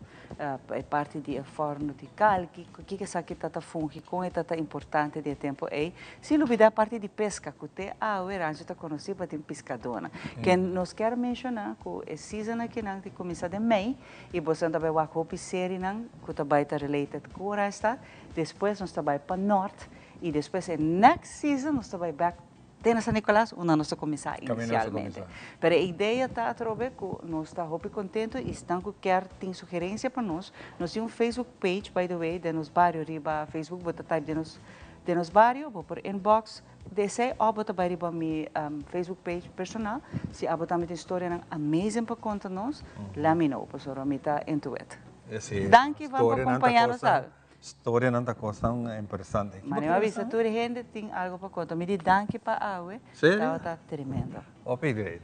Speaker 2: parte de forno de calque, que essa aqui está fungi, com é tão importante de tempo aí. Sem dúvida, a parte de pesca, que tem o rancho está conhecido para ter pescadora. Que nós quer mencionar que a season aqui não começa de May e você também vai hopi série não que também está related com o Orange Stat. Depois nós também para norte e depois next season nós também back tem San Nicolás, onde nós começar inicialmente. Mas a ideia está a trocar que nós está hopi contento e estão que quer tem sugerência para nós. Nós temos um Facebook page, by the way, de nos barrio riba Facebook, bota type de nos barrio, vou por inbox. Desse ou bota vai riba mi Facebook page personal, se a bota mi história nang amazing para conta nós, lá me know, para só me tá into it. Danke vamos acompanhar nos sabe.
Speaker 1: História não está coisa interessante.
Speaker 2: Mas eu avisa toda gente tem algo para contar. Me diz danke para a aue. Tá tremendo.
Speaker 1: Opi great.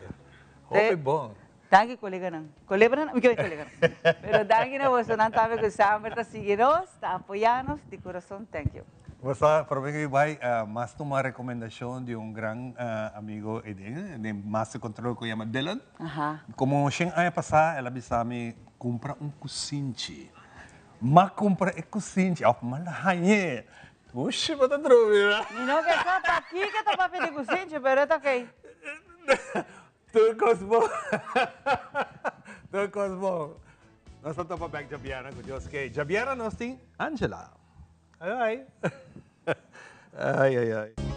Speaker 1: Opi bom.
Speaker 2: Danke colega não. Colega não, me quer colega não. Pero danke não você não tá vendo que sempre tá seguindo, tá apoiando de coração. Thank you.
Speaker 1: Você provavelmente vai mais uma recomendação de grande amigo de Master Control que chama Dylan. Como chega a passar, ela bisa me compra cozinche. Mas compra cozinche, ó, malahanye. Puxa, bota droga.
Speaker 2: Não que só tá aqui que tá para pedir cozinche, pero tá ok.
Speaker 1: Tudo cosmo. Tudo cosmo. Nós estamos para back Jabiana com Deus que Jabiana nós tem Angela. Ai. Ay, ay, ay.